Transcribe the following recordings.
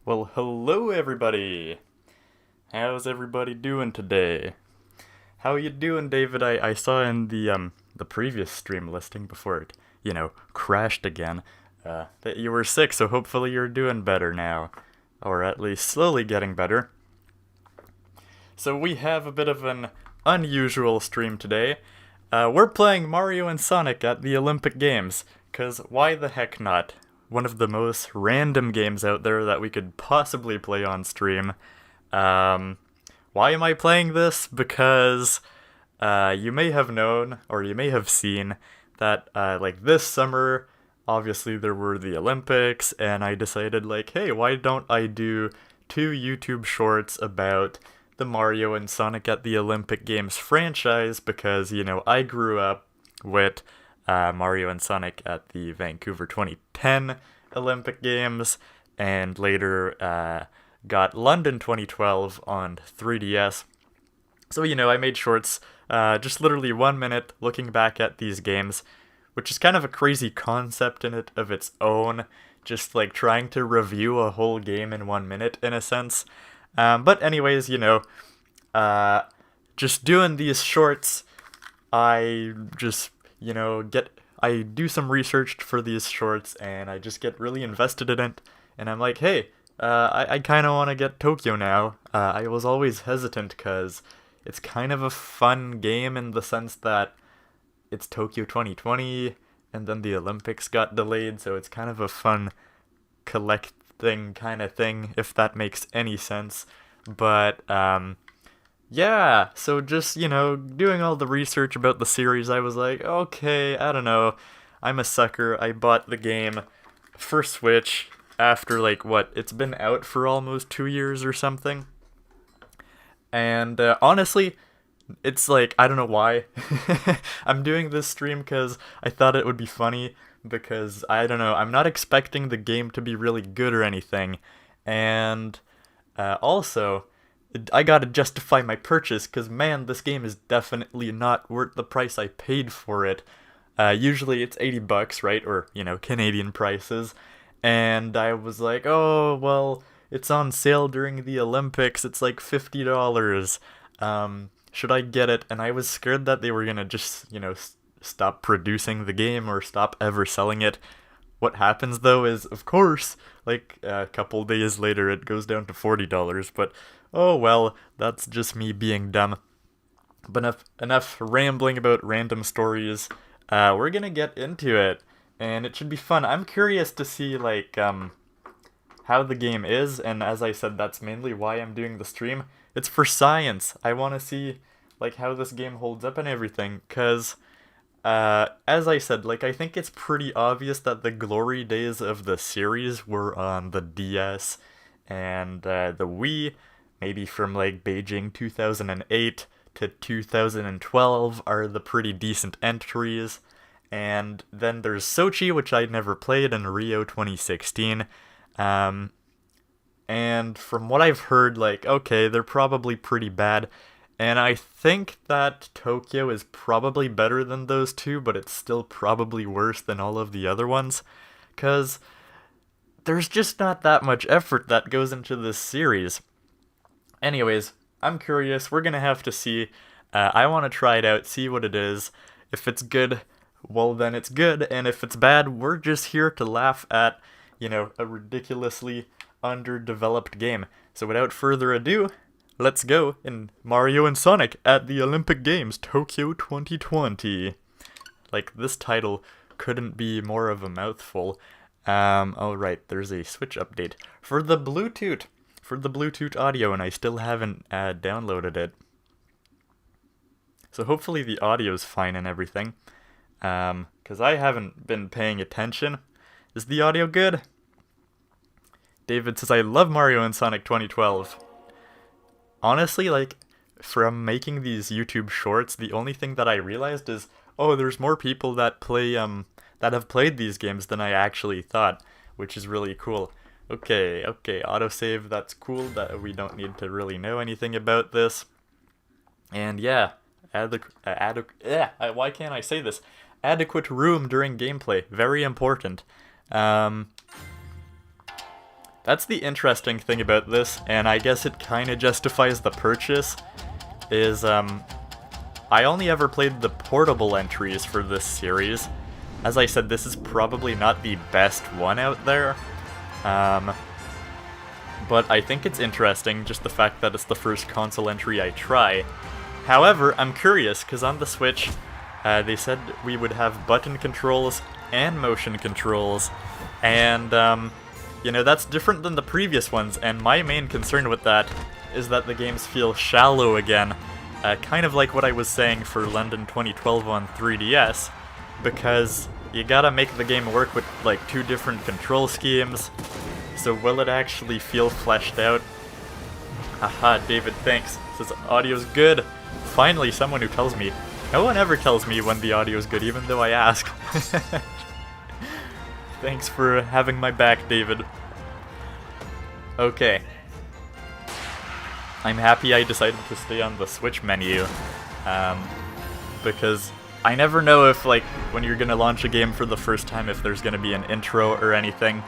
Well, hello everybody! How's everybody doing today? How you doing, David? I saw in the previous stream listing before it, crashed again, that you were sick, so hopefully you're doing better now. Or at least slowly getting better. So we have a bit of an unusual stream today. We're playing Mario and Sonic at the Olympic Games, 'cause why the heck not? One of the most random games out there that we could possibly play on stream. Why am I playing this? Because you may have known, or you may have seen, that like this summer, obviously there were the Olympics, and I decided like, hey, why don't I do 2 YouTube shorts about the Mario and Sonic at the Olympic Games franchise, because, I grew up with Mario and Sonic at the Vancouver 2010 Olympic Games, and later got London 2012 on 3DS. So, I made shorts, just literally 1 minute looking back at these games, which is kind of a crazy concept in it of its own, just like trying to review a whole game in 1 minute in a sense. But anyways, just doing these shorts, I just, I do some research for these shorts, and I just get really invested in it, and I'm like, hey, I kind of want to get Tokyo now. I was always hesitant, because it's kind of a fun game in the sense that it's Tokyo 2020, and then the Olympics got delayed, so it's kind of a fun collecting kind of thing, if that makes any sense. But, yeah, so just, doing all the research about the series, I was like, okay, I don't know, I'm a sucker. I bought the game for Switch after, like, it's been out for almost 2 years or something. And, honestly, it's like, I don't know why. I'm doing this stream because I thought it would be funny, because, I don't know, I'm not expecting the game to be really good or anything. And, also, I gotta justify my purchase, because, man, this game is definitely not worth the price I paid for it. Usually it's $80, right? Or, Canadian prices. And I was like, oh, well, it's on sale during the Olympics. It's like $50. Should I get it? And I was scared that they were gonna just, stop producing the game or stop ever selling it. What happens, though, is, of course, like, a couple days later, it goes down to $40, but, oh well, that's just me being dumb. But enough rambling about random stories. We're gonna get into it, and it should be fun. I'm curious to see, like, how the game is, and as I said, that's mainly why I'm doing the stream. It's for science. I want to see, like, how this game holds up and everything, because, as I said, like, I think it's pretty obvious that the glory days of the series were on the DS and the Wii, maybe from, like, Beijing 2008 to 2012 are the pretty decent entries, and then there's Sochi, which I never played, and Rio 2016, and from what I've heard, like, okay, they're probably pretty bad, and I think that Tokyo is probably better than those two, but it's still probably worse than all of the other ones, because there's just not that much effort that goes into this series. Anyways, I'm curious. We're gonna have to see. I want to try it out, see what it is. If it's good, well, then it's good, and if it's bad, we're just here to laugh at, a ridiculously underdeveloped game. So without further ado, let's go in Mario and Sonic at the Olympic Games, Tokyo 2020. Like, this title couldn't be more of a mouthful. Alright, there's a Switch update for the Bluetooth audio, and I still haven't downloaded it. So hopefully the audio's fine and everything. Because I haven't been paying attention. Is the audio good? David says, I love Mario and Sonic 2012. Honestly, like, from making these YouTube shorts, the only thing that I realized is, oh, there's more people that play, that have played these games than I actually thought, which is really cool. Okay, autosave, that's cool, that we don't need to really know anything about this. And yeah, why can't I say this? Adequate room during gameplay, very important. That that's the interesting thing about this, and I guess it kind of justifies the purchase, is, I only ever played the portable entries for this series. As I said, this is probably not the best one out there, but I think it's interesting, just the fact that it's the first console entry I try. However, I'm curious, because on the Switch, they said we would have button controls and motion controls, and, you know, that's different than the previous ones, and my main concern with that is that the games feel shallow again, kind of like what I was saying for London 2012 on 3DS, because you gotta make the game work with, like, 2 different control schemes, so will it actually feel fleshed out? Haha, David, thanks. Says audio's good. Finally, someone who tells me. No one ever tells me when the audio's good, even though I ask. Thanks for having my back, David. Okay. I'm happy I decided to stay on the Switch menu, because I never know if, like, when you're gonna launch a game for the first time, if there's gonna be an intro or anything.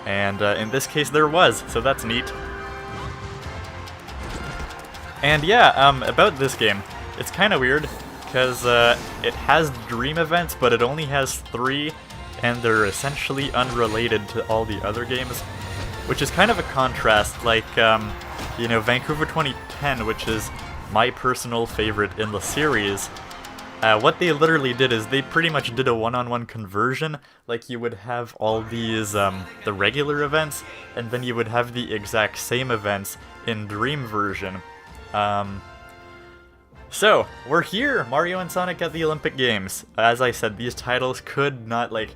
And in this case there was, so that's neat. And yeah, about this game, it's kind of weird, because it has dream events, but it only has 3, and they're essentially unrelated to all the other games, which is kind of a contrast, like, you know, Vancouver 2010, which is my personal favorite in the series. What they literally did is they pretty much did a one-on-one conversion, like you would have all these, the regular events, and then you would have the exact same events in Dream version. So, we're here! Mario and Sonic at the Olympic Games. As I said, these titles could not, like,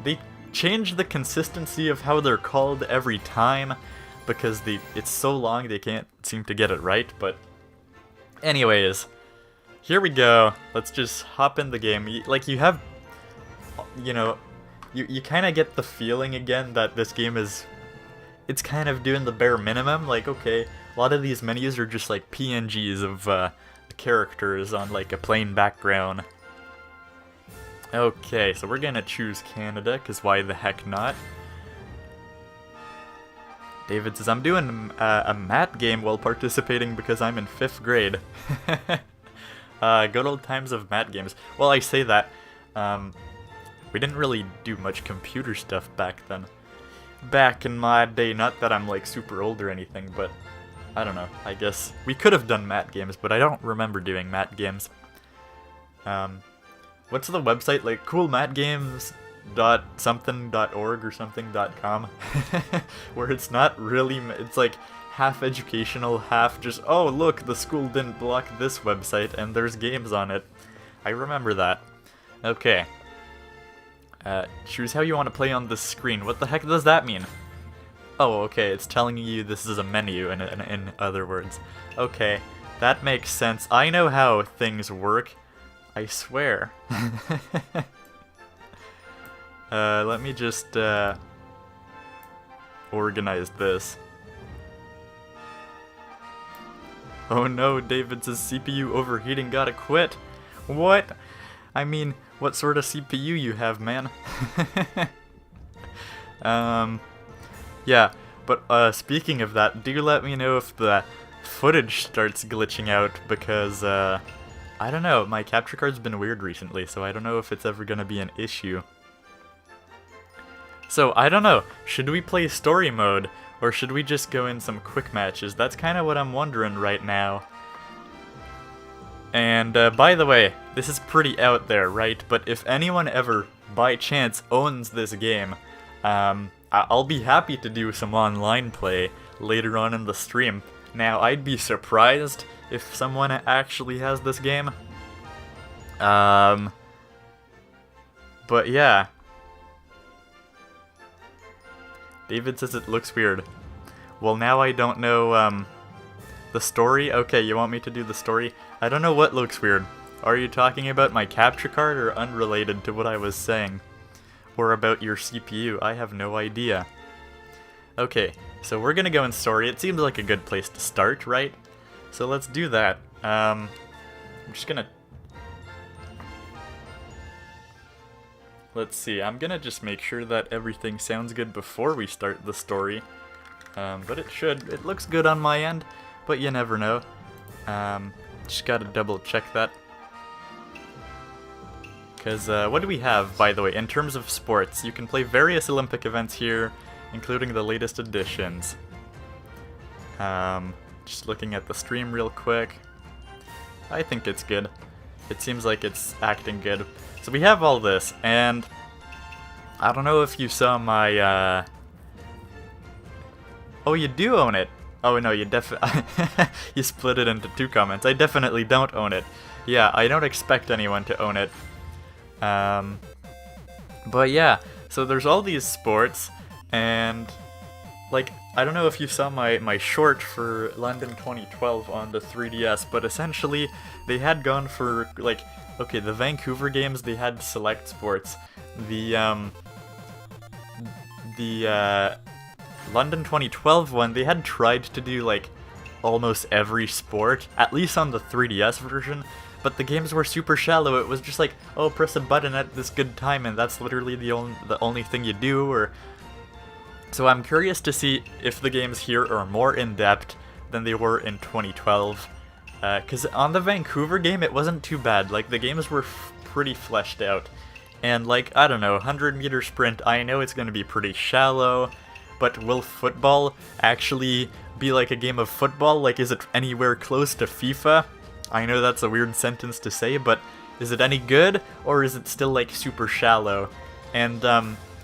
they change the consistency of how they're called every time, because it's so long they can't seem to get it right, but anyways, here we go. Let's just hop in the game. Like, you have, you know, you kind of get the feeling again that this game is, it's kind of doing the bare minimum. Like, okay, a lot of these menus are just like PNGs of the characters on like a plain background. Okay, so we're gonna choose Canada, because why the heck not? David says, I'm doing a mat game while participating because I'm in 5th grade. Good old times of mat games. Well, I say that. We didn't really do much computer stuff back then. Back in my day, not that I'm like super old or anything, but I don't know. I guess we could have done mat games, but I don't remember doing mat games. What's the website? Like coolmatgames.something.org or something.com, where it's not really, it's like half educational, half just, oh look, the school didn't block this website and there's games on it. I remember that. Okay. Choose how you want to play on this screen. What the heck does that mean? Oh, okay, it's telling you this is a menu, in other words. Okay, that makes sense. I know how things work. I swear. Let me just, organize this. Oh no, David says CPU overheating, gotta quit. What? I mean, what sort of CPU you have, man? Yeah, but speaking of that, do let me know if the footage starts glitching out, because, I don't know, my capture card's been weird recently, so I don't know if it's ever gonna be an issue. So, I don't know, should we play story mode, or should we just go in some quick matches? That's kind of what I'm wondering right now. And, by the way, this is pretty out there, right? But if anyone ever, by chance, owns this game, I'll be happy to do some online play later on in the stream. Now, I'd be surprised if someone actually has this game. But yeah. David says it looks weird. Well, now I don't know, the story? Okay, you want me to do the story? I don't know what looks weird. Are you talking about my capture card or unrelated to what I was saying? Or about your CPU? I have no idea. Okay, so we're gonna go in story. It seems like a good place to start, right? So let's do that. I'm just gonna... let's see. I'm gonna just make sure that everything sounds good before we start the story. But it should. It looks good on my end, but you never know. Just gotta double check that. Because what do we have, by the way, in terms of sports? You can play various Olympic events here, including the latest editions. Just looking at the stream real quick. I think it's good. It seems like it's acting good. So we have all this, and I don't know if you saw my, Oh, you do own it! Oh no, you you split it into 2 comments. I definitely don't own it. Yeah, I don't expect anyone to own it. But yeah, so there's all these sports, and like, I don't know if you saw my short for London 2012 on the 3DS, but essentially they had gone for, like, okay, the Vancouver games, they had select sports. The London 2012 one, they had tried to do, like, almost every sport, at least on the 3DS version, but the games were super shallow. It was just like, oh, press a button at this good time, and that's literally the only thing you do, or... So I'm curious to see if the games here are more in-depth than they were in 2012. Because on the Vancouver game, it wasn't too bad. Like, the games were pretty fleshed out. And, like, I don't know, 100-meter sprint, I know it's going to be pretty shallow, but will football actually be like a game of football? Like, is it anywhere close to FIFA? I know that's a weird sentence to say, but is it any good, or is it still, like, super shallow? And,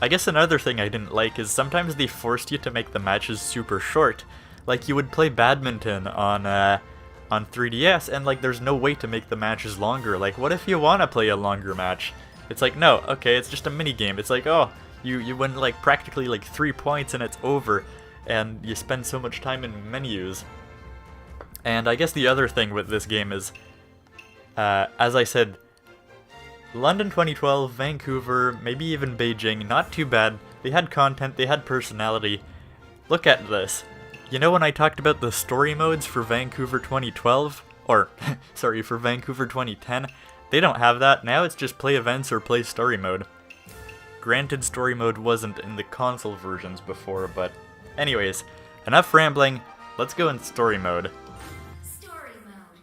I guess another thing I didn't like is sometimes they forced you to make the matches super short. Like, you would play badminton on 3DS, and, like, there's no way to make the matches longer. Like, what if you want to play a longer match? It's like, no, okay, it's just a mini-game. It's like, oh, you win, like, practically, like, 3 points and it's over, and you spend so much time in menus. And I guess the other thing with this game is, as I said, London 2012, Vancouver, maybe even Beijing, not too bad. They had content, they had personality. Look at this. You know when I talked about the story modes for Vancouver 2012? Or, sorry, for Vancouver 2010? They don't have that. Now it's just play events or play story mode. Granted, story mode wasn't in the console versions before, but... Anyways, enough rambling. Let's go in story mode. Story mode.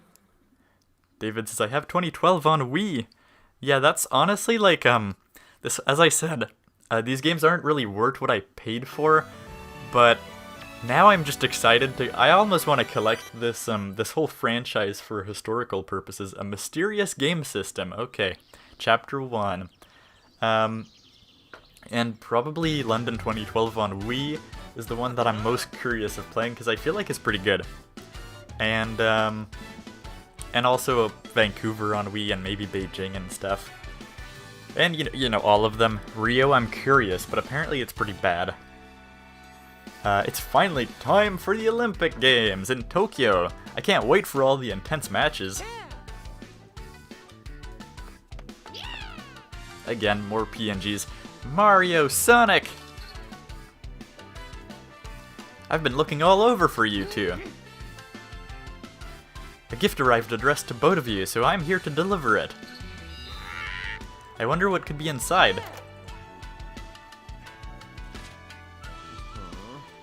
David says, I have 2012 on Wii. Yeah, that's honestly like, this, as I said, these games aren't really worth what I paid for, but now I'm just excited to, I almost want to collect this, this whole franchise for historical purposes. A mysterious game system, okay, Chapter 1. And probably London 2012 on Wii is the one that I'm most curious of playing, because I feel like it's pretty good. And also Vancouver on Wii and maybe Beijing and stuff. And you know all of them. Rio, I'm curious, but apparently it's pretty bad. It's finally time for the Olympic Games in Tokyo. I can't wait for all the intense matches. Again, more PNGs. Mario, Sonic! I've been looking all over for you two. A gift arrived addressed to both of you, so I'm here to deliver it. I wonder what could be inside.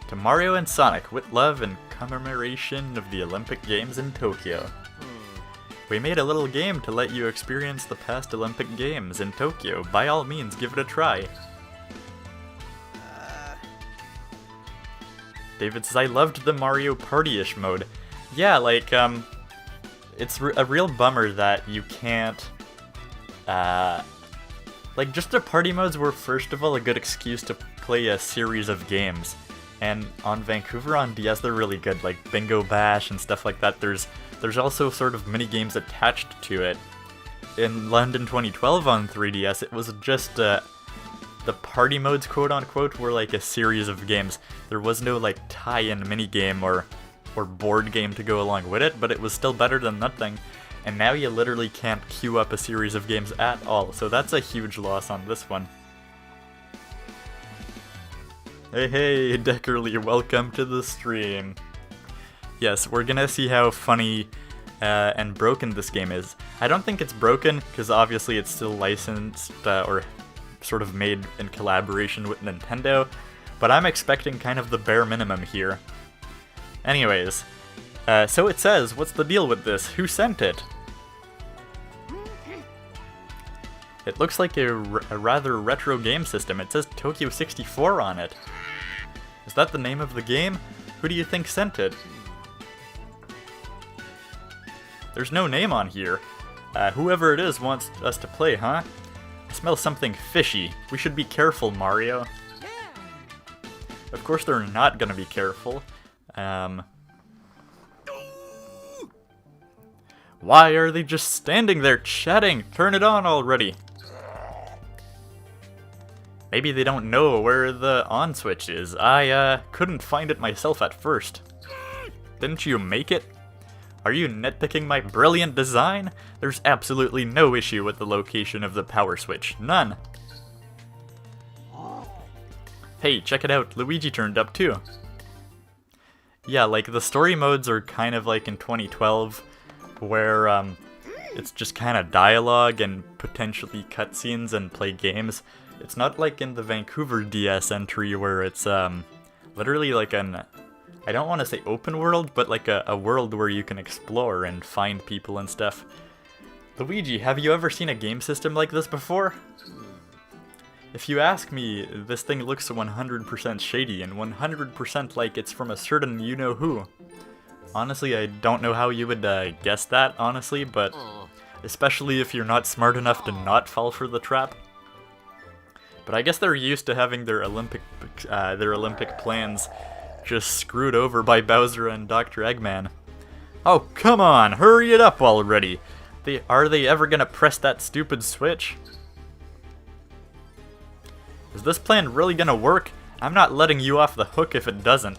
To Mario and Sonic, with love and commemoration of the Olympic Games in Tokyo. We made a little game to let you experience the past Olympic Games in Tokyo. By all means, give it a try. David says, I loved the Mario Party-ish mode. Yeah, like, it's a real bummer that you can't, like, just the party modes were first of all a good excuse to play a series of games, and on Vancouver on DS they're really good, like Bingo Bash and stuff like that. There's also sort of mini games attached to it. In London 2012 on 3DS it was just, the party modes quote unquote were like a series of games. There was no like tie-in mini game or board game to go along with it, but it was still better than nothing. And now you literally can't queue up a series of games at all, so that's a huge loss on this one. Hey, Deckerly, welcome to the stream. Yes, we're gonna see how funny and broken this game is. I don't think it's broken, because obviously it's still licensed, or sort of made in collaboration with Nintendo, but I'm expecting kind of the bare minimum here. Anyways, so it says, what's the deal with this? Who sent it? It looks like a rather retro game system. It says Tokyo 64 on it. Is that the name of the game? Who do you think sent it? There's no name on here. Whoever it is wants us to play, huh? I smell something fishy. We should be careful, Mario. Of course they're not gonna be careful. Why are they just standing there chatting? Turn it on already. Maybe they don't know where the on switch is. I couldn't find it myself at first. Didn't you make it? Are you nitpicking my brilliant design? There's absolutely no issue with the location of the power switch. None. Hey, check it out. Luigi turned up too. Yeah, like the story modes are kind of like in 2012, where it's just kind of dialogue and potentially cutscenes and play games. It's not like in the Vancouver DS entry where it's literally like an, I don't want to say open world, but like a world where you can explore and find people and stuff. Luigi, have you ever seen a game system like this before? If you ask me, this thing looks 100% shady and 100% like it's from a certain you-know-who. Honestly, I don't know how you would guess that, honestly, but especially if you're not smart enough to not fall for the trap. But I guess they're used to having their Olympic plans just screwed over by Bowser and Dr. Eggman. Oh, come on, hurry it up already! Are they ever gonna press that stupid switch? Is this plan really gonna work? I'm not letting you off the hook if it doesn't.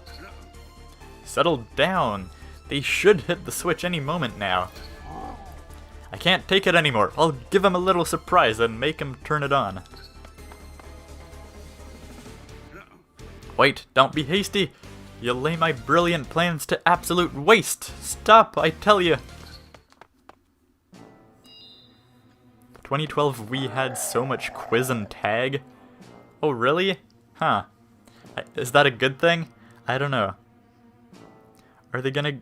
Settle down. They should hit the switch any moment now. I can't take it anymore. I'll give him a little surprise and make him turn it on. Wait, don't be hasty. You'll lay my brilliant plans to absolute waste. Stop, I tell you. 2012 Wii had so much quiz and tag. Oh, really? Huh. Is that a good thing? I don't know. Are they gonna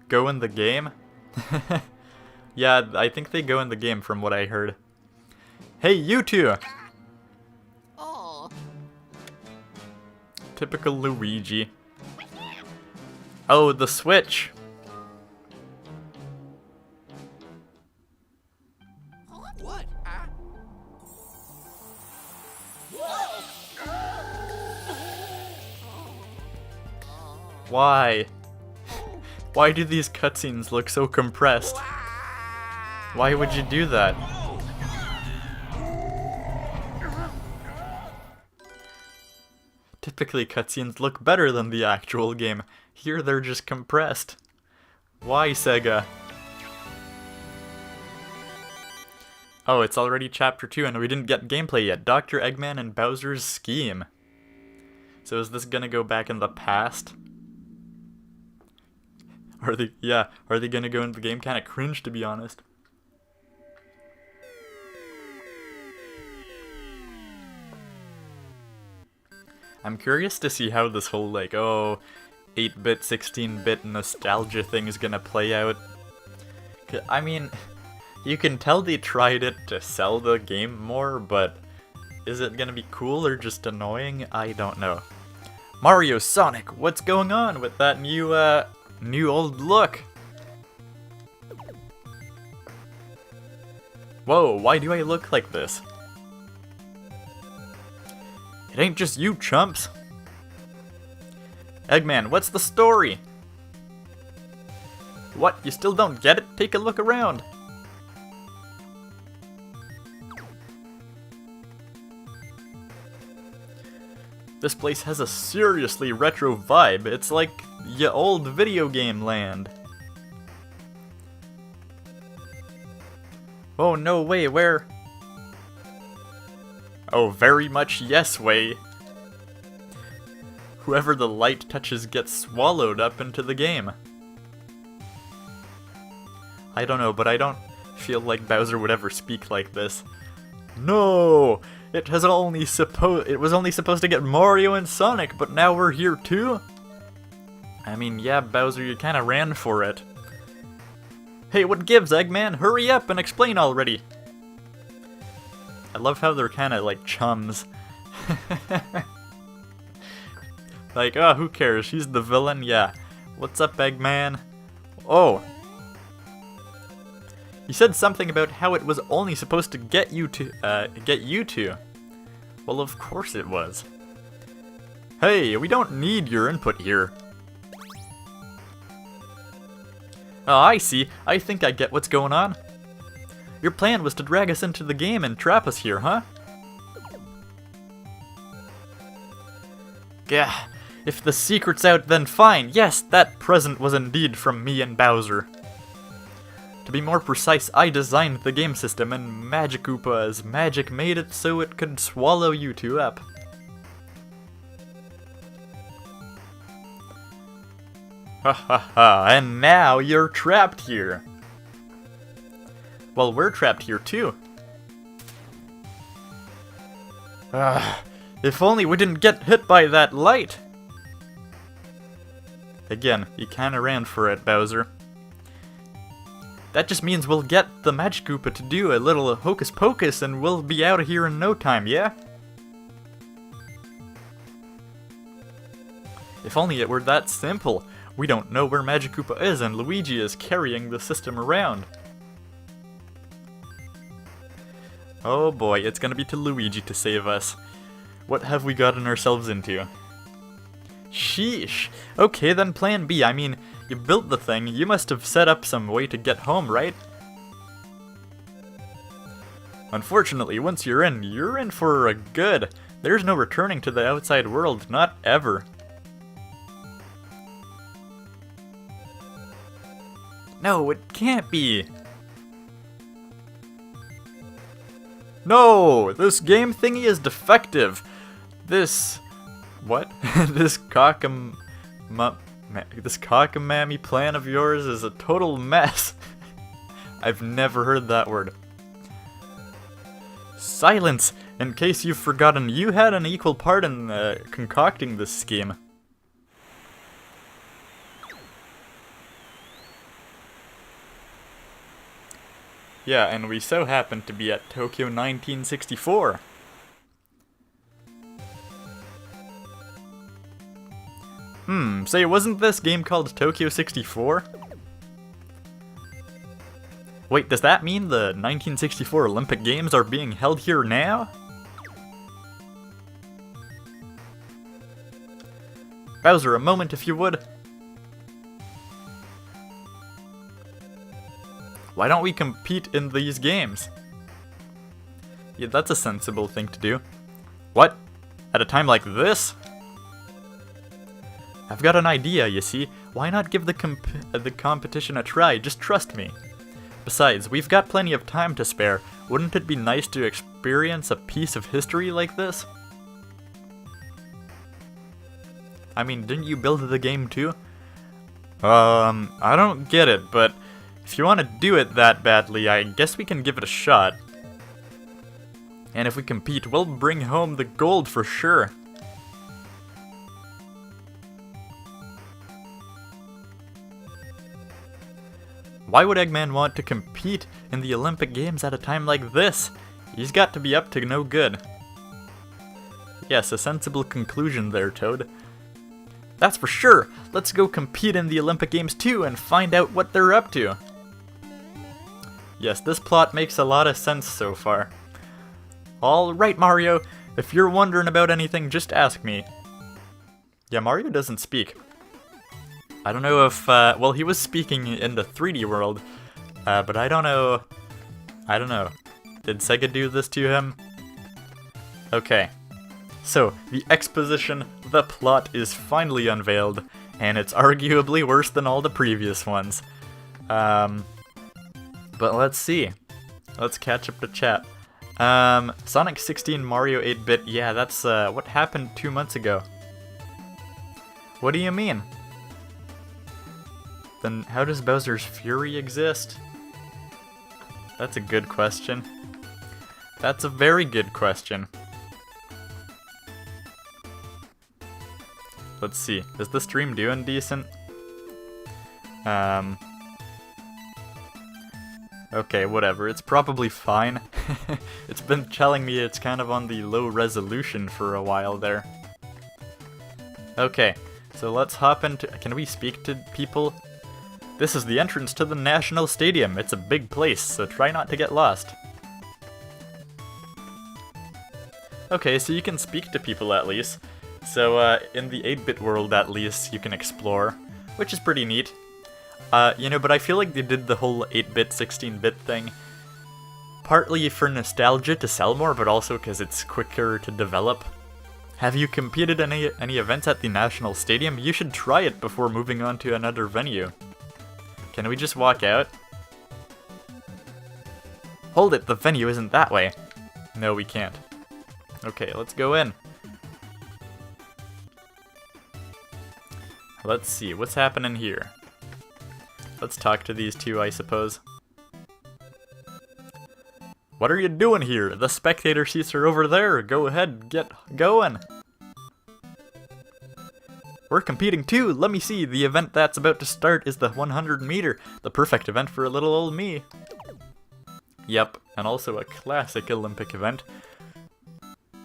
go in the game? Yeah, I think they go in the game from what I heard. Hey, you two! Oh. Typical Luigi. Oh, the Switch! What? Why? Why do these cutscenes look so compressed? Why would you do that? Typically cutscenes look better than the actual game. Here they're just compressed. Why, Sega? Oh, it's already Chapter 2 and we didn't get gameplay yet. Dr. Eggman and Bowser's scheme. So is this gonna go back in the past? Are they gonna go into the game? Kinda cringe, to be honest. I'm curious to see how this whole, like, 8-bit, 16-bit nostalgia thing is gonna play out. I mean, you can tell they tried it to sell the game more, but is it gonna be cool or just annoying? I don't know. Mario, Sonic, what's going on with that new old look? Whoa, why do I look like this? It ain't just you, chumps. Eggman, what's the story? What, you still don't get it? Take a look around. This place has a seriously retro vibe. It's like ya old video game land. Oh, no way, where? Oh, very much yes way. Whoever the light touches gets swallowed up into the game. I don't know, but I don't feel like Bowser would ever speak like this. No! It was only supposed to get Mario and Sonic, but now we're here too? I mean, yeah, Bowser, you kinda ran for it. Hey, what gives, Eggman? Hurry up and explain already! I love how they're kinda like chums. Like, oh, who cares? He's the villain? Yeah. What's up, Eggman? Oh! You said something about how it was only supposed to get you two. Well, of course it was. Hey, we don't need your input here. Oh, I see. I think I get what's going on. Your plan was to drag us into the game and trap us here, huh? Gah. If the secret's out, then fine. Yes, that present was indeed from me and Bowser. To be more precise, I designed the game system, and Magikoopa's magic made it so it could swallow you two up. Ha ha ha, and now you're trapped here. Well, we're trapped here too. If only we didn't get hit by that light. Again, you kinda ran for it, Bowser. That just means we'll get the Magikoopa to do a little hocus pocus and we'll be out of here in no time, yeah? If only it were that simple. We don't know where Magikoopa is and Luigi is carrying the system around. Oh boy, it's gonna be to Luigi to save us. What have we gotten ourselves into? Sheesh. Okay, then plan B. I mean, you built the thing, you must have set up some way to get home, right? Unfortunately, once you're in for a good. There's no returning to the outside world, not ever. No, it can't be. No, this game thingy is defective. This... what? This cockamamie plan of yours is a total mess. I've never heard that word. Silence! In case you've forgotten, you had an equal part in concocting this scheme. Yeah, and we so happened to be at Tokyo 1964. Say, wasn't this game called Tokyo 64? Wait, does that mean the 1964 Olympic Games are being held here now? Bowser, a moment if you would. Why don't we compete in these games? Yeah, that's a sensible thing to do. What? At a time like this? I've got an idea, you see. Why not give the competition a try? Just trust me. Besides, we've got plenty of time to spare. Wouldn't it be nice to experience a piece of history like this? I mean, didn't you build the game too? I don't get it, but if you want to do it that badly, I guess we can give it a shot. And if we compete, we'll bring home the gold for sure. Why would Eggman want to compete in the Olympic Games at a time like this? He's got to be up to no good. Yes, a sensible conclusion there, Toad. That's for sure! Let's go compete in the Olympic Games too and find out what they're up to. Yes, this plot makes a lot of sense so far. Alright, Mario, if you're wondering about anything, just ask me. Yeah, Mario doesn't speak. I don't know if, well, he was speaking in the 3D world, but I don't know. Did Sega do this to him? Okay. So, the exposition, the plot is finally unveiled, and it's arguably worse than all the previous ones. But let's see. Let's catch up to chat. Sonic 16, Mario 8-bit, yeah, that's, what happened 2 months ago. What do you mean? Then how does Bowser's Fury exist? That's a good question. That's a very good question. Let's see. Is the stream doing decent? Okay, whatever. It's probably fine. It's been telling me it's kind of on the low resolution for a while there. Okay, so let's hop into... Can we speak to people? This is the entrance to the National Stadium. It's a big place, so try not to get lost. Okay, so you can speak to people at least. So, in the 8-bit world at least, you can explore, which is pretty neat. You know, but I feel like they did the whole 8-bit, 16-bit thing partly for nostalgia to sell more, but also because it's quicker to develop. Have you competed in any events at the National Stadium? You should try it before moving on to another venue. Can we just walk out? Hold it, the venue isn't that way. No, we can't. Okay, let's go in. Let's see, what's happening here? Let's talk to these two, I suppose. What are you doing here? The spectator seats are over there. Go ahead, get going. We're competing too. Let me see. The event that's about to start is the 100 meter. The perfect event for a little old me. Yep, and also a classic Olympic event.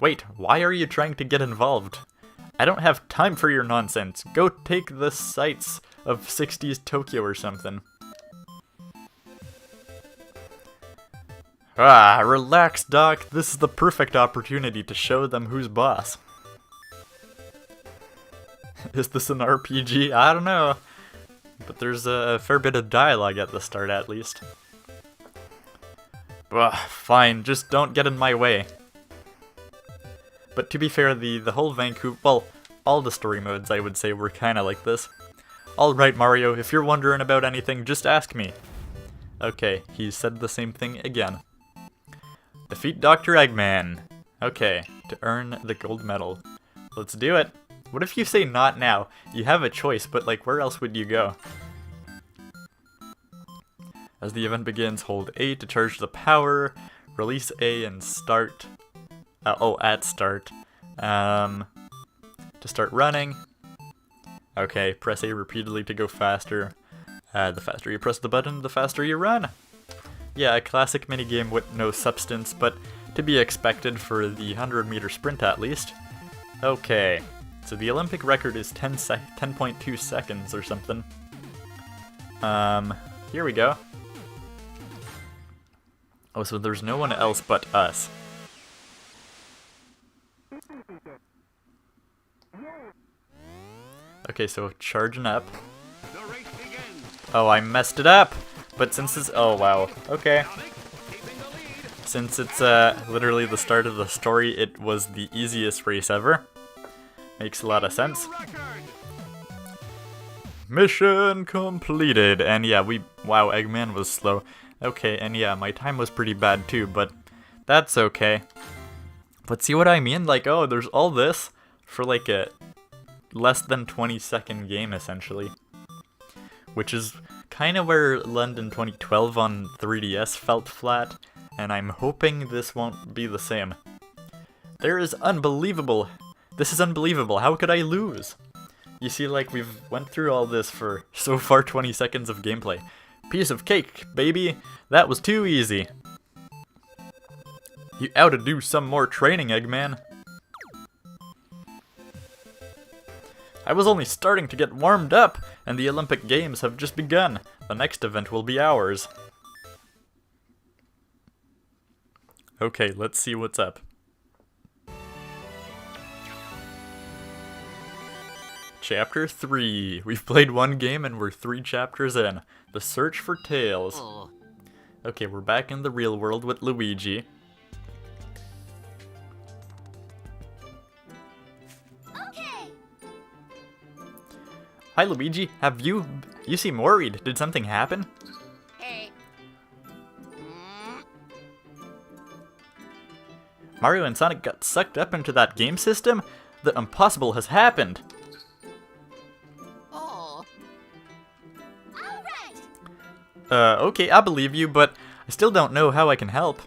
Wait, why are you trying to get involved? I don't have time for your nonsense. Go take the sights of 60s Tokyo or something. Ah, relax, Doc. This is the perfect opportunity to show them who's boss. Is this an RPG? I don't know. But there's a fair bit of dialogue at the start, at least. Ugh, fine, just don't get in my way. But to be fair, the whole Vancouver... Well, all the story modes, I would say, were kinda like this. Alright, Mario, if you're wondering about anything, just ask me. Okay, he said the same thing again. Defeat Dr. Eggman. Okay, to earn the gold medal. Let's do it. What if you say not now? You have a choice, but like, where else would you go? As the event begins, hold A to charge the power, release A and start. At start. To start running. Okay, press A repeatedly to go faster. The faster you press the button, the faster you run. Yeah, a classic minigame with no substance, but to be expected for the 100-meter sprint at least. Okay, so the Olympic record is 10.2 seconds or something. Here we go. Oh, so there's no one else but us. Okay, so charging up. Oh, I messed it up! But since it's... Oh, wow. Okay. Since it's literally the start of the story, it was the easiest race ever. Makes a lot of sense. Mission completed! And yeah, wow, Eggman was slow. Okay, and yeah, my time was pretty bad too, but that's okay. But see what I mean? Like, oh, there's all this for like a less than 20-second game, essentially. Which is kind of where London 2012 on 3DS felt flat, and I'm hoping this won't be the same. This is unbelievable. How could I lose? You see, like, we've went through all this for so far 20 seconds of gameplay. Piece of cake, baby. That was too easy. You ought to do some more training, Eggman. I was only starting to get warmed up, and the Olympic Games have just begun. The next event will be ours. Okay, let's see what's up. Chapter 3. We've played one game and we're 3 chapters in. The Search for Tails. Oh. Okay, we're back in the real world with Luigi. Hi Luigi, you seem worried. Did something happen? Hey. Mario and Sonic got sucked up into that game system? The impossible has happened. Oh. Alright. Okay, I believe you, but I still don't know how I can help.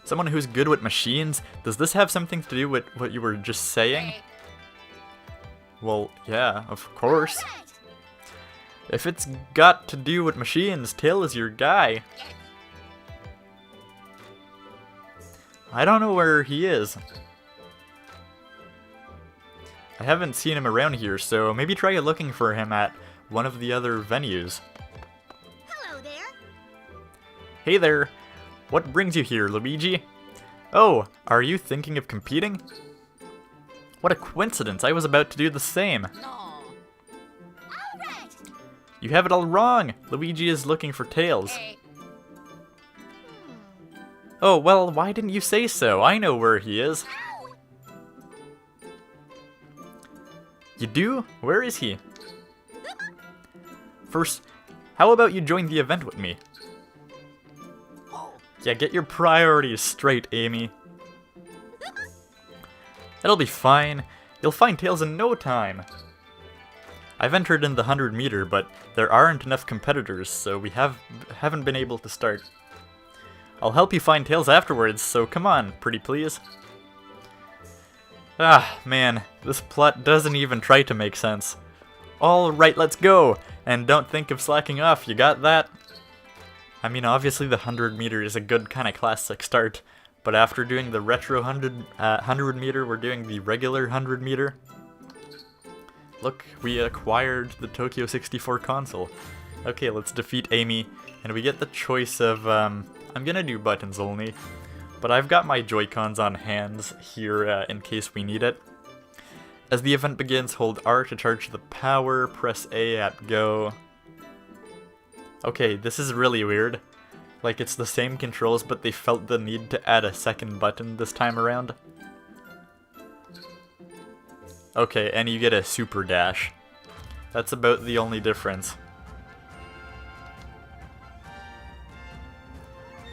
Someone who's good with machines? Does this have something to do with what you were just saying? Well, yeah, of course. If it's got to do with machines, Tail is your guy. I don't know where he is. I haven't seen him around here, so maybe try looking for him at one of the other venues. Hello there. Hey there! What brings you here, Luigi? Oh, are you thinking of competing? What a coincidence, I was about to do the same. No. All right. You have it all wrong! Luigi is looking for Tails. Hey. Oh, well, why didn't you say so? I know where he is. You do? Where is he? First, how about you join the event with me? Oh. Yeah, get your priorities straight, Amy. It'll be fine. You'll find Tails in no time. I've entered in the 100-meter, but there aren't enough competitors, so we haven't been able to start. I'll help you find Tails afterwards, so come on, pretty please. Ah, man, this plot doesn't even try to make sense. Alright, let's go! And don't think of slacking off, you got that? I mean, obviously the 100-meter is a good kind of classic start, but after doing the retro 100-meter, we're doing the regular 100-meter. Look, we acquired the Tokyo 64 console. Okay, let's defeat Amy, and we get the choice of, I'm gonna do buttons only. But I've got my Joy-Cons on hands here in case we need it. As the event begins, hold R to charge the power, press A at go. Okay, this is really weird. Like, it's the same controls, but they felt the need to add a second button this time around. Okay, and you get a super dash. That's about the only difference.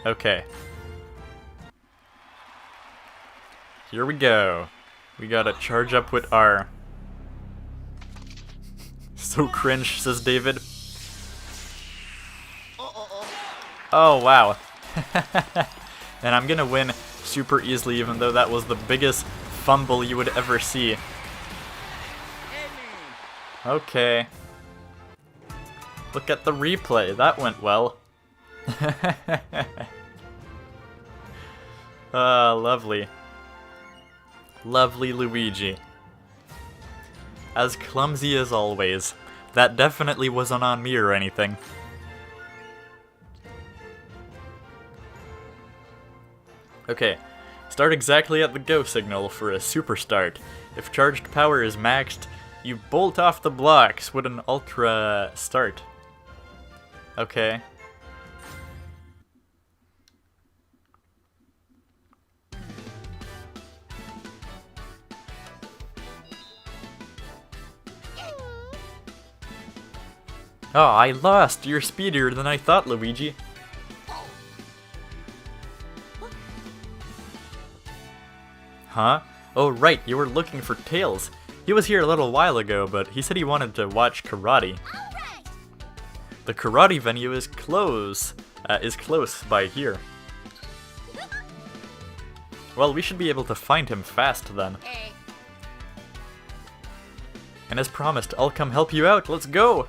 Okay. Here we go. We gotta charge up with R. So cringe, says David. Oh, wow. And I'm gonna win super easily, even though that was the biggest fumble you would ever see. Okay. Look at the replay. That went well. Lovely. Lovely Luigi. As clumsy as always. That definitely wasn't on me or anything. Okay, start exactly at the go signal for a super start. If charged power is maxed, you bolt off the blocks with an ultra start. Okay. Oh, I lost! You're speedier than I thought, Luigi. Huh? Oh right, you were looking for Tails. He was here a little while ago, but he said he wanted to watch karate. Alright. The karate venue is close by here. Well, we should be able to find him fast then. Hey. And as promised, I'll come help you out. Let's go!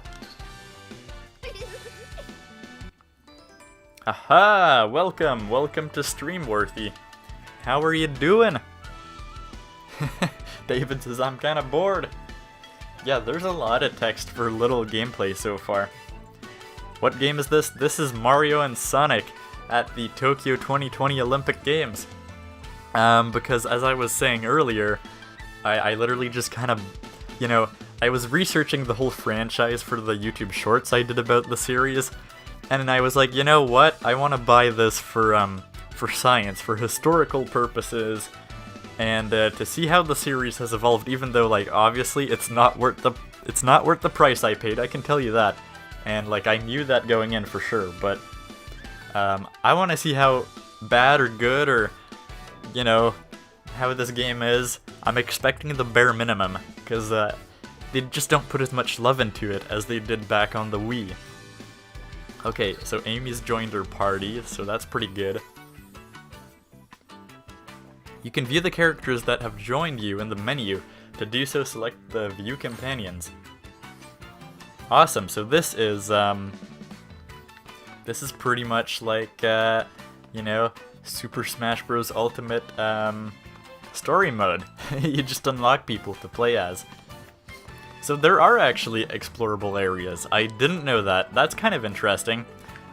Aha! Welcome! Welcome to Streamworthy. How are you doing? David says, I'm kinda bored. Yeah, there's a lot of text for little gameplay so far. What game is this? This is Mario and Sonic at the Tokyo 2020 Olympic Games. Because as I was saying earlier, I literally just kind of, you know, I was researching the whole franchise for the YouTube shorts I did about the series, and I was like, you know what? I want to buy this for science, for historical purposes, and to see how the series has evolved. Even though, like, obviously, it's not worth the price I paid. I can tell you that, and like I knew that going in for sure. But I want to see how bad or good or, you know, how this game is. I'm expecting the bare minimum because they just don't put as much love into it as they did back on the Wii. Okay, so Amy's joined her party, so that's pretty good. You can view the characters that have joined you in the menu. To do so, select the View Companions. Awesome, so this is pretty much like, you know, Super Smash Bros. Ultimate, story mode. You just unlock people to play as. So there are actually explorable areas. I didn't know that. That's kind of interesting.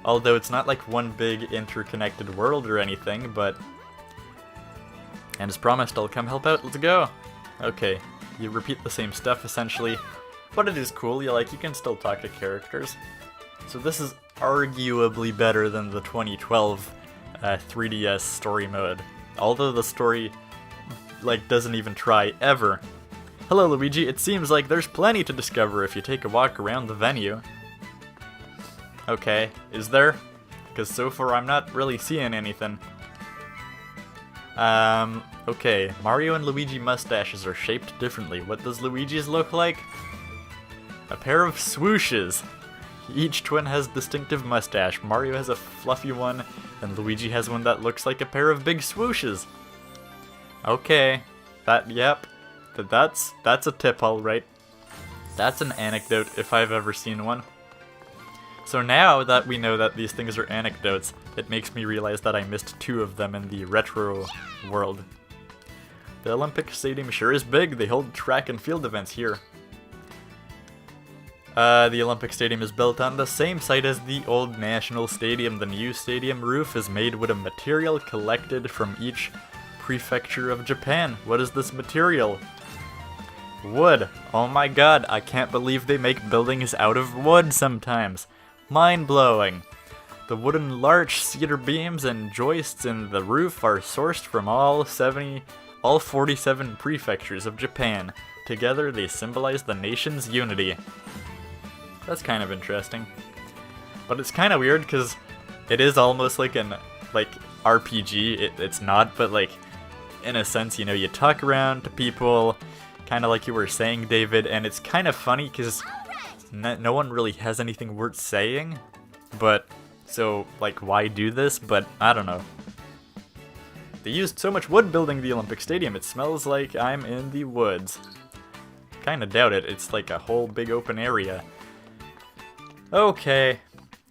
Although it's not like one big interconnected world or anything, but... And as promised, I'll come help out. Let's go! Okay, you repeat the same stuff essentially. But it is cool, you can still talk to characters. So this is arguably better than the 2012 3DS story mode. Although the story, doesn't even try ever. Hello Luigi, it seems like there's plenty to discover if you take a walk around the venue. Okay, is there? Because so far I'm not really seeing anything. Okay, Mario and Luigi mustaches are shaped differently. What does Luigi's look like? A pair of swooshes. Each twin has distinctive mustache. Mario has a fluffy one, and Luigi has one that looks like a pair of big swooshes. Okay, that's a tip, alright. That's an anecdote if I've ever seen one. So now that we know that these things are anecdotes, it makes me realize that I missed 2 of them in the retro world. The Olympic Stadium sure is big. They hold track and field events here. The Olympic Stadium is built on the same site as the old National Stadium. The new stadium roof is made with a material collected from each prefecture of Japan. What is this material? Wood. Oh my god, I can't believe they make buildings out of wood sometimes. Mind-blowing. The wooden larch, cedar beams, and joists in the roof are sourced from all 47 prefectures of Japan. Together, they symbolize the nation's unity. That's kind of interesting. But it's kind of weird because it is almost like an RPG. It's not, but in a sense, you talk around to people, kind of like you were saying, David, and it's kind of funny because no one really has anything worth saying. But so why do this? But I don't know. They used so much wood building the Olympic Stadium. It smells like I'm in the woods. Kind of doubt it. It's like a whole big open area. Okay,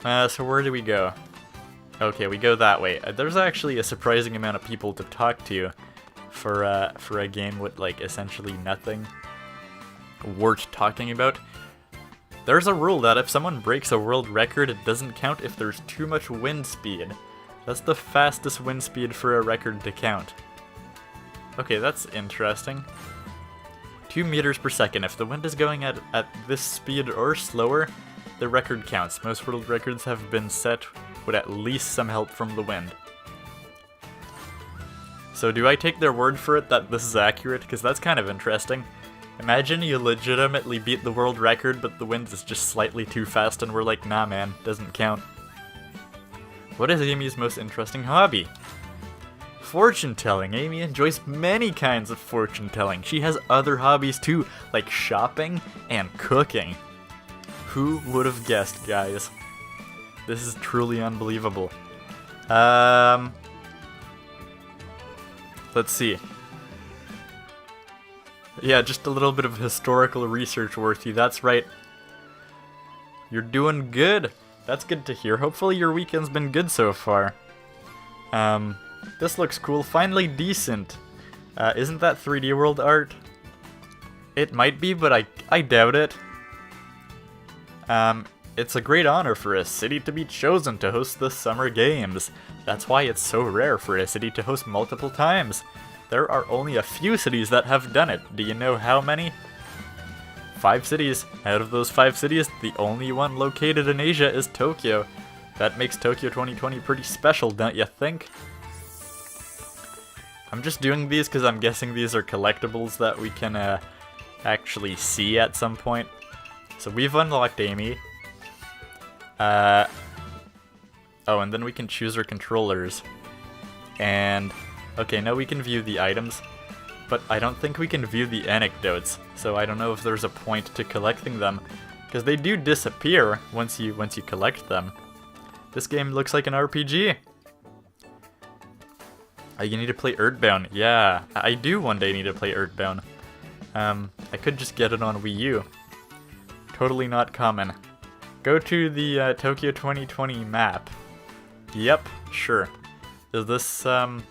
so where do we go? Okay, we go that way. There's actually a surprising amount of people to talk to for a game with essentially nothing worth talking about. There's a rule that if someone breaks a world record, it doesn't count if there's too much wind speed. That's the fastest wind speed for a record to count. Okay, that's interesting. 2 meters per second. If the wind is going at this speed or slower, the record counts. Most world records have been set with at least some help from the wind. So do I take their word for it that this is accurate? Because that's kind of interesting. Imagine you legitimately beat the world record, but the wind is just slightly too fast and we're like, nah man, doesn't count. What is Amy's most interesting hobby? Fortune telling. Amy enjoys many kinds of fortune telling. She has other hobbies too, like shopping and cooking. Who would have guessed, guys? This is truly unbelievable. Let's see. Yeah, just a little bit of historical research worthy. That's right. You're doing good. That's good to hear. Hopefully your weekend's been good so far. This looks cool. Finally decent. Isn't that 3D World art? It might be, but I doubt it. It's a great honor for a city to be chosen to host the Summer Games. That's why it's so rare for a city to host multiple times. There are only a few cities that have done it. Do you know how many? 5 cities. Out of those 5 cities, the only one located in Asia is Tokyo. That makes Tokyo 2020 pretty special, don't you think? I'm just doing these because I'm guessing these are collectibles that we can actually see at some point. So we've unlocked Amy. Oh, and then we can choose our controllers. And, okay, now we can view the items. But I don't think we can view the anecdotes. So I don't know if there's a point to collecting them. Because they do disappear once you collect them. This game looks like an RPG. You need to play Earthbound. Yeah, I do one day need to play Earthbound. I could just get it on Wii U. Totally not common. Go to the Tokyo 2020 map. Yep, sure. Is this, I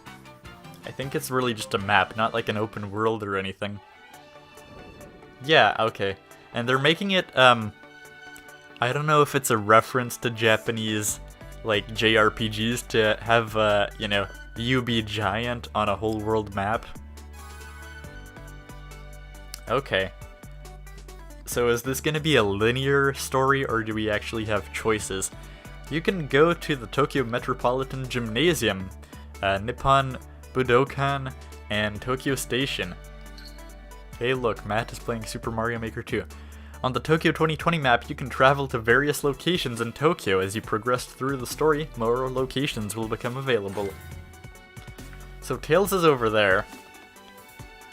think it's really just a map, not like an open world or anything. Yeah, okay. And they're making it, I don't know if it's a reference to Japanese, like, JRPGs to have, you know, you be giant on a whole world map. Okay. So is this gonna be a linear story, or do we actually have choices? You can go to the Tokyo Metropolitan Gymnasium, Nippon Budokan, and Tokyo Station. Hey look, Matt is playing Super Mario Maker 2. On the Tokyo 2020 map, you can travel to various locations in Tokyo. As you progress through the story, more locations will become available. So Tails is over there.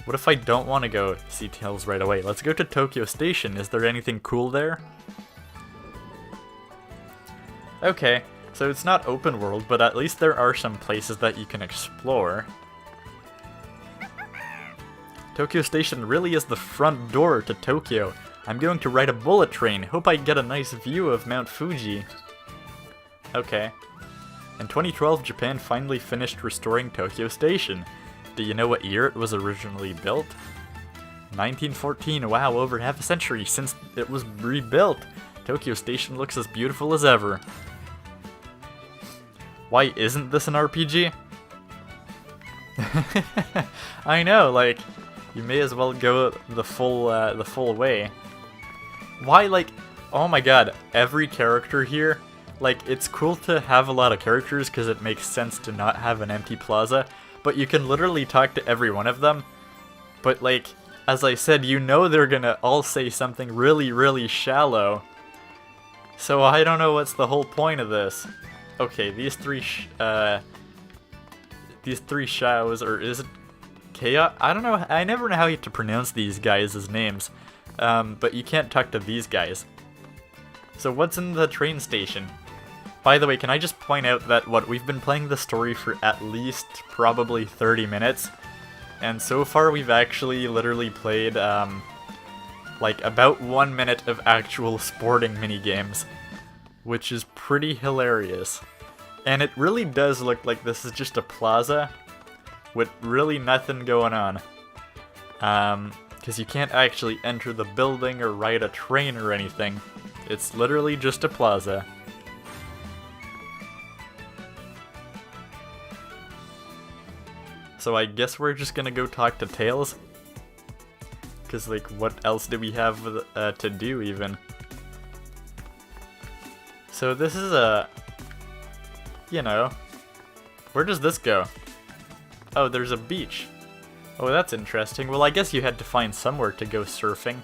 What if I don't want to go see Tails right away? Let's go to Tokyo Station. Is there anything cool there? Okay, so it's not open world, but at least there are some places that you can explore. Tokyo Station really is the front door to Tokyo. I'm going to ride a bullet train. Hope I get a nice view of Mount Fuji. Okay. In 2012, Japan finally finished restoring Tokyo Station. Do you know what year it was originally built? 1914, wow, over half a century since it was rebuilt. Tokyo Station looks as beautiful as ever. Why isn't this an RPG? I know, like, you may as well go the full way. Why, like, oh my god, every character here, like, it's cool to have a lot of characters because it makes sense to not have an empty plaza, but you can literally talk to every one of them. But, like, as I said, you know they're gonna all say something really, really shallow. So I don't know what's the whole point of this. Okay, these three Shaos, or is it Chaos? I don't know, I never know how you have to pronounce these guys' names. But you can't talk to these guys. So what's in the train station? By the way, can I just point out that we've been playing the story for at least probably 30 minutes, and so far we've actually literally played like about 1 minute of actual sporting minigames, which is pretty hilarious. And it really does look like this is just a plaza with really nothing going on. Because you can't actually enter the building or ride a train or anything. It's literally just a plaza. So I guess we're just gonna go talk to Tails. Because, like, what else do we have to do, even? So this is a... You know... Where does this go? Oh, there's a beach. Oh, that's interesting. Well, I guess you had to find somewhere to go surfing.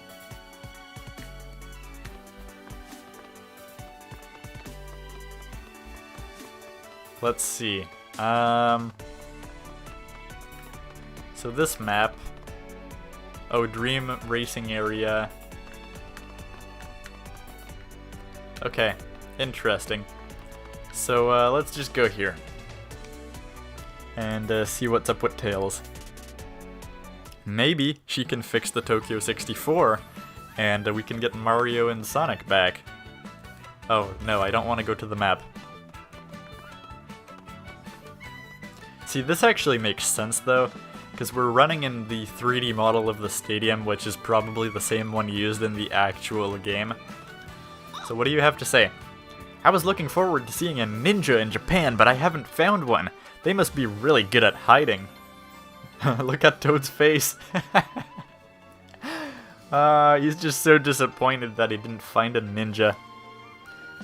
Let's see. So this map... Oh, Dream Racing Area. Okay, interesting. So, let's just go here. And see what's up with Tails. Maybe she can fix the Tokyo 64, and we can get Mario and Sonic back. Oh, no, I don't want to go to the map. See, this actually makes sense, though, because we're running in the 3D model of the stadium, which is probably the same one used in the actual game. So what do you have to say? I was looking forward to seeing a ninja in Japan, but I haven't found one. They must be really good at hiding. Look at Toad's face. He's just so disappointed that he didn't find a ninja.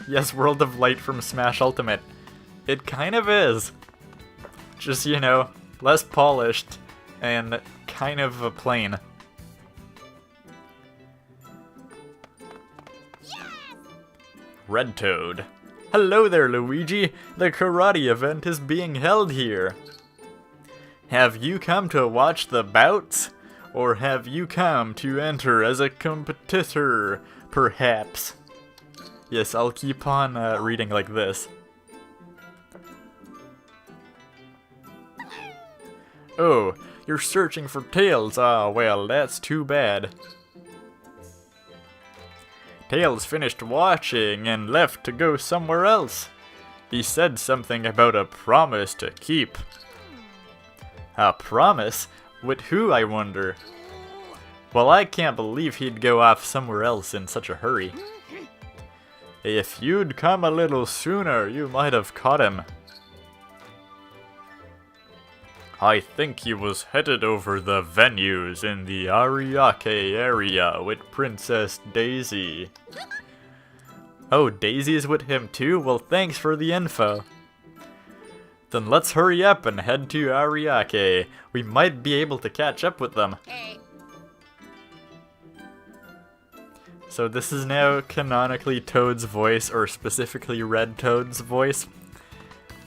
Yes, World of Light from Smash Ultimate. It kind of is. Just, you know, less polished and kind of a plain. Red Toad. Hello there, Luigi. The karate event is being held here. Have you come to watch the bouts? Or have you come to enter as a competitor, perhaps? Yes, I'll keep on reading like this. Oh, you're searching for Tails. Ah, well, that's too bad. Tails finished watching and left to go somewhere else. He said something about a promise to keep. A promise? With who, I wonder? Well, I can't believe he'd go off somewhere else in such a hurry. If you'd come a little sooner, you might have caught him. I think he was headed over the venues in the Ariake area with Princess Daisy. Oh, Daisy's with him too? Well, thanks for the info. Then let's hurry up and head to Ariake. We might be able to catch up with them. Hey. So this is now canonically Toad's voice, or specifically Red Toad's voice.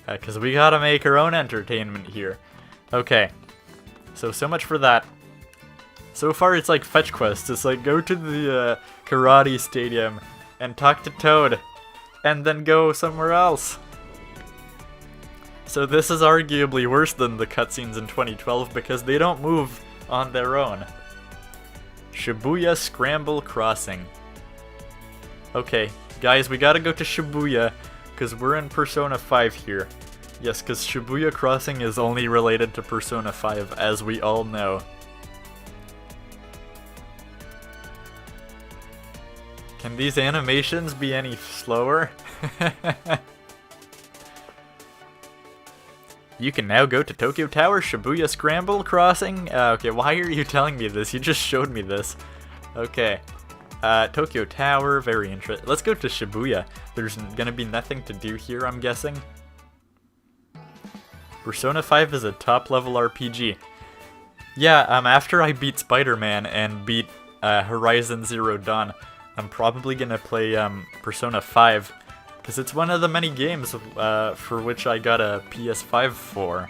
Because we gotta make our own entertainment here. Okay. So much for that. So far it's like fetch quests. It's like go to the karate stadium and talk to Toad. And then go somewhere else. So this is arguably worse than the cutscenes in 2012 because they don't move on their own. Shibuya Scramble Crossing. Okay, guys, we gotta go to Shibuya because we're in Persona 5 here. Yes, because Shibuya Crossing is only related to Persona 5, as we all know. Can these animations be any slower? You can now go to Tokyo Tower, Shibuya Scramble Crossing. Okay, why are you telling me this? You just showed me this. Okay. Tokyo Tower, very interesting. Let's go to Shibuya. There's gonna be nothing to do here, I'm guessing. Persona 5 is a top-level RPG. Yeah, after I beat Spider-Man and beat Horizon Zero Dawn, I'm probably gonna play Persona 5. Because it's one of the many games for which I got a PS5 for.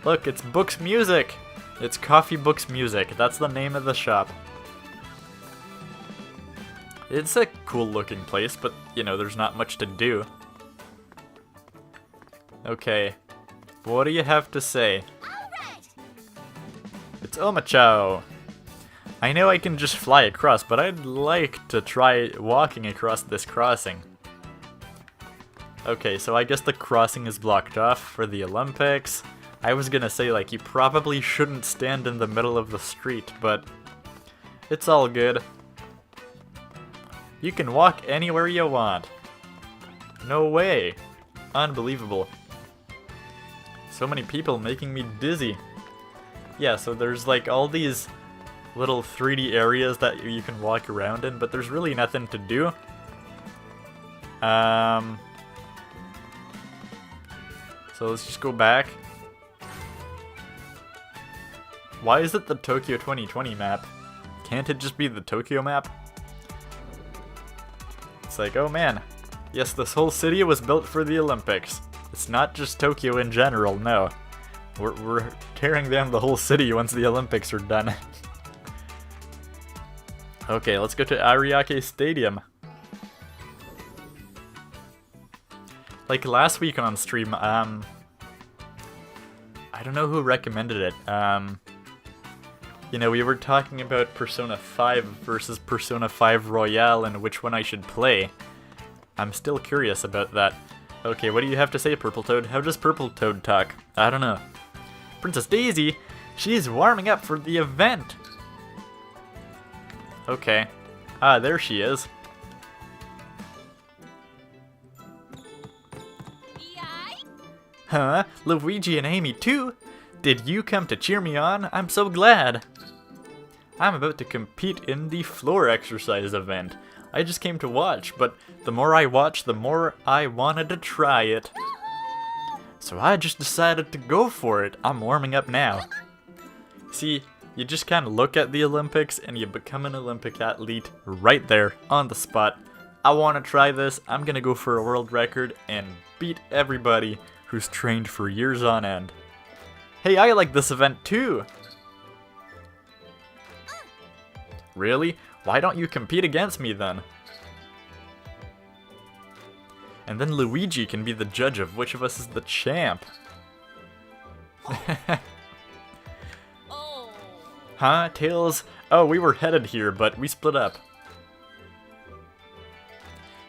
Look, it's Books Music! It's Coffee Books Music. That's the name of the shop. It's a cool looking place, but, you know, there's not much to do. Okay. What do you have to say? Alright. It's Omachao! I know I can just fly across, but I'd like to try walking across this crossing. Okay, so I guess the crossing is blocked off for the Olympics. I was gonna say, like, you probably shouldn't stand in the middle of the street, but it's all good. You can walk anywhere you want. No way. Unbelievable. So many people making me dizzy. Yeah, so there's like all these little 3D areas that you can walk around in, but there's really nothing to do. So let's just go back. Why is it the Tokyo 2020 map? Can't it just be the Tokyo map? It's like, oh man. Yes, this whole city was built for the Olympics. It's not just Tokyo in general, no. We're tearing down the whole city once the Olympics are done. Okay, let's go to Ariake Stadium. Like last week on stream, I don't know who recommended it. You know, we were talking about Persona 5 versus Persona 5 Royale and which one I should play. I'm still curious about that. Okay, what do you have to say, Purple Toad? How does Purple Toad talk? I don't know. Princess Daisy? She's warming up for the event! Okay. Ah, there she is. Huh? Luigi and Amy too? Did you come to cheer me on? I'm so glad! I'm about to compete in the floor exercise event. I just came to watch, but the more I watched, the more I wanted to try it. So I just decided to go for it. I'm warming up now. See, you just kind of look at the Olympics and you become an Olympic athlete right there on the spot. I want to try this. I'm gonna go for a world record and beat everybody who's trained for years on end. Hey, I like this event too! Really? Why don't you compete against me then? And then Luigi can be the judge of which of us is the champ. Huh, Tails? Oh, we were headed here, but we split up.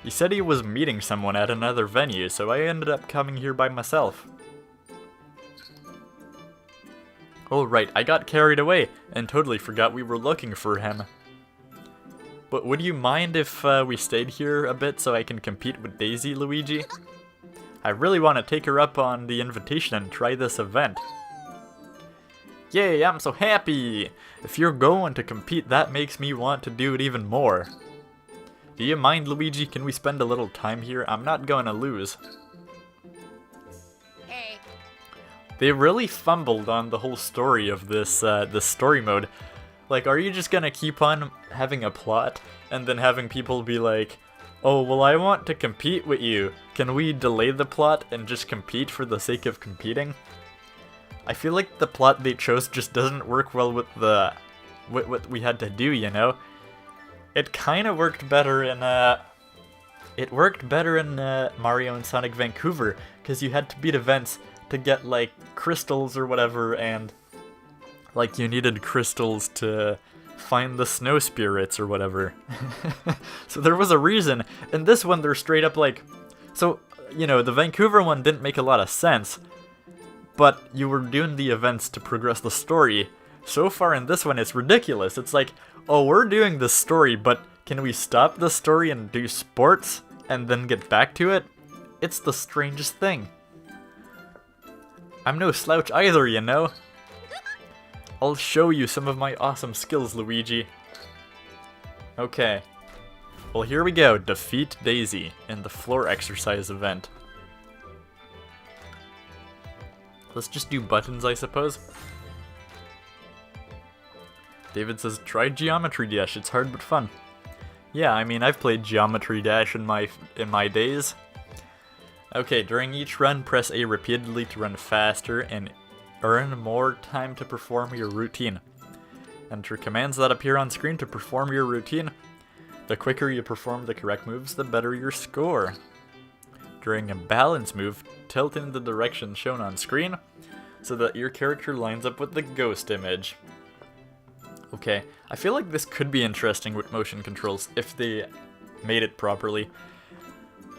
He said he was meeting someone at another venue, so I ended up coming here by myself. Oh right, I got carried away and totally forgot we were looking for him. But would you mind if we stayed here a bit so I can compete with Daisy, Luigi? I really want to take her up on the invitation and try this event. Yay, I'm so happy! If you're going to compete, that makes me want to do it even more. Do you mind, Luigi? Can we spend a little time here? I'm not going to lose. Hey. They really fumbled on the whole story of this story mode. Like, are you just gonna keep on having a plot and then having people be like, oh, well, I want to compete with you. Can we delay the plot and just compete for the sake of competing? I feel like the plot they chose just doesn't work well with what we had to do, you know? It kind of worked better in Mario and Sonic Vancouver, because you had to beat events to get like crystals or whatever, and like you needed crystals to find the snow spirits or whatever. So there was a reason. In this one, they're straight up like, so you know, the Vancouver one didn't make a lot of sense, but you were doing the events to progress the story. So far in this one, it's ridiculous. It's like, oh, we're doing this story, but can we stop the story and do sports and then get back to it? It's the strangest thing. I'm no slouch either, you know? I'll show you some of my awesome skills, Luigi. Okay. Well, here we go. Defeat Daisy in the floor exercise event. Let's just do buttons, I suppose. David says, try Geometry Dash, it's hard but fun. Yeah, I mean, I've played Geometry Dash in my days. Okay, during each run, press A repeatedly to run faster and earn more time to perform your routine. Enter commands that appear on screen to perform your routine. The quicker you perform the correct moves, the better your score. During a balance move, tilt in the direction shown on screen so that your character lines up with the ghost image. Okay, I feel like this could be interesting with motion controls if they made it properly.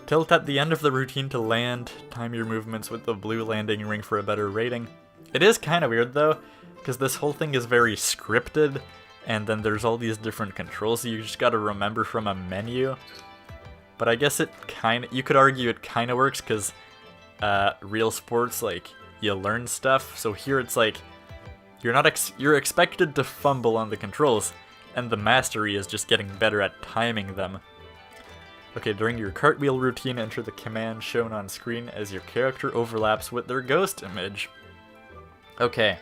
Tilt at the end of the routine to land, time your movements with the blue landing ring for a better rating. It is kind of weird though, because this whole thing is very scripted, and then there's all these different controls you just gotta remember from a menu. But I guess you could argue it kind of works, because real sports, like, you learn stuff, so here it's like, you're expected to fumble on the controls, and the mastery is just getting better at timing them. Okay, during your cartwheel routine, enter the command shown on screen as your character overlaps with their ghost image. Okay.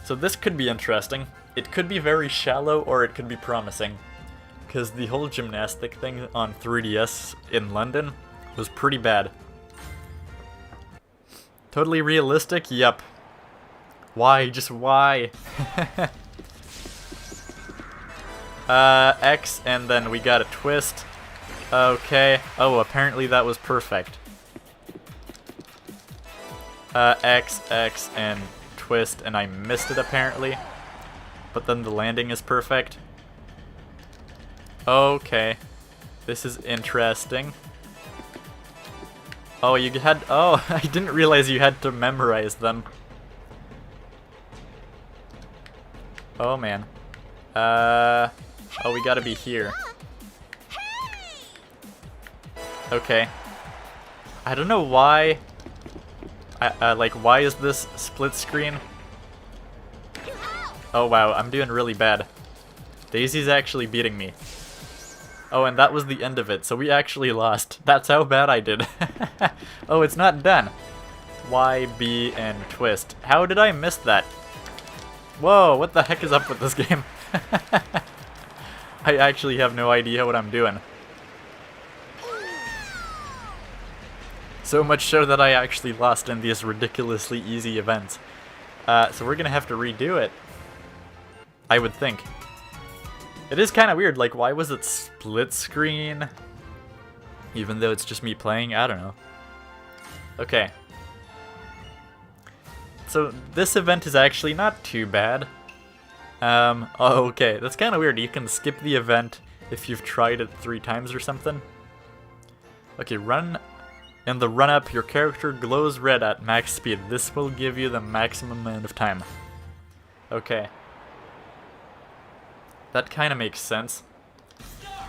So this could be interesting. It could be very shallow, or it could be promising. Because the whole gymnastic thing on 3DS in London was pretty bad. Totally realistic? Yep. Why? Just why? X, and then we got a twist. Okay. Oh, apparently that was perfect. X, X, and twist, and I missed it apparently. But then the landing is perfect. Okay. This is interesting. Oh, you had... Oh, I didn't realize you had to memorize them. Oh, man. Oh, we gotta be here. Okay. I don't know why... like, why is this split screen? Oh, wow, I'm doing really bad. Daisy's actually beating me. Oh, and that was the end of it, so we actually lost. That's how bad I did. Oh, it's not done. Y, B, and twist. How did I miss that? Whoa, what the heck is up with this game? I actually have no idea what I'm doing. So much so that I actually lost in these ridiculously easy events. So we're gonna have to redo it. I would think. It is kind of weird, like, why was it split screen? Even though it's just me playing? I don't know. Okay. So this event is actually not too bad. Oh, okay, that's kind of weird. You can skip the event if you've tried it 3 times or something. Okay, run. In the run-up, your character glows red at max speed. This will give you the maximum amount of time. Okay. That kind of makes sense.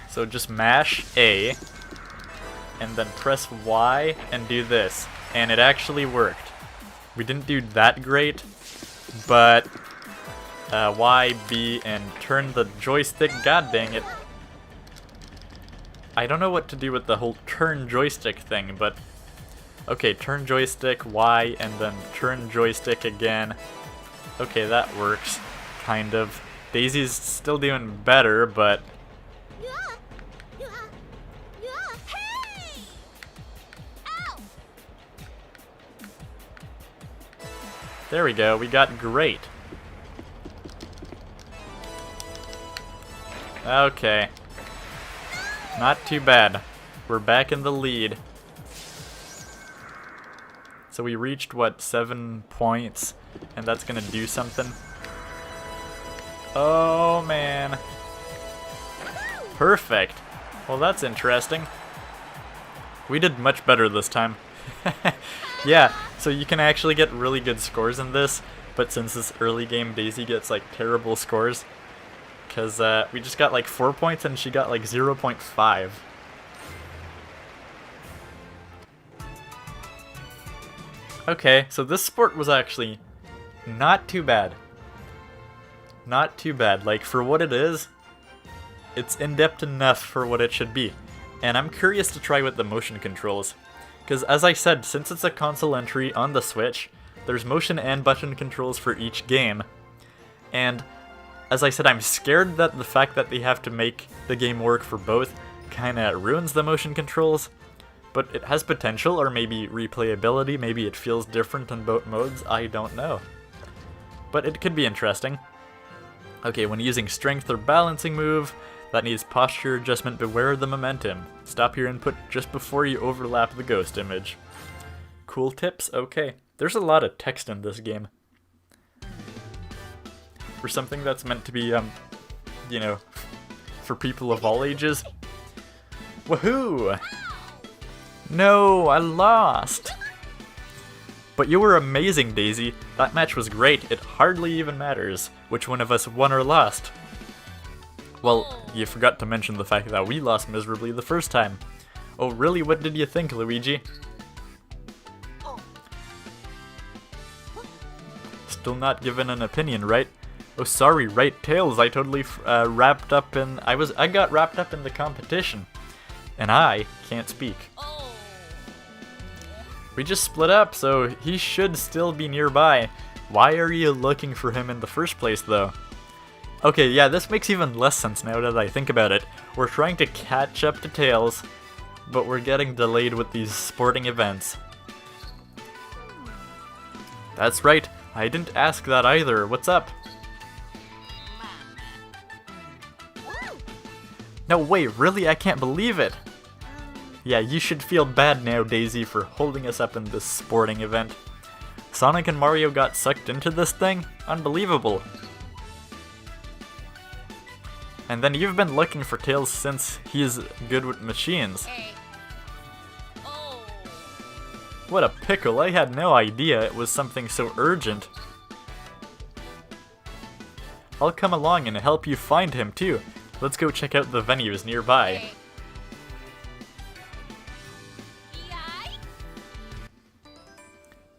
So just mash A, and then press Y and do this. And it actually worked. We didn't do that great, but Y, B, and turn the joystick. God dang it. I don't know what to do with the whole turn joystick thing, but okay, turn joystick, Y, and then turn joystick again. Okay, that works, kind of. Daisy's still doing better, but Hey! Ow! there we go, we got great. Okay. Not too bad. We're back in the lead. So we reached, what, 7 points? And that's gonna do something? Oh, man. Perfect. Well, that's interesting. We did much better this time. Yeah, so you can actually get really good scores in this, but since this early game, Daisy gets, like, terrible scores. Because we just got, like, 4 points and she got, like, 0.5. Okay, so this sport was actually not too bad. Not too bad. Like, for what it is, it's in-depth enough for what it should be. And I'm curious to try with the motion controls. Because as I said, since it's a console entry on the Switch, there's motion and button controls for each game. And as I said, I'm scared that the fact that they have to make the game work for both kinda ruins the motion controls. But it has potential, or maybe replayability, maybe it feels different in both modes, I don't know. But it could be interesting. Okay, when using strength or balancing move, that needs posture adjustment, beware of the momentum. Stop your input just before you overlap the ghost image. Cool tips? Okay. There's a lot of text in this game. For something that's meant to be, you know, for people of all ages. Woohoo! No, I lost! But you were amazing, Daisy. That match was great. It hardly even matters which one of us won or lost. Well, you forgot to mention the fact that we lost miserably the first time. Oh, really? What did you think, Luigi? Still not given an opinion, right? Oh, sorry, right, Tails. I totally wrapped up in... I got wrapped up in the competition. And I can't speak. We just split up, so he should still be nearby. Why are you looking for him in the first place, though? Okay, yeah, this makes even less sense now that I think about it. We're trying to catch up to Tails, but we're getting delayed with these sporting events. That's right, I didn't ask that either. What's up? No, wait, really? I can't believe it! Yeah, you should feel bad now, Daisy, for holding us up in this sporting event. Sonic and Mario got sucked into this thing? Unbelievable. And then you've been looking for Tails since he's good with machines. What a pickle, I had no idea it was something so urgent. I'll come along and help you find him too. Let's go check out the venues nearby.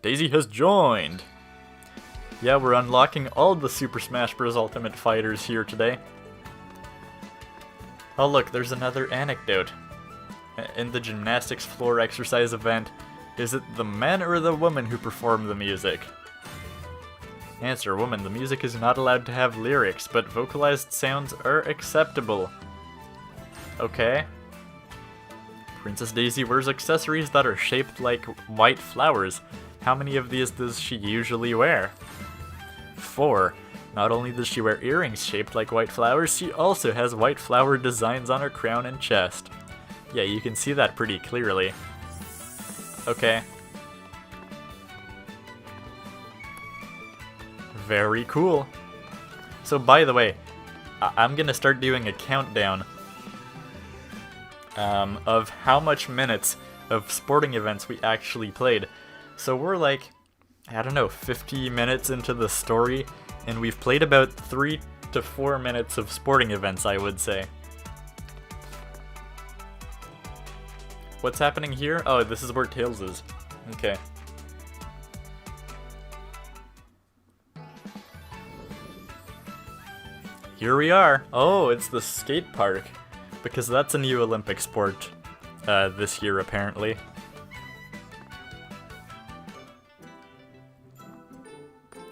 Daisy has joined! Yeah, we're unlocking all the Super Smash Bros. Ultimate Fighters here today. Oh look, there's another anecdote. In the gymnastics floor exercise event, is it the men or the woman who perform the music? Answer, woman. The music is not allowed to have lyrics, but vocalized sounds are acceptable. Okay. Princess Daisy wears accessories that are shaped like white flowers. How many of these does she usually wear? 4. Not only does she wear earrings shaped like white flowers, she also has white flower designs on her crown and chest. Yeah, you can see that pretty clearly. Okay. Very cool. So by the way, I'm gonna start doing a countdown of how much minutes of sporting events we actually played. So we're like, I don't know, 50 minutes into the story, and we've played about 3 to 4 minutes of sporting events, I would say. What's happening here? Oh, this is where Tails is. Okay. Here we are. Oh, it's the skate park. Because that's a new Olympic sport this year, apparently.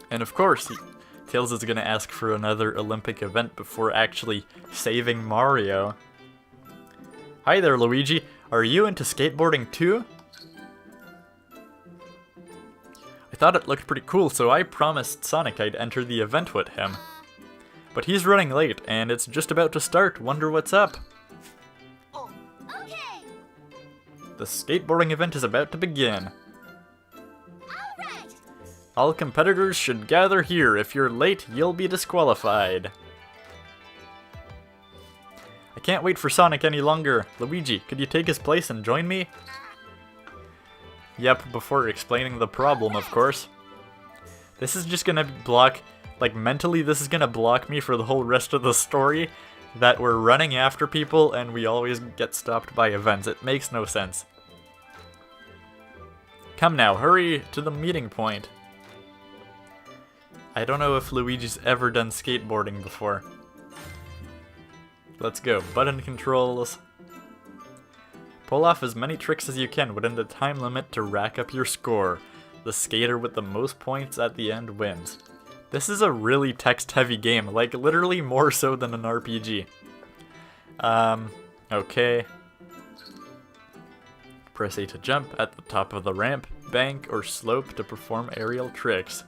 And of course, Tails is gonna ask for another Olympic event before actually saving Mario. Hi there, Luigi. Are you into skateboarding too? I thought it looked pretty cool, so I promised Sonic I'd enter the event with him. But he's running late, and it's just about to start. Wonder what's up? Oh, okay. The skateboarding event is about to begin. All right. All competitors should gather here. If you're late, you'll be disqualified. I can't wait for Sonic any longer. Luigi, could you take his place and join me? Yep, before explaining the problem, of course. This is just gonna block, like mentally this is gonna block me for the whole rest of the story, that we're running after people and we always get stopped by events. It makes no sense. Come now, hurry to the meeting point. I don't know if Luigi's ever done skateboarding before. Let's go. Button controls. Pull off as many tricks as you can within the time limit to rack up your score. The skater with the most points at the end wins. This is a really text-heavy game, like literally more so than an RPG. Okay. Press A to jump at the top of the ramp, bank, or slope to perform aerial tricks.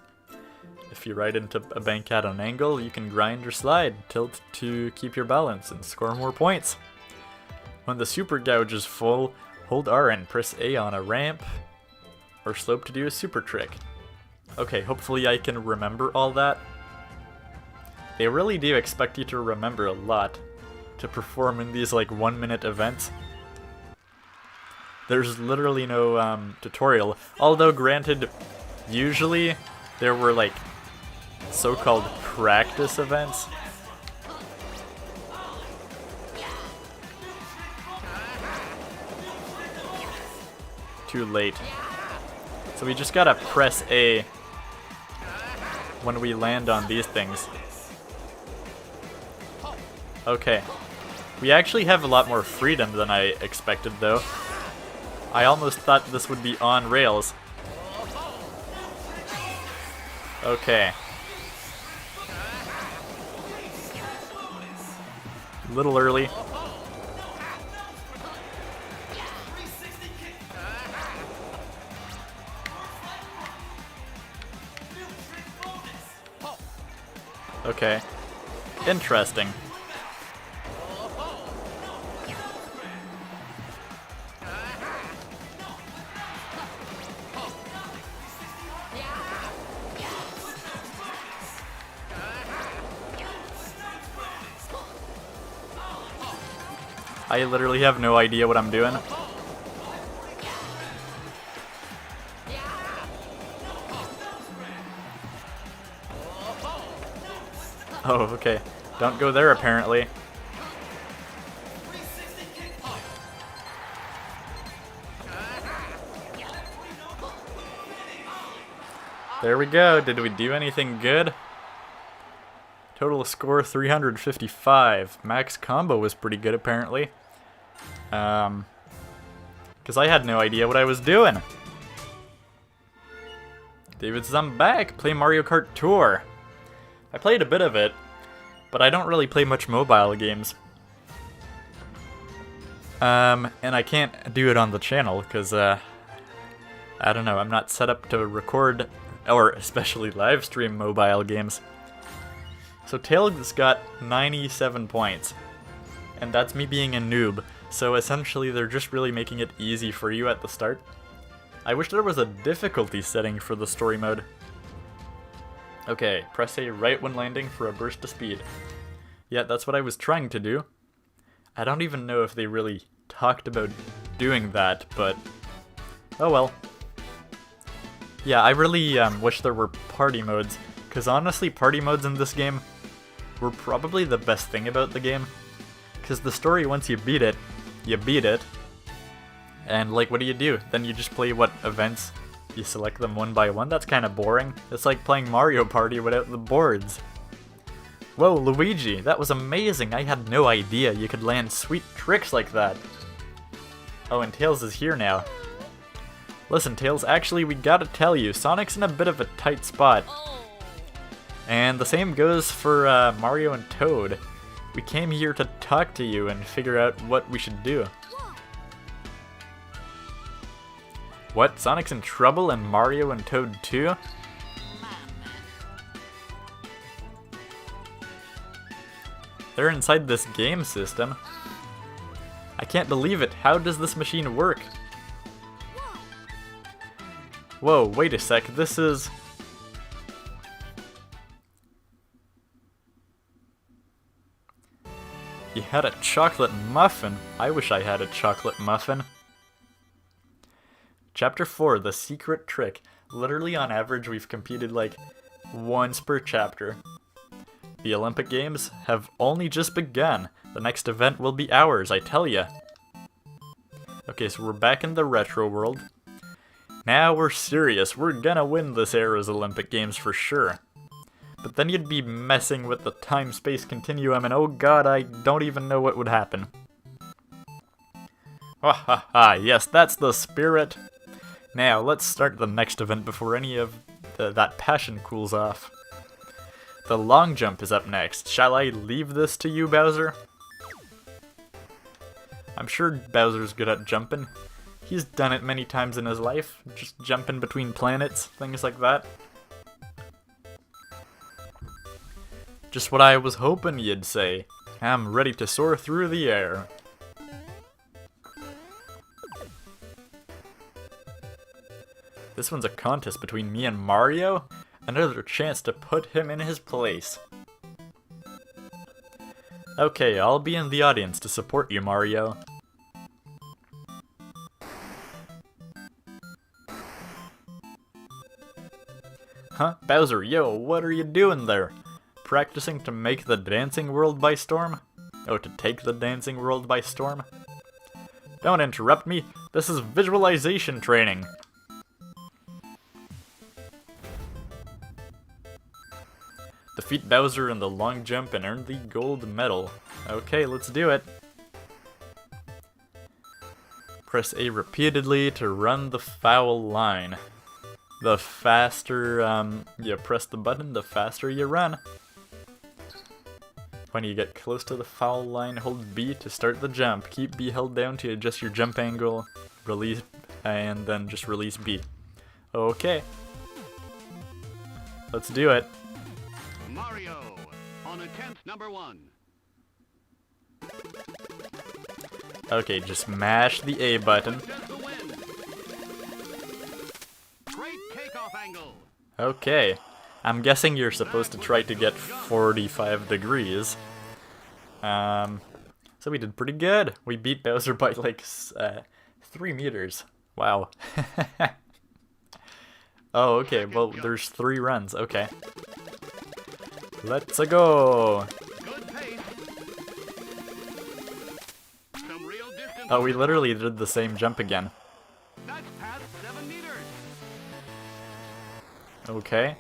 If you ride into a bank at an angle, you can grind or slide, tilt to keep your balance, and score more points. When the super gouge is full, hold R and press A on a ramp or slope to do a super trick. Okay, hopefully I can remember all that. They really do expect you to remember a lot to perform in these like 1-minute events. There's literally no tutorial, although granted, usually there were like so-called practice events. Too late. So we just gotta press A when we land on these things. Okay. We actually have a lot more freedom than I expected though. I almost thought this would be on rails. Okay. A little early. Okay. Interesting. I literally have no idea what I'm doing. Oh, okay. Don't go there, apparently. There we go. Did we do anything good? Total score 355. Max combo was pretty good, apparently. Because I had no idea what I was doing. David's I'm back. Play Mario Kart Tour. I played a bit of it, but I don't really play much mobile games. And I can't do it on the channel because, I don't know, I'm not set up to record or especially live stream mobile games. So Tails got 97 points, and that's me being a noob, so essentially they're just really making it easy for you at the start. I wish there was a difficulty setting for the story mode. Okay, press A right when landing for a burst of speed. Yeah, that's what I was trying to do. I don't even know if they really talked about doing that, but oh well. Yeah, I really wish there were party modes, because honestly, party modes in this game were probably the best thing about the game. Because the story, once you beat it, and like, what do? Then you just play what events? You select them one by one? That's kind of boring. It's like playing Mario Party without the boards. Whoa, Luigi, that was amazing! I had no idea you could land sweet tricks like that. Oh, and Tails is here now. Listen, Tails, actually, we gotta tell you, Sonic's in a bit of a tight spot. And the same goes for Mario and Toad. We came here to talk to you and figure out what we should do. What? Sonic's in trouble and Mario and Toad too? They're inside this game system. I can't believe it. How does this machine work? Whoa, wait a sec. This is... You had a chocolate muffin. I wish I had a chocolate muffin. Chapter 4, The Secret Trick. Literally on average we've competed like once per chapter. The Olympic Games have only just begun. The next event will be ours, I tell ya. Okay, so we're back in the retro world. Now we're serious. We're gonna win this era's Olympic Games for sure. But then you'd be messing with the time-space continuum, and oh god, I don't even know what would happen. Ha ha ha, yes, that's the spirit. Now, let's start the next event before any of that passion cools off. The long jump is up next. Shall I leave this to you, Bowser? I'm sure Bowser's good at jumping. He's done it many times in his life, just jumping between planets, things like that. Just what I was hoping you'd say. I'm ready to soar through the air. This one's a contest between me and Mario? Another chance to put him in his place. Okay, I'll be in the audience to support you, Mario. Huh? Bowser, yo, what are you doing there? Practicing to make the dancing world by storm? Oh, to take the dancing world by storm? Don't interrupt me. This is visualization training. Defeat Bowser in the long jump and earn the gold medal. Okay, let's do it. Press A repeatedly to run the foul line. The faster you press the button, the faster you run. When you get close to the foul line, hold B to start the jump. Keep B held down to adjust your jump angle, release, and then just release B. Okay. Let's do it. Mario on attempt number 1. Okay, just mash the A button. Great takeoff angle. Okay. I'm guessing you're supposed to try to get 45 degrees. So we did pretty good. We beat Bowser by like 3 meters. Wow. Oh, okay. Well, there's 3 runs. Okay. Let's go. Good pace. Some real distance. Oh, we literally did the same jump again. That's past 7 meters. Okay.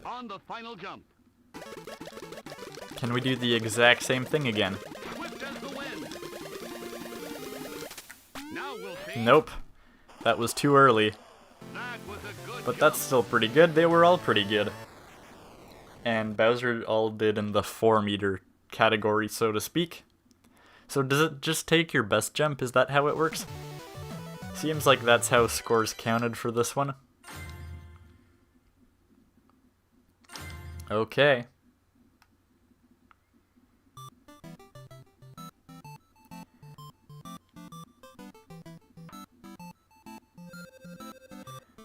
On the final jump. Can we do the exact same thing again? Swift as the wind. Now we'll take. Nope. That was too early. That was a good But jump. that's still pretty good. They were all pretty good. And Bowser all did in the 4-meter category, so to speak. So does it just take your best jump? Is that how it works? Seems like that's how scores counted for this one. Okay.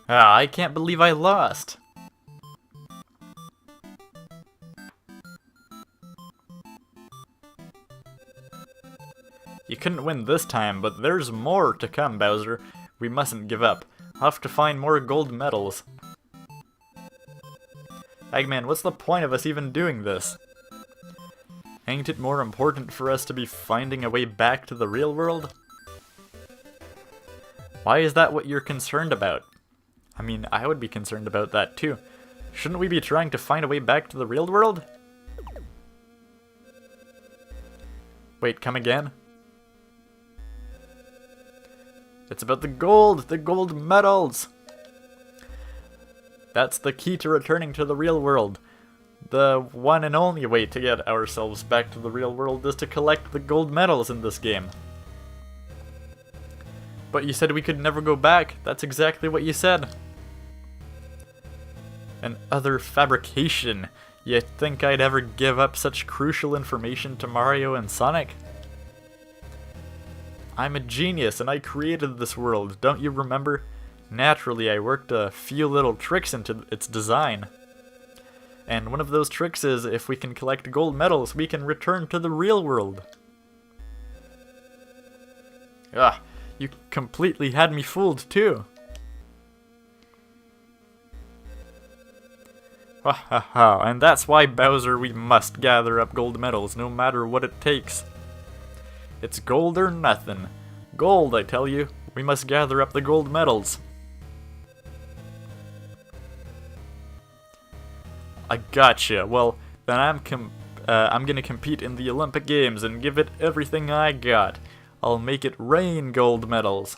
Ah, I can't believe I lost. couldn't win this time, but there's more to come, Bowser. We mustn't give up. I'll have to find more gold medals. Eggman, what's the point of us even doing this? Ain't it more important for us to be finding a way back to the real world? Why is that what you're concerned about? I mean, I would be concerned about that too. Shouldn't we be trying to find a way back to the real world? Wait, come again? It's about the gold medals! That's the key to returning to the real world. The one and only way to get ourselves back to the real world is to collect the gold medals in this game. But you said we could never go back. That's exactly what you said. And other fabrication. You think I'd ever give up such crucial information to Mario and Sonic? I'm a genius and I created this world, don't you remember? Naturally, I worked a few little tricks into its design. And one of those tricks is, if we can collect gold medals, we can return to the real world. Ah, you completely had me fooled too. Ha ha ha, and that's why, Bowser, we must gather up gold medals, no matter what it takes. It's gold or nothing. Gold, I tell you. We must gather up the gold medals. I gotcha. Well, then I'm gonna compete in the Olympic Games and give it everything I got. I'll make it rain gold medals.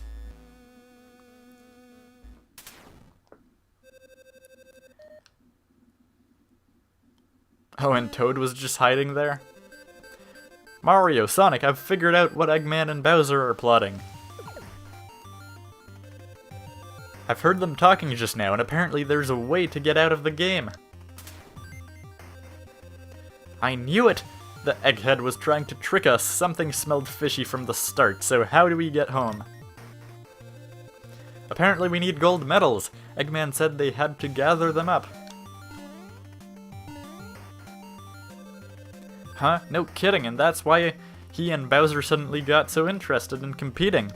Oh, and Toad was just hiding there? Mario, Sonic, I've figured out what Eggman and Bowser are plotting. I've heard them talking just now, and apparently there's a way to get out of the game. I knew it! The egghead was trying to trick us. Something smelled fishy from the start, so how do we get home? Apparently we need gold medals. Eggman said they had to gather them up. Huh? No kidding, and that's why he and Bowser suddenly got so interested in competing.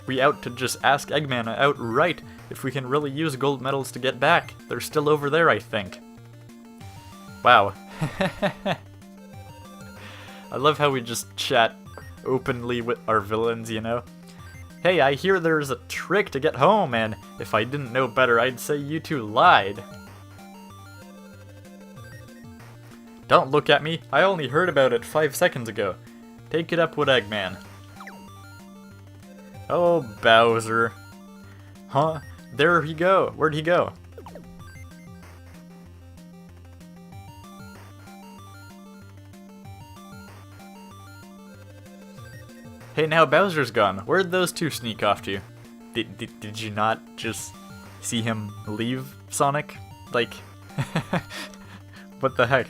We out to just ask Eggman outright if we can really use gold medals to get back. They're still over there, I think. Wow. I love how we just chat openly with our villains, you know? Hey, I hear there's a trick to get home, and if I didn't know better, I'd say you two lied. Don't look at me. I only heard about it 5 seconds ago. Take it up with Eggman. Oh, Bowser. Huh? There he go. Where'd he go? Hey, now Bowser's gone. Where'd those two sneak off to? Did you not just see him leave, Sonic? Like, what the heck?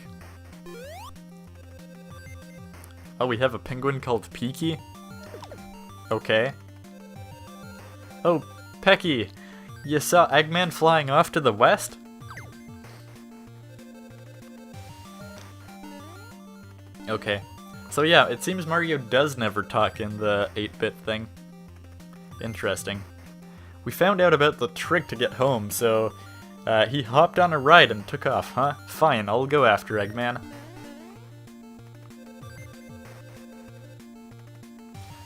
Oh, we have a penguin called Peaky? Okay. Oh, Pecky! You saw Eggman flying off to the west? Okay. So yeah, it seems Mario does never talk in the 8-bit thing. Interesting. We found out about the trick to get home, so he hopped on a ride and took off, huh? Fine, I'll go after Eggman.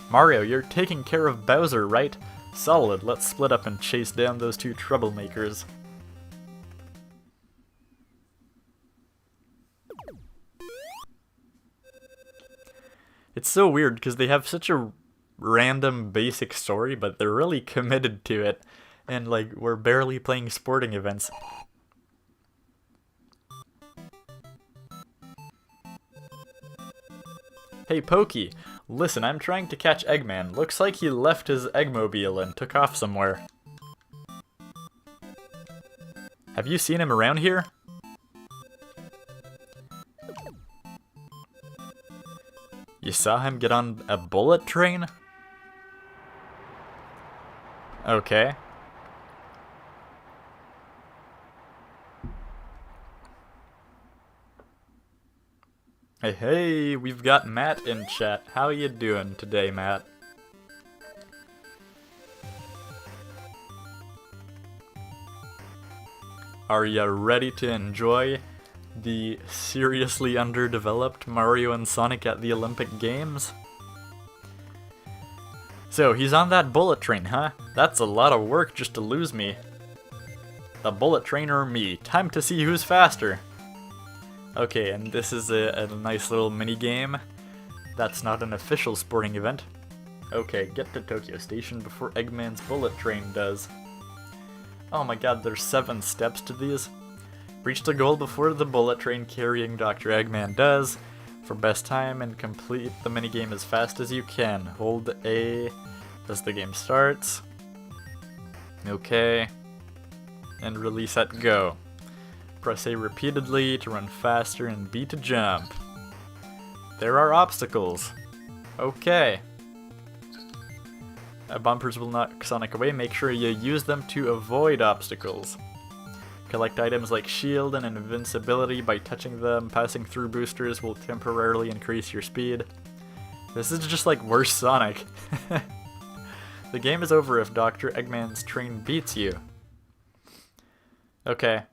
Mario, you're taking care of Bowser, right? Solid, let's split up and chase down those two troublemakers. It's so weird because they have such a random basic story, but they're really committed to it. And like, we're barely playing sporting events. Hey Pokey, listen, I'm trying to catch Eggman. Looks like he left his Eggmobile and took off somewhere. Have you seen him around here? You saw him get on a bullet train? Okay. Hey, hey, we've got Matt in chat. How you doing today, Matt? Are you ready to enjoy the seriously underdeveloped Mario and Sonic at the Olympic Games? So, he's on that bullet train, huh? That's a lot of work just to lose me. The bullet train or me. Time to see who's faster. Okay, and this is a nice little mini game. That's not an official sporting event. Okay, get to Tokyo Station before Eggman's bullet train does. Oh my god, there's 7 steps to these. Reach the goal before the bullet train carrying Dr. Eggman does. For best time and complete the minigame as fast as you can. Hold A as the game starts. Okay. And release at go. Press A repeatedly to run faster and B to jump. There are obstacles. Okay. Bumpers will knock Sonic away. Make sure you use them to avoid obstacles. Collect items like shield and invincibility by touching them. Passing through boosters will temporarily increase your speed. This is just like worse Sonic. The game is over if Dr. Eggman's train beats you. Okay.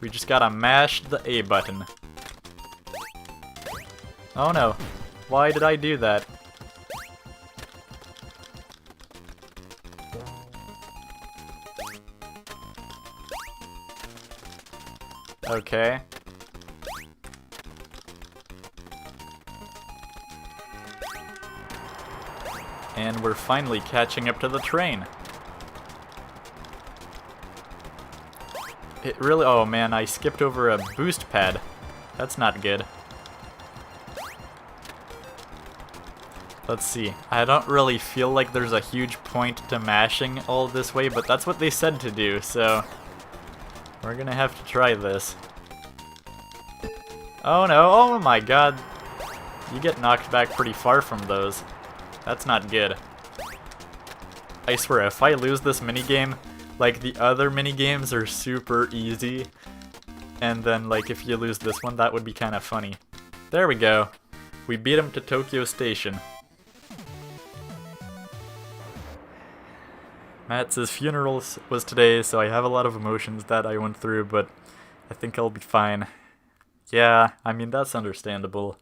We just gotta mash the A button. Oh no. Why did I do that? Okay. And we're finally catching up to the train. It really— oh man, I skipped over a boost pad. That's not good. Let's see. I don't really feel like there's a huge point to mashing all this way, but that's what they said to do, so we're gonna have to try this. Oh no, oh my god. You get knocked back pretty far from those. That's not good. I swear, if I lose this minigame, like, the other minigames are super easy, and then, like, if you lose this one, that would be kind of funny. There we go. We beat him to Tokyo Station. Matt's funeral was today, so I have a lot of emotions that I went through, but I think I'll be fine. Yeah, I mean, that's understandable.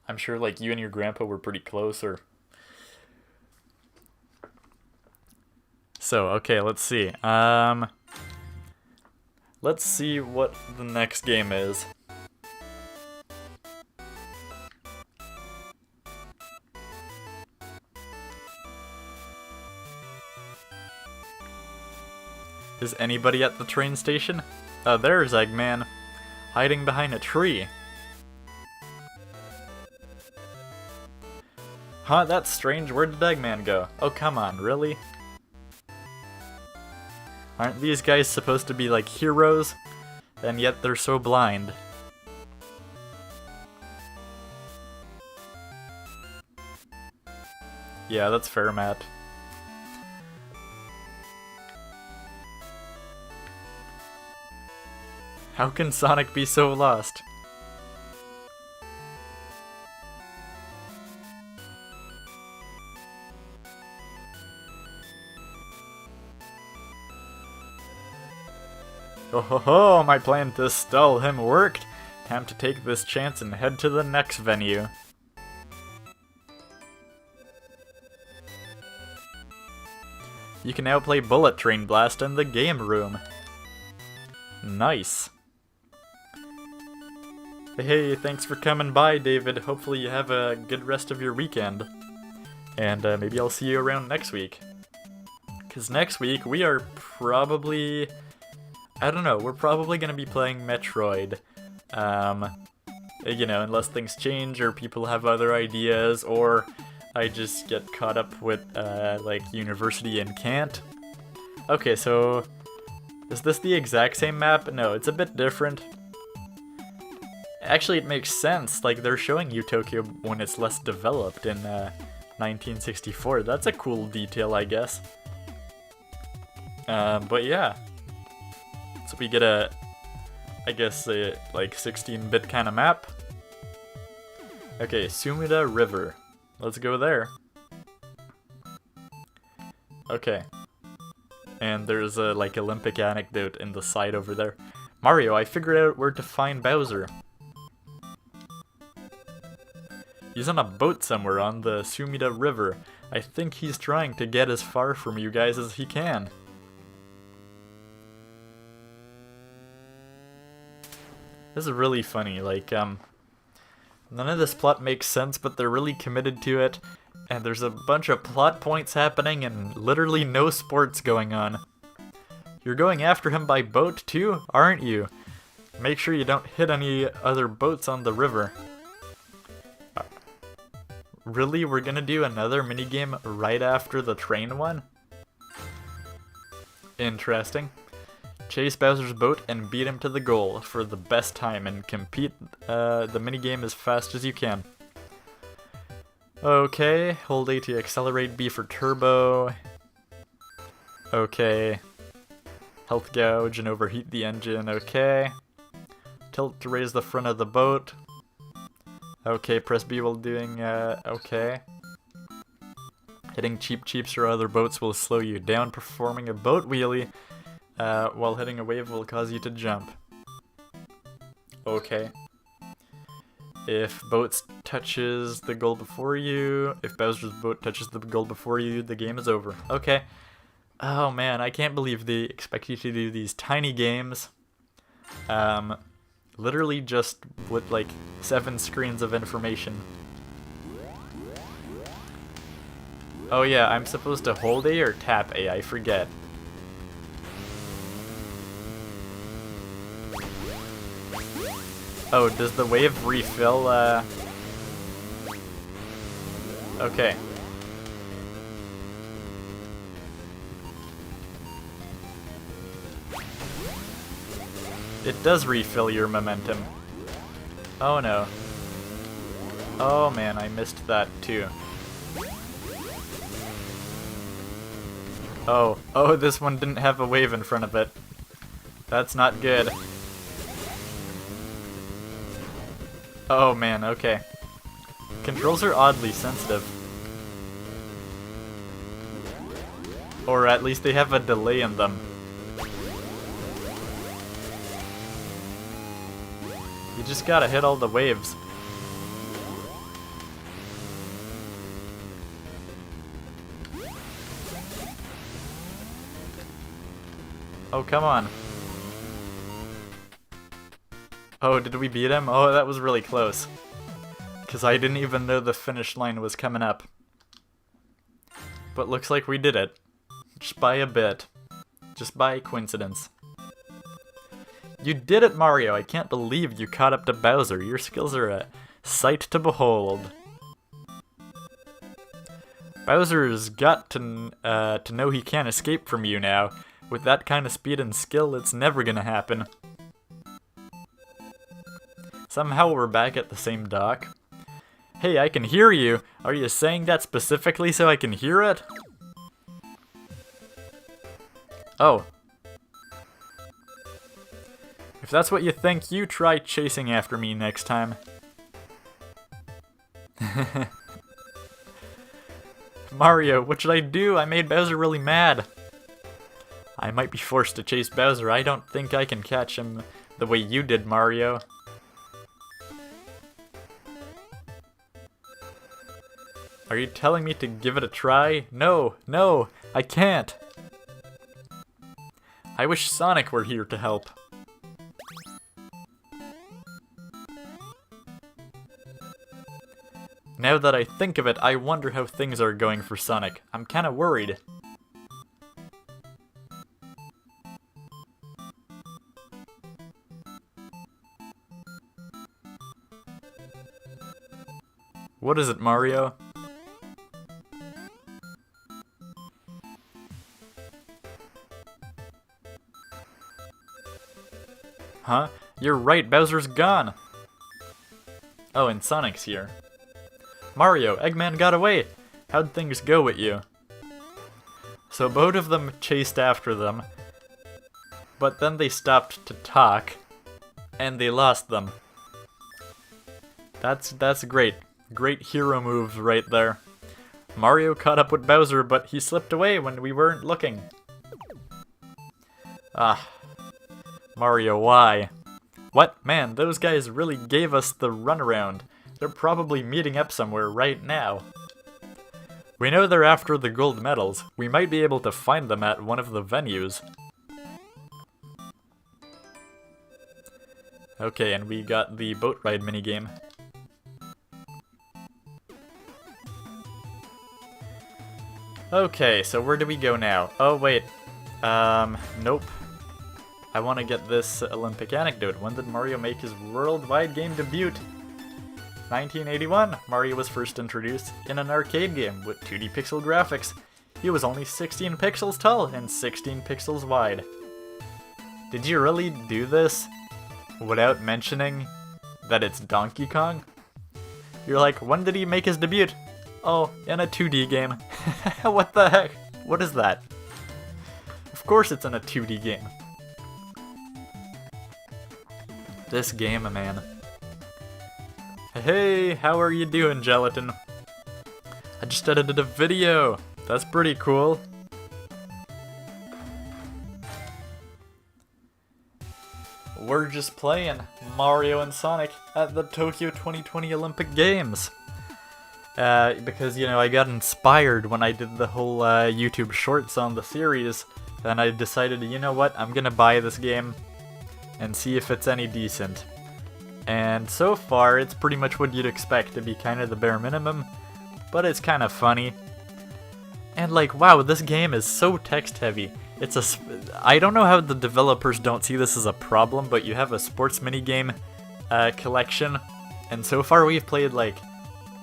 I'm sure, like, you and your grandpa were pretty close, or... So, okay, let's see. Let's see what the next game is. Is anybody at the train station? There's Eggman, hiding behind a tree. Huh, that's strange. Where did Eggman go? Oh, come on, really? Aren't these guys supposed to be like heroes? And yet they're so blind. Yeah, that's fair, Matt. How can Sonic be so lost? Oh ho ho, my plan to stall him worked. Time to take this chance and head to the next venue. You can now play Bullet Train Blast in the game room. Nice. Hey, thanks for coming by, David. Hopefully you have a good rest of your weekend. And maybe I'll see you around next week. Because next week we are probably... I don't know, we're probably going to be playing Metroid. You know, unless things change or people have other ideas, or I just get caught up with, like, university and can't. Okay, so... is this the exact same map? No, it's a bit different. Actually, it makes sense. Like, they're showing you Tokyo when it's less developed in 1964. That's a cool detail, I guess. But yeah. So we get a, I guess, a, like, 16-bit kind of map. Okay, Sumida River. Let's go there. Okay. And there's a, like, Olympic anecdote in the side over there. Mario, I figured out where to find Bowser. He's on a boat somewhere on the Sumida River. I think he's trying to get as far from you guys as he can. This is really funny, like, none of this plot makes sense, but they're really committed to it, and there's a bunch of plot points happening and literally no sports going on. You're going after him by boat too, aren't you? Make sure you don't hit any other boats on the river. Really? We're gonna do another minigame right after the train one? Interesting. Chase Bowser's boat and beat him to the goal for the best time and complete the minigame as fast as you can. Okay, hold A to accelerate, B for turbo. Okay. Health gouge and overheat the engine, okay. Tilt to raise the front of the boat. Okay, press B while doing, okay. Hitting cheeps or other boats will slow you down. Performing a boat wheelie while hitting a wave will cause you to jump. Okay. If boats touches the goal before you, if Bowser's boat touches the goal before you, the game is over. Okay. Oh man, I can't believe they expect you to do these tiny games. Literally just with like 7 screens of information. Oh yeah, I'm supposed to hold A or tap A, I forget. Oh, does the wave refill, Okay. It does refill your momentum. Oh no. Oh man, I missed that too. Oh, this one didn't have a wave in front of it. That's not good. Oh man, okay. Controls are oddly sensitive. Or at least they have a delay in them. You just gotta hit all the waves. Oh, come on. Oh, did we beat him? Oh, that was really close. Because I didn't even know the finish line was coming up. But looks like we did it. Just by a bit. Just by coincidence. You did it, Mario! I can't believe you caught up to Bowser. Your skills are a sight to behold. Bowser's got to know he can't escape from you now. With that kind of speed and skill, it's never gonna happen. Somehow we're back at the same dock. Hey, I can hear you! Are you saying that specifically so I can hear it? Oh. If that's what you think, you try chasing after me next time. Mario, what should I do? I made Bowser really mad. I might be forced to chase Bowser. I don't think I can catch him the way you did, Mario. Are you telling me to give it a try? No, no, I can't. I wish Sonic were here to help. Now that I think of it, I wonder how things are going for Sonic. I'm kinda worried. What is it, Mario? Huh? You're right, Bowser's gone! Oh, and Sonic's here. Mario, Eggman got away! How'd things go with you? So both of them chased after them, but then they stopped to talk, and they lost them. That's great. Great hero move right there. Mario caught up with Bowser, but he slipped away when we weren't looking. Ah. Mario, why? What? Man, those guys really gave us the runaround. They're probably meeting up somewhere right now. We know they're after the gold medals. We might be able to find them at one of the venues. Okay, and we got the boat ride minigame. Okay, so where do we go now? Oh, wait. Nope. I want to get this Olympic anecdote. When did Mario make his worldwide game debut? 1981. Mario was first introduced in an arcade game with 2D pixel graphics. He was only 16 pixels tall and 16 pixels wide. Did you really do this without mentioning that it's Donkey Kong? You're like, when did he make his debut? Oh, in a 2D game. What the heck? What is that? Of course it's in a 2D game. This game, man. Hey, how are you doing, Gelatin? I just edited a video. That's pretty cool. We're just playing Mario and Sonic at the Tokyo 2020 Olympic Games. Because, you know, I got inspired when I did the whole YouTube shorts on the series, and I decided, you know what, I'm gonna buy this game and see if it's any decent. And so far, it's pretty much what you'd expect to be kind of the bare minimum, but it's kind of funny. And like, wow, this game is so text heavy. I don't know how the developers don't see this as a problem, but you have a sports minigame collection, and so far we've played like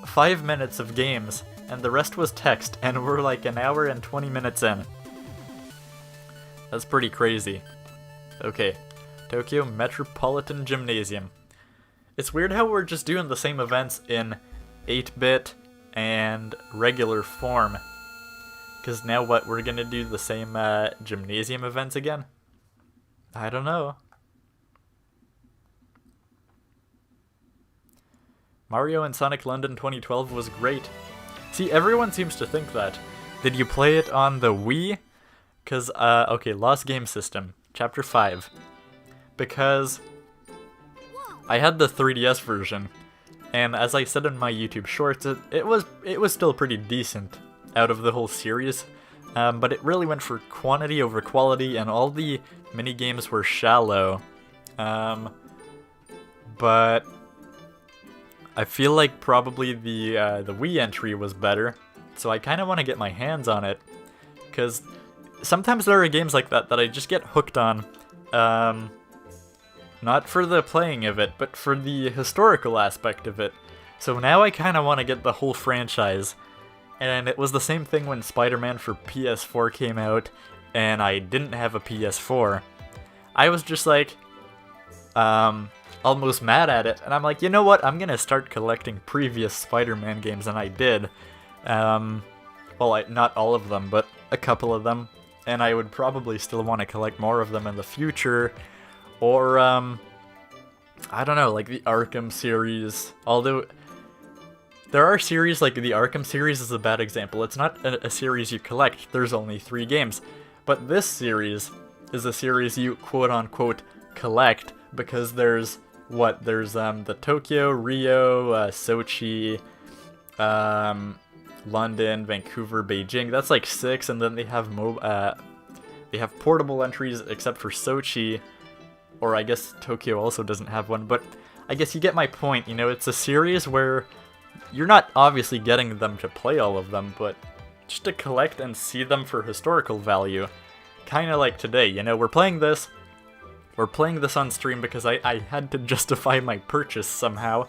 5 minutes of games, and the rest was text, and we're like an hour and 20 minutes in. That's pretty crazy. Okay, Tokyo Metropolitan Gymnasium. It's weird how we're just doing the same events in 8-bit and regular form. Because now what, we're gonna do the same gymnasium events again? I don't know. Mario and Sonic London 2012 was great. See, everyone seems to think that. Did you play it on the Wii? Because, okay, Lost Game System, Chapter 5. Because I had the 3DS version, and as I said in my YouTube shorts, it was still pretty decent out of the whole series, but it really went for quantity over quality, and all the mini-games were shallow. But I feel like probably the Wii entry was better, so I kind of want to get my hands on it, because sometimes there are games like that that I just get hooked on. Not for the playing of it, but for the historical aspect of it. So now I kind of want to get the whole franchise. And it was the same thing when Spider-Man for PS4 came out, and I didn't have a PS4. I was just like, almost mad at it, and I'm like, you know what, I'm gonna start collecting previous Spider-Man games, and I did. Well, not all of them, but a couple of them. And I would probably still want to collect more of them in the future. Or, I don't know, like the Arkham series. Although, there are series, like the Arkham series is a bad example. It's not a series you collect, there's only 3 games. But this series is a series you quote-unquote collect, because there's, what, there's the Tokyo, Rio, Sochi, London, Vancouver, Beijing. That's like 6, and then they have portable entries except for Sochi. Or I guess Tokyo also doesn't have one, but I guess you get my point, you know, it's a series where you're not obviously getting them to play all of them, but just to collect and see them for historical value. Kinda like today, you know, we're playing this on stream because I had to justify my purchase somehow,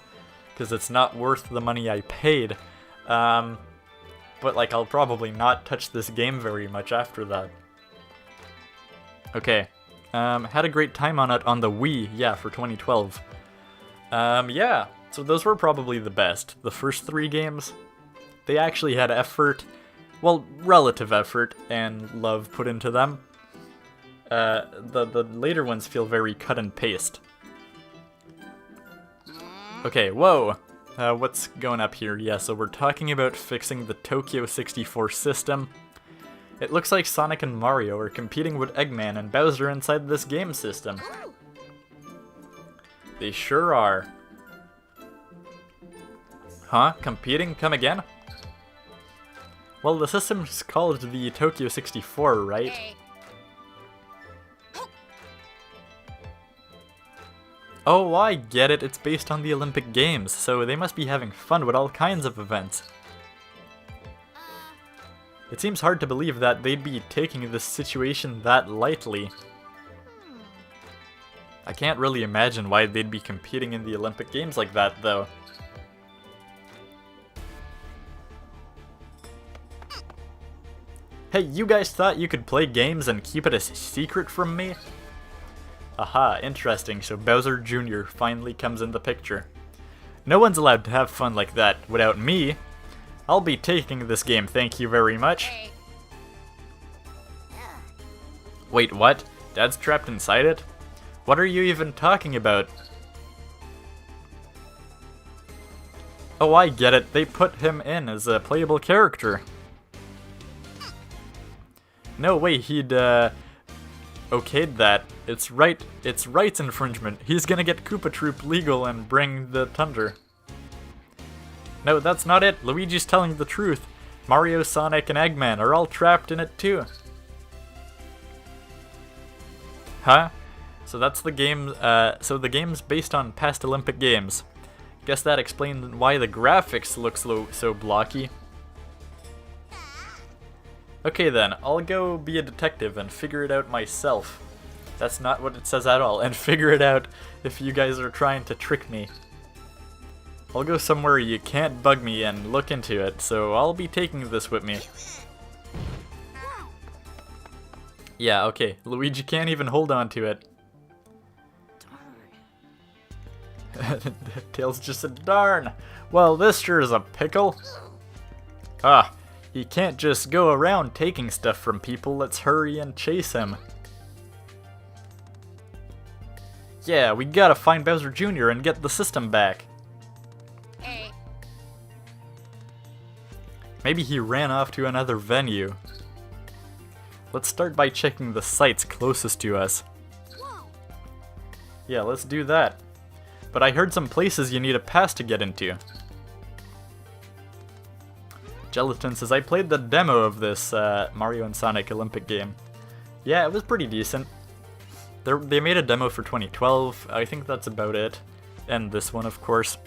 because it's not worth the money I paid. But like, I'll probably not touch this game very much after that. Okay. Had a great time on it on the Wii, yeah, for 2012. Yeah, So those were probably the best. The first 3 games, they actually had effort, well, relative effort and love put into them. The later ones feel very cut and paste. Okay, whoa! What's going up here? Yeah, so we're talking about fixing the Tokyo 64 system. It looks like Sonic and Mario are competing with Eggman and Bowser inside this game system. They sure are. Huh? Competing? Come again? Well, the system's called the Tokyo 64, right? Oh, I get it. It's based on the Olympic Games, so they must be having fun with all kinds of events. It seems hard to believe that they'd be taking this situation that lightly. I can't really imagine why they'd be competing in the Olympic Games like that, though. Hey, you guys thought you could play games and keep it a secret from me? Aha, interesting, so Bowser Jr. finally comes in the picture. No one's allowed to have fun like that without me. I'll be taking this game, thank you very much. Wait, what? Dad's trapped inside it? What are you even talking about? Oh, I get it. They put him in as a playable character. No way he'd, okayed that. It's rights infringement. He's gonna get Koopa Troop legal and bring the thunder. No, that's not it. Luigi's telling the truth. Mario, Sonic, and Eggman are all trapped in it too. Huh? So that's the game, so the game's based on past Olympic Games. Guess that explains why the graphics look so blocky. Okay then, I'll go be a detective and figure it out myself. That's not what it says at all, and figure it out if you guys are trying to trick me. I'll go somewhere you can't bug me and look into it, so I'll be taking this with me. Yeah, okay, Luigi can't even hold on to it. Tails just said, darn! Well, this sure is a pickle. Ah, he can't just go around taking stuff from people, let's hurry and chase him. Yeah, we gotta find Bowser Jr. and get the system back. Maybe he ran off to another venue. Let's start by checking the sites closest to us. Yeah, let's do that. But I heard some places you need a pass to get into. Gelatin says, I played the demo of this Mario and Sonic Olympic game. Yeah, it was pretty decent. They made a demo for 2012, I think that's about it. And this one, of course.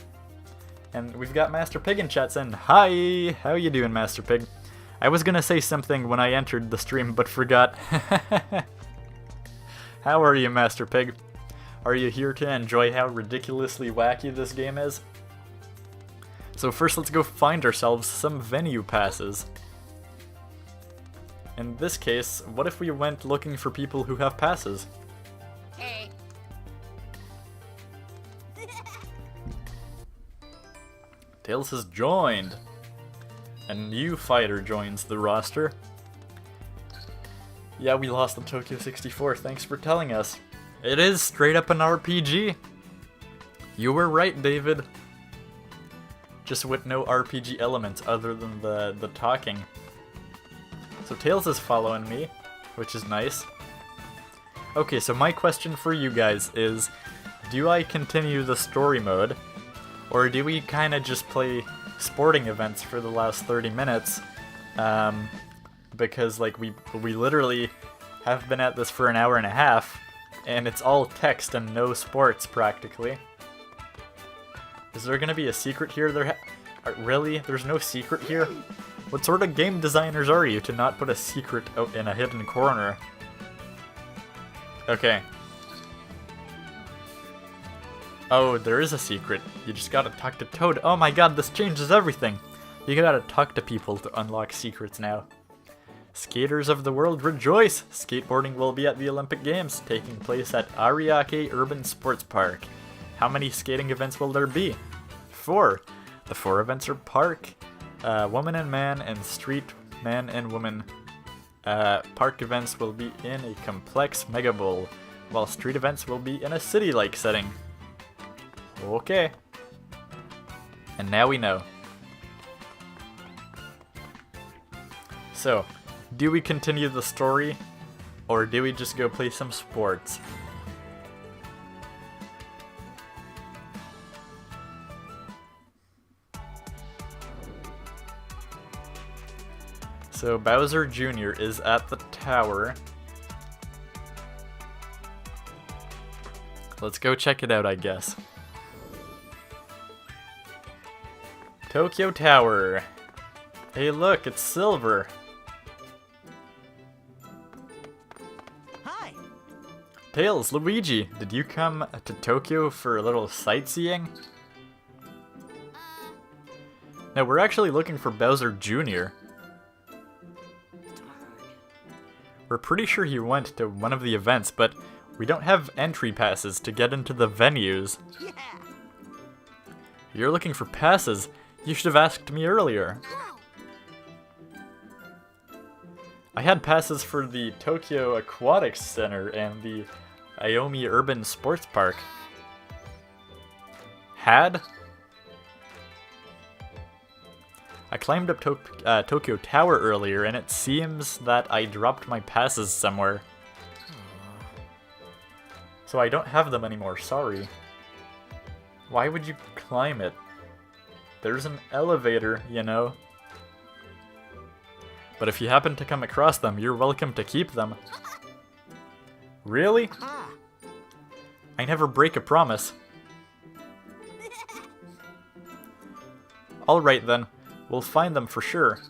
And we've got Master Pig in chat saying, hi! How you doing, Master Pig? I was gonna say something when I entered the stream, but forgot. How are you, Master Pig? Are you here to enjoy how ridiculously wacky this game is? So first let's go find ourselves some venue passes. In this case, what if we went looking for people who have passes? Hey. Tails has joined. A new fighter joins the roster. Yeah, we lost the Tokyo 64, thanks for telling us. It is straight up an RPG. You were right, David. Just with no RPG elements other than the talking. So Tails is following me, which is nice. Okay, so my question for you guys is, do I continue the story mode, or do we kind of just play sporting events for the last 30 minutes? Because like we literally have been at this for an hour and a half, and it's all text and no sports practically. Is there gonna be a secret here? Really? There's no secret here? What sort of game designers are you to not put a secret out in a hidden corner? Okay. Oh, there is a secret. You just gotta talk to Toad. Oh my god, this changes everything! You gotta talk to people to unlock secrets now. Skaters of the world rejoice! Skateboarding will be at the Olympic Games, taking place at Ariake Urban Sports Park. How many skating events will there be? 4. The 4 events are Park, Woman and Man, and Street Man and Woman. Park events will be in a complex Mega Bowl, while street events will be in a city-like setting. Okay. And now we know. So, do we continue the story, or do we just go play some sports? So Bowser Jr. is at the tower. Let's go check it out, I guess. Tokyo Tower. Hey look, it's silver. Hi. Tails, Luigi, did you come to Tokyo for a little sightseeing? No, we're actually looking for Bowser Jr. We're pretty sure he went to one of the events, but we don't have entry passes to get into the venues. Yeah. You're looking for passes? You should have asked me earlier. I had passes for the Tokyo Aquatics Center and the Aomi Urban Sports Park. Had? I climbed up Tokyo Tower earlier, and it seems that I dropped my passes somewhere. So I don't have them anymore, sorry. Why would you climb it? There's an elevator, you know. But if you happen to come across them, you're welcome to keep them. Really? I never break a promise. Alright then. We'll find them for sure.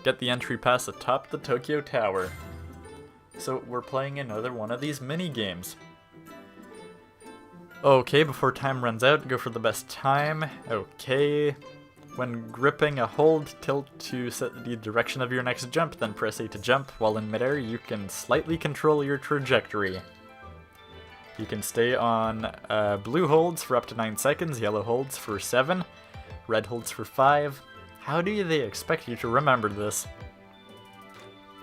Get the entry pass atop the Tokyo Tower. So we're playing another one of these mini games. Okay, before time runs out, go for the best time. Okay. When gripping a hold, tilt to set the direction of your next jump, then press A to jump. While in midair, you can slightly control your trajectory. You can stay on blue holds for up to 9 seconds, yellow holds for 7, red holds for 5. How do they expect you to remember this?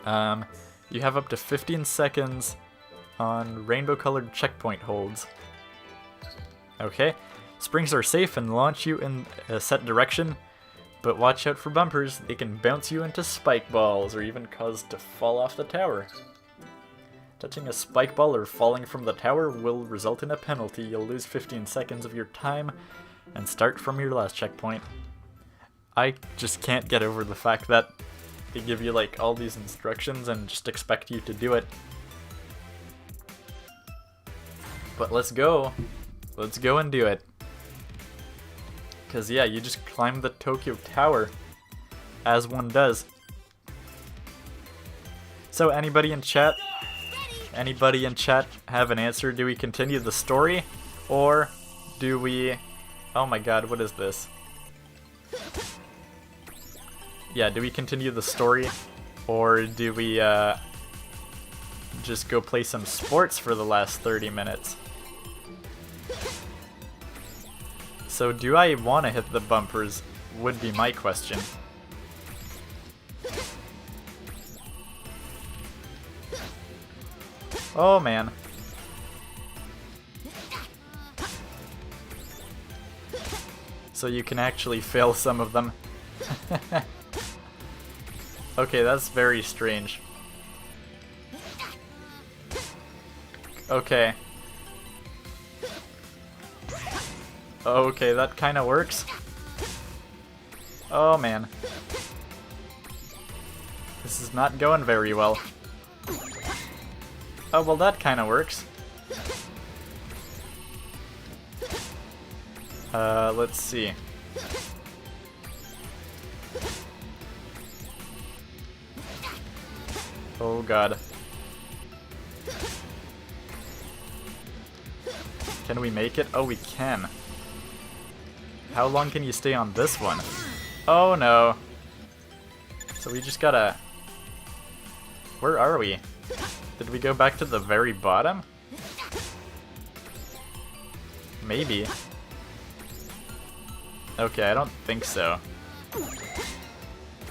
You have up to 15 seconds on rainbow-colored checkpoint holds. Okay. Springs are safe and launch you in a set direction, but watch out for bumpers. They can bounce you into spike balls or even cause to fall off the tower. Touching a spike ball or falling from the tower will result in a penalty. You'll lose 15 seconds of your time and start from your last checkpoint. I just can't get over the fact that they give you like all these instructions and just expect you to do it. But let's go. Let's go and do it. Because yeah, you just climb the Tokyo Tower as one does. So anybody in chat? Anybody in chat have an answer? Do we continue the story? Or do we... Oh my god, what is this? Yeah, do we continue the story? Or do we just go play some sports for the last 30 minutes? So do I want to hit the bumpers? Would be my question. Oh man. So you can actually fail some of them. Okay, that's very strange. Okay. Okay, that kind of works. Oh man. This is not going very well. Oh, well that kind of works. Let's see. Oh god. Can we make it? Oh, we can. How long can you stay on this one? Oh no. So we just gotta... Where are we? Did we go back to the very bottom? Maybe. Okay, I don't think so.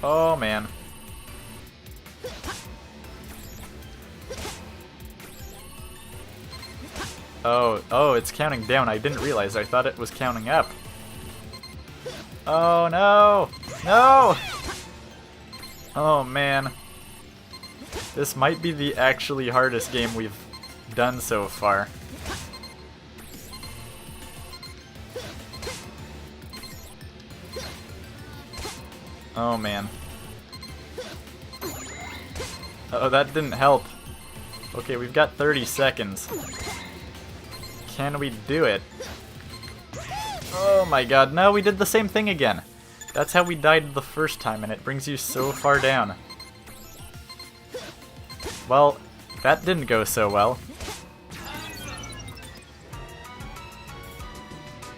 Oh, man. Oh, it's counting down. I didn't realize. I thought it was counting up. Oh, no! No! Oh, man. This might be the actually hardest game we've done so far. Oh, man. Oh, that didn't help. Okay, we've got 30 seconds. Can we do it? Oh my god, no, we did the same thing again. That's how we died the first time, and it brings you so far down. Well, that didn't go so well.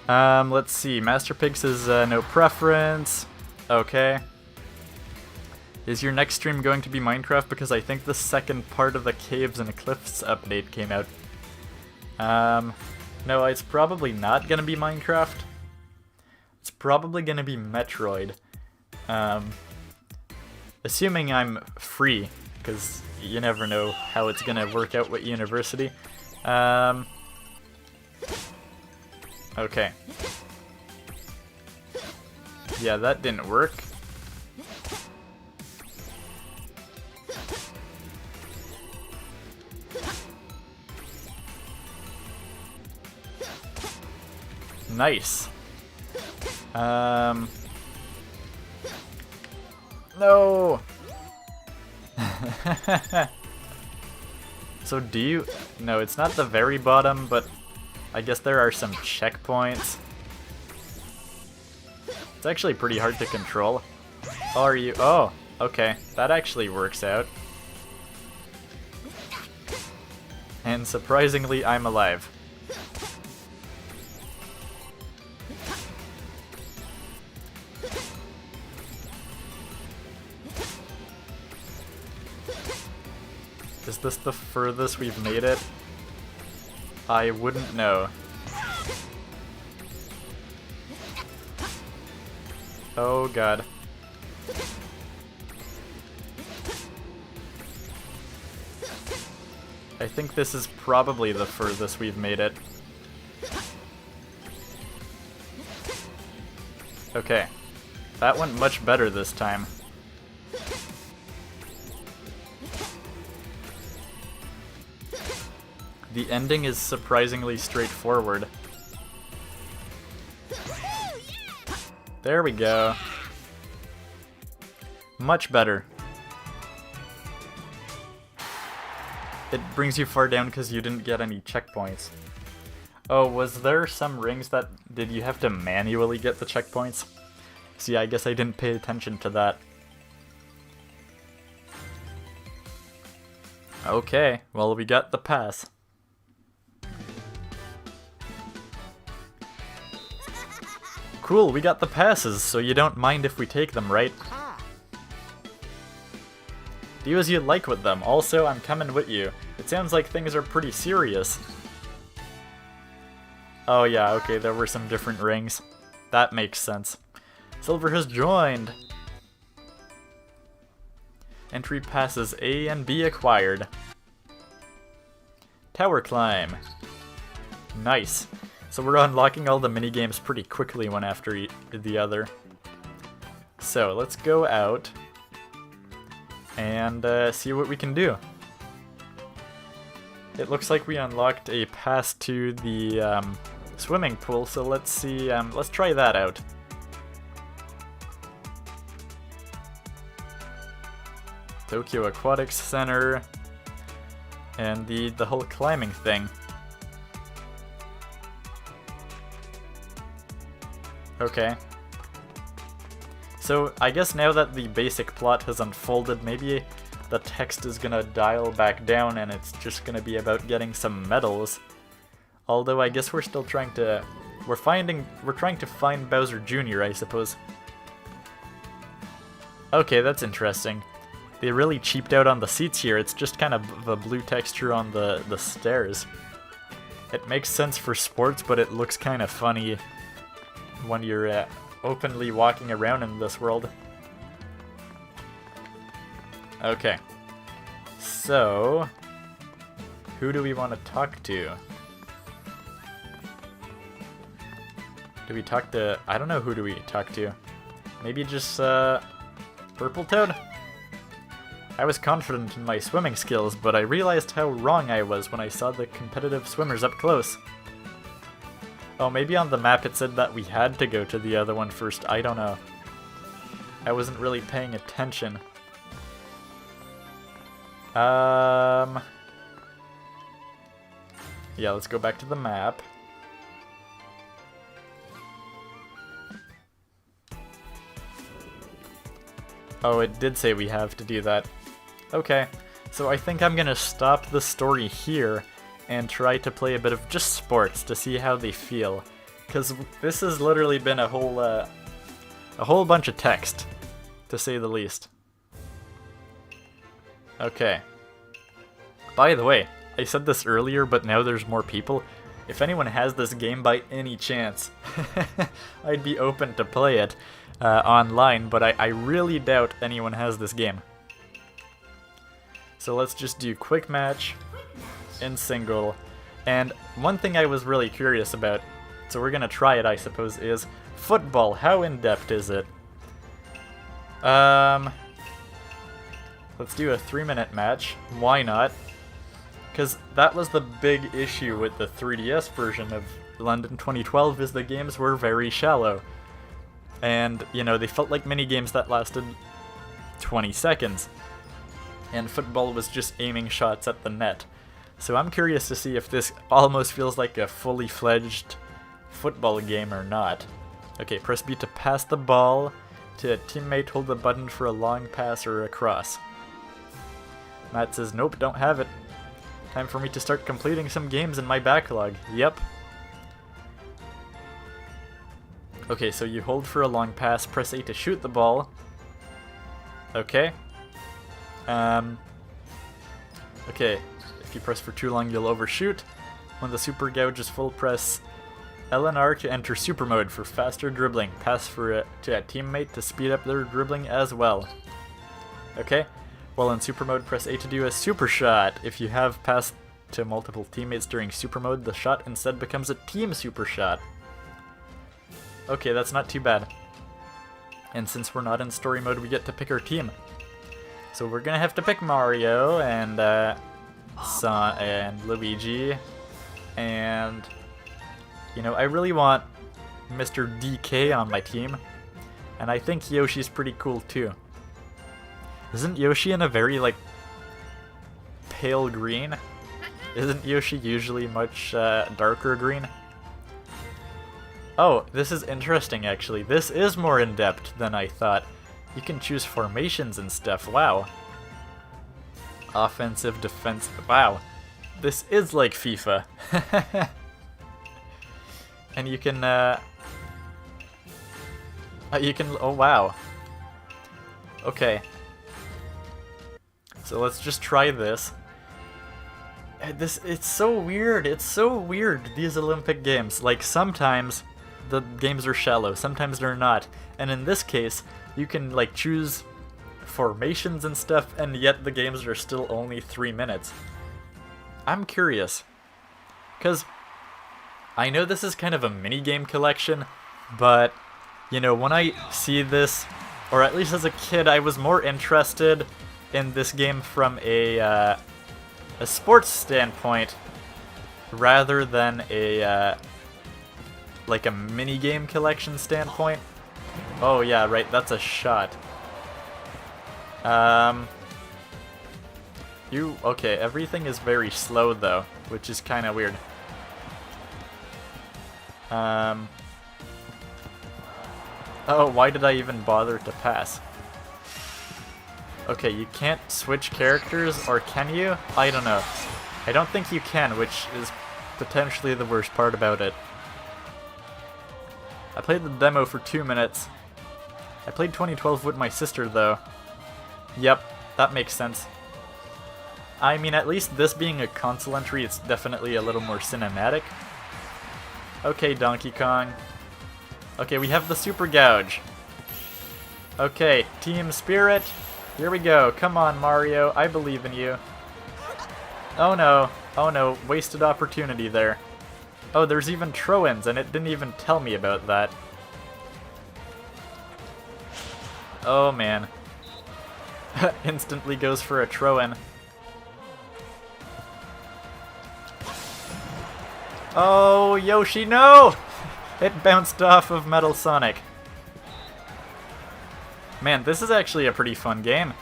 Let's see. Master Pig says no preference. Okay. Is your next stream going to be Minecraft? Because I think the second part of the Caves and Cliffs update came out. No, it's probably not gonna be Minecraft. It's probably gonna be Metroid. Assuming I'm free, because you never know how it's gonna work out with university. Okay. Yeah, that didn't work. Nice. No. So do you... No, it's not the very bottom, but I guess there are some checkpoints. It's actually pretty hard to control. Oh, are you... Oh, okay. That actually works out. And surprisingly, I'm alive. Is this the furthest we've made it? I wouldn't know. Oh god. I think this is probably the furthest we've made it. Okay. That went much better this time. The ending is surprisingly straightforward. There we go. Much better. It brings you far down because you didn't get any checkpoints. Oh, was there some rings that... Did you have to manually get the checkpoints? See, I guess I didn't pay attention to that. Okay, well, we got the pass. Cool, we got the passes, so you don't mind if we take them, right? Do as you like with them. Also, I'm coming with you. It sounds like things are pretty serious. Oh yeah, okay, there were some different rings. That makes sense. Silver has joined! Entry passes A and B acquired. Tower climb. Nice. So we're unlocking all the minigames pretty quickly one after the other. So let's go out and see what we can do. It looks like we unlocked a pass to the swimming pool, so let's see, let's try that out. Tokyo Aquatics Center and the whole climbing thing. Okay. So, I guess now that the basic plot has unfolded, maybe the text is gonna dial back down and it's just gonna be about getting some medals. Although I guess we're still trying to... We're trying to find Bowser Jr., I suppose. Okay, that's interesting. They really cheaped out on the seats here. It's just kind of a blue texture on the stairs. It makes sense for sports, but it looks kind of funny when you're openly walking around in this world. Okay. So, who do we want to talk to? Do we talk to... I don't know, who do we talk to? Maybe just, Purple Toad? I was confident in my swimming skills, but I realized how wrong I was when I saw the competitive swimmers up close. Oh, maybe on the map it said that we had to go to the other one first. I don't know. I wasn't really paying attention. Yeah, let's go back to the map. Oh, it did say we have to do that. Okay, so I think I'm gonna stop the story here and try to play a bit of just sports to see how they feel. Because this has literally been a whole bunch of text, to say the least. Okay. By the way, I said this earlier, but now there's more people. If anyone has this game by any chance, I'd be open to play it online, but I really doubt anyone has this game. So let's just do quick match in single. And one thing I was really curious about, so we're gonna try it I suppose, is football. How in-depth is it? Let's do a 3-minute match. Why not? Because that was the big issue with the 3DS version of London 2012, is the games were very shallow. And, you know, they felt like mini-games that lasted 20 seconds. And football was just aiming shots at the net. So I'm curious to see if this almost feels like a fully fledged football game or not. Okay, press B to pass the ball to a teammate, hold the button for a long pass or a cross. Matt says, nope, don't have it. Time for me to start completing some games in my backlog. Yep. Okay, so you hold for a long pass, press A to shoot the ball. Okay. Okay, if you press for too long, you'll overshoot. When the super gouge is full, press L and R to enter super mode for faster dribbling. Pass to a teammate to speed up their dribbling as well. Okay. While in super mode, press A to do a super shot. If you have passed to multiple teammates during super mode, the shot instead becomes a team super shot. Okay, that's not too bad. And since we're not in story mode, we get to pick our team. So we're gonna have to pick Mario and Luigi, and you know, I really want Mr. DK on my team, and I think Yoshi's pretty cool too. Isn't Yoshi in a very, like, pale green? Isn't Yoshi usually much darker green? Oh, this is interesting actually. This is more in-depth than I thought. You can choose formations and stuff. Wow. Offensive, defense. Wow. This is like FIFA. And you can, oh wow. Okay. So let's just try this. It's so weird. It's so weird, these Olympic Games. Like, sometimes the games are shallow, sometimes they're not. And in this case, you can, like, choose formations and stuff, and yet the games are still only 3 minutes. I'm curious. Because I know this is kind of a mini-game collection, but, you know, when I see this, or at least as a kid, I was more interested in this game from a sports standpoint rather than like a mini game collection standpoint. Oh yeah, right, that's a shot. Okay, everything is very slow though, which is kind of weird. Oh, why did I even bother to pass? Okay, you can't switch characters, or can you? I don't know. I don't think you can, which is potentially the worst part about it. I played the demo for 2 minutes. I played 2012 with my sister, though. Yep, that makes sense. I mean, at least this being a console entry, it's definitely a little more cinematic. Okay, Donkey Kong. Okay, we have the Super Gouge. Okay, Team Spirit. Here we go. Come on, Mario. I believe in you. Oh no. Oh no. Wasted opportunity there. Oh, there's even throw-ins, and it didn't even tell me about that. Oh man. Instantly goes for a throw-in. Oh, Yoshi, no! It bounced off of Metal Sonic. Man, this is actually a pretty fun game.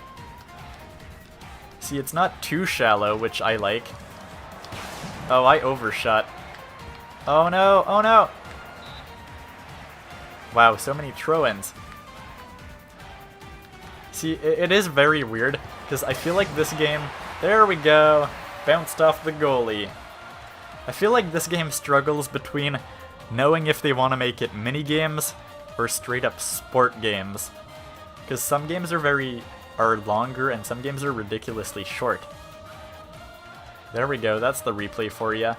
See, it's not too shallow, which I like. Oh, I overshot. Oh no, oh no! Wow, so many throw-ins. See, it is very weird, because I feel like this game... There we go! Bounced off the goalie. I feel like this game struggles between knowing if they want to make it mini-games or straight-up sport games. Because some games are longer and some games are ridiculously short. There we go, that's the replay for ya.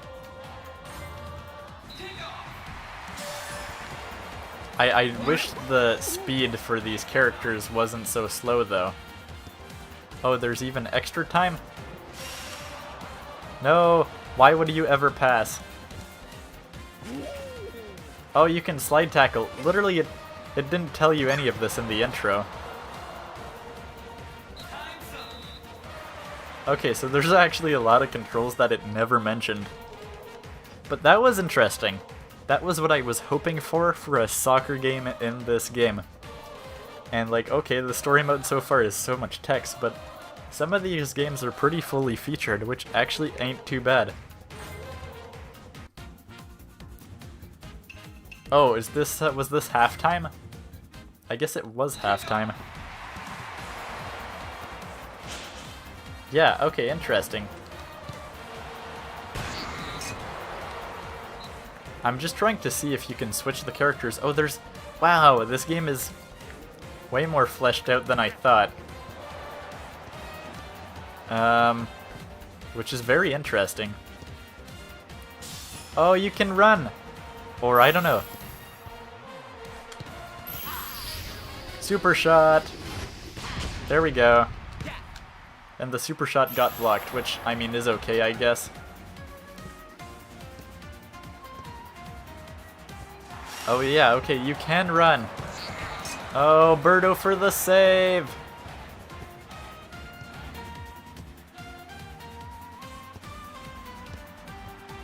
I wish the speed for these characters wasn't so slow though. Oh, there's even extra time? No! Why would you ever pass? Oh, you can slide tackle. Literally, it didn't tell you any of this in the intro. Okay, so there's actually a lot of controls that it never mentioned. But that was interesting. That was what I was hoping for a soccer game in this game. And like, okay, the story mode so far is so much text, but some of these games are pretty fully featured, which actually ain't too bad. Oh, was this halftime? I guess it was halftime. Yeah, okay, interesting. I'm just trying to see if you can switch the characters. Oh, there's... Wow, this game is way more fleshed out than I thought. Which is very interesting. Oh, you can run! Or I don't know. Super shot! There we go. And the super shot got blocked, which, I mean, is okay, I guess. Oh yeah, okay, you can run. Oh, Birdo for the save!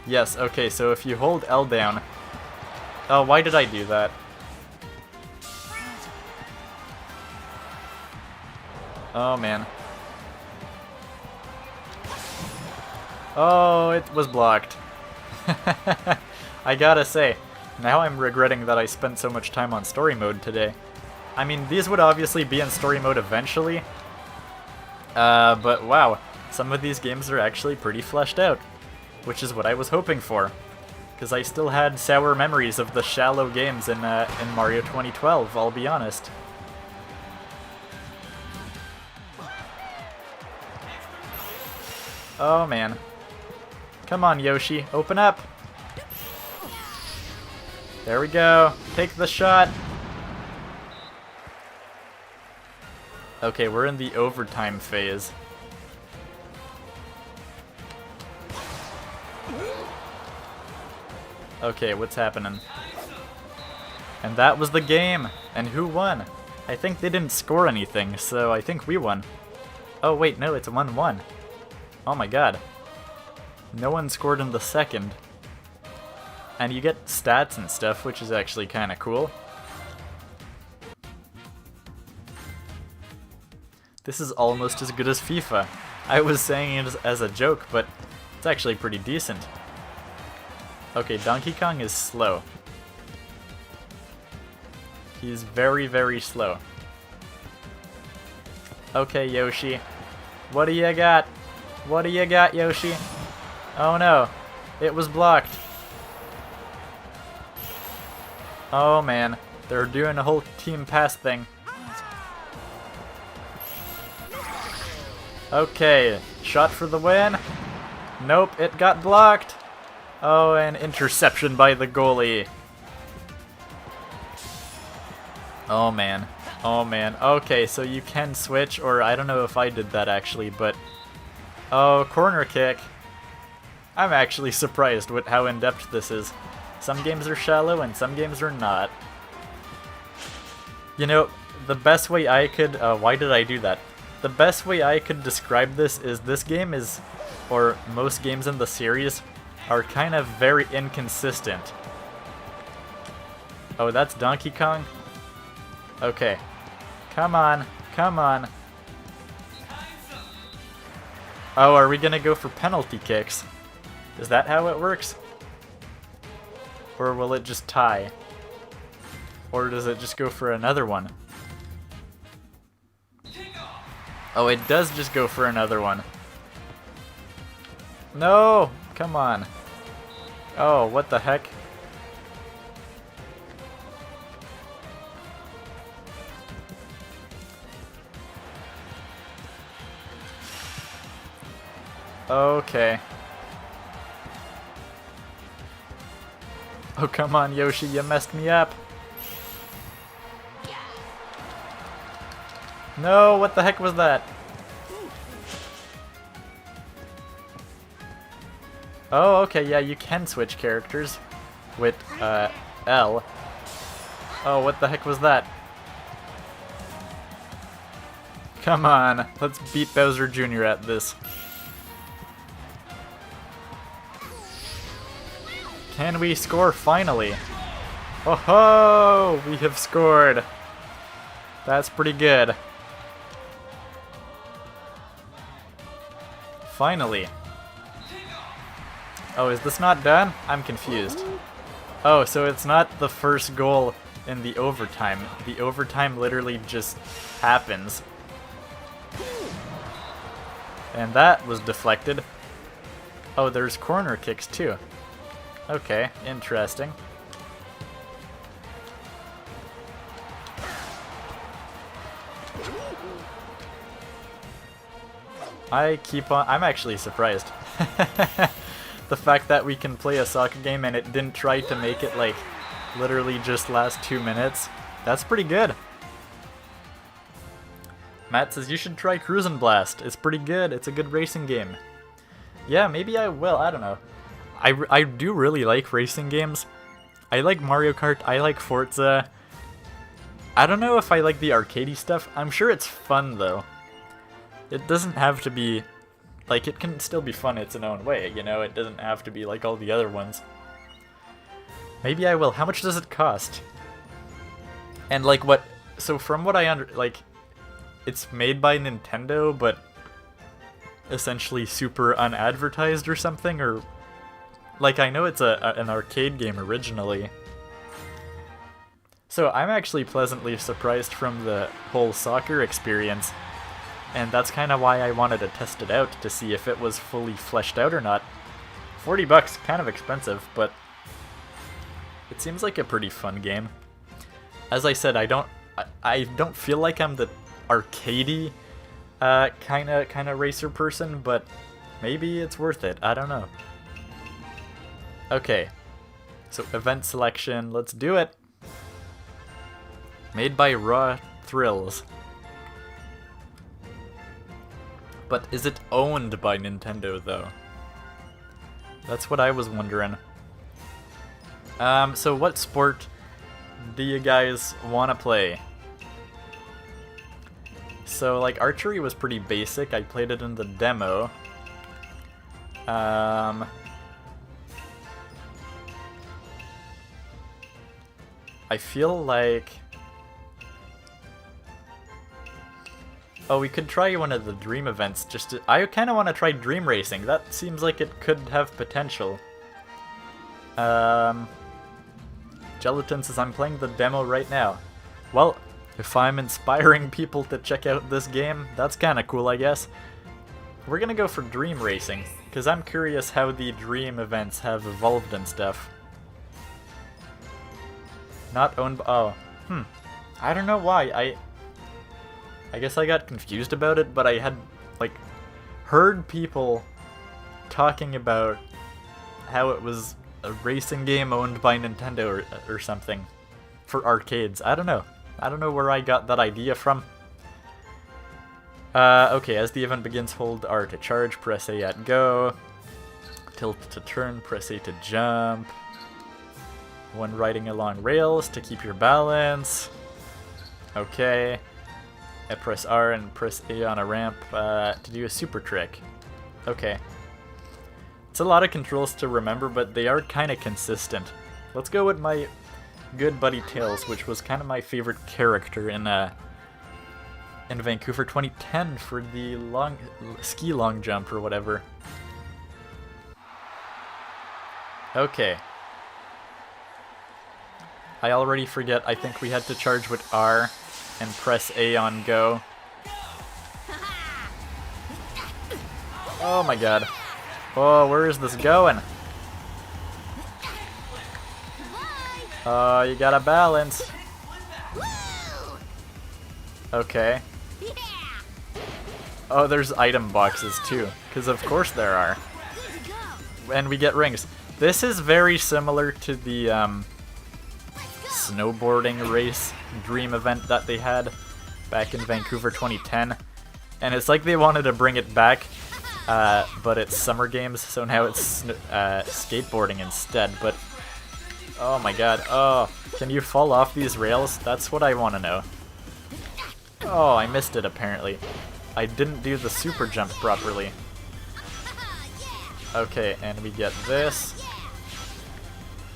Yes, okay, so if you hold L down... Oh, why did I do that? Oh, man. Oh, it was blocked. I gotta say, now I'm regretting that I spent so much time on story mode today. I mean, these would obviously be in story mode eventually. But wow, some of these games are actually pretty fleshed out. Which is what I was hoping for. Because I still had sour memories of the shallow games in Mario 2012, I'll be honest. Oh man. Come on, Yoshi, open up! There we go, take the shot! Okay, we're in the overtime phase. Okay, what's happening? And that was the game! And who won? I think they didn't score anything, so I think we won. Oh wait, no, it's 1-1. Oh my god. No one scored in the second. And you get stats and stuff, which is actually kinda cool. This is almost as good as FIFA. I was saying it as a joke, but it's actually pretty decent. Okay, Donkey Kong is slow. He's very, very slow. Okay, Yoshi. What do you got? What do you got, Yoshi? Oh no. It was blocked. Oh man. They're doing a whole team pass thing. Okay. Shot for the win. Nope, it got blocked. Oh, an interception by the goalie. Oh man. Oh man. Okay, so you can switch, or I don't know if I did that actually, but... Oh, corner kick. I'm actually surprised with how in-depth this is. Some games are shallow and some games are not. You know, the best way I could... why did I do that? The best way I could describe this game is, or most games in the series, are kind of very inconsistent. Oh, that's Donkey Kong? Okay. Come on, come on. Oh, are we gonna go for penalty kicks? Is that how it works? Or will it just tie? Or does it just go for another one? Oh, it does just go for another one. No! Come on. Oh, what the heck? Okay. Oh, come on, Yoshi, you messed me up. No, what the heck was that? Oh, okay, yeah, you can switch characters with L. Oh, what the heck was that? Come on, let's beat Bowser Jr. at this. Can we score finally? Oh ho! We have scored. That's pretty good. Finally. Oh, is this not done? I'm confused. Oh, so it's not the first goal in the overtime. The overtime literally just happens. And that was deflected. Oh, there's corner kicks too. Okay, interesting. I'm actually surprised. The fact that we can play a soccer game and it didn't try to make it like literally just last 2 minutes. That's pretty good. Matt says you should try Cruisin' Blast. It's pretty good. It's a good racing game. Yeah, maybe I will. I don't know. I do really like racing games. I like Mario Kart. I like Forza. I don't know if I like the arcadey stuff. I'm sure it's fun though. It doesn't have to be... Like, it can still be fun its own way, you know? It doesn't have to be like all the other ones. Maybe I will. How much does it cost? And like what... So from what I like... It's made by Nintendo, but... essentially super unadvertised or something, or... Like, I know it's an arcade game originally. So I'm actually pleasantly surprised from the whole soccer experience. And that's kind of why I wanted to test it out, to see if it was fully fleshed out or not. $40, kind of expensive, but it seems like a pretty fun game. As I said, I don't feel like I'm the arcadey kind of racer person, but maybe it's worth it. I don't know. Okay, so event selection, let's do it. Made by Raw Thrills. But is it owned by Nintendo, though? That's what I was wondering. So what sport do you guys want to play? So, like, archery was pretty basic. I played it in the demo. I feel like... Oh, we could try one of the dream events. I kind of want to try dream racing. That seems like it could have potential. Gelatin says I'm playing the demo right now. Well, if I'm inspiring people to check out this game, that's kind of cool, I guess. We're gonna go for dream racing, because I'm curious how the dream events have evolved and stuff. Not owned by... Oh, I don't know why. I guess I got confused about it, but I had, like, heard people talking about how it was a racing game owned by Nintendo or something for arcades. I don't know. I don't know where I got that idea from. Okay, as the event begins, hold R to charge, press A at go. Tilt to turn, press A to jump. When riding along rails to keep your balance. Okay. I press R and press A on a ramp to do a super trick. Okay. It's a lot of controls to remember, but they are kind of consistent. Let's go with my good buddy Tails, which was kind of my favorite character in Vancouver 2010 for the ski long jump or whatever. Okay. I already forget. I think we had to charge with R and press A on go. Oh my god. Oh, where is this going? Oh, you gotta balance. Okay. Oh, there's item boxes too, because of course there are. And we get rings. This is very similar to the snowboarding race dream event that they had back in Vancouver 2010. And it's like they wanted to bring it back, but it's summer games, so now it's skateboarding instead. But oh my god, oh, can you fall off these rails? That's what I want to know. Oh, I missed it apparently. I didn't do the super jump properly. Okay, and we get this.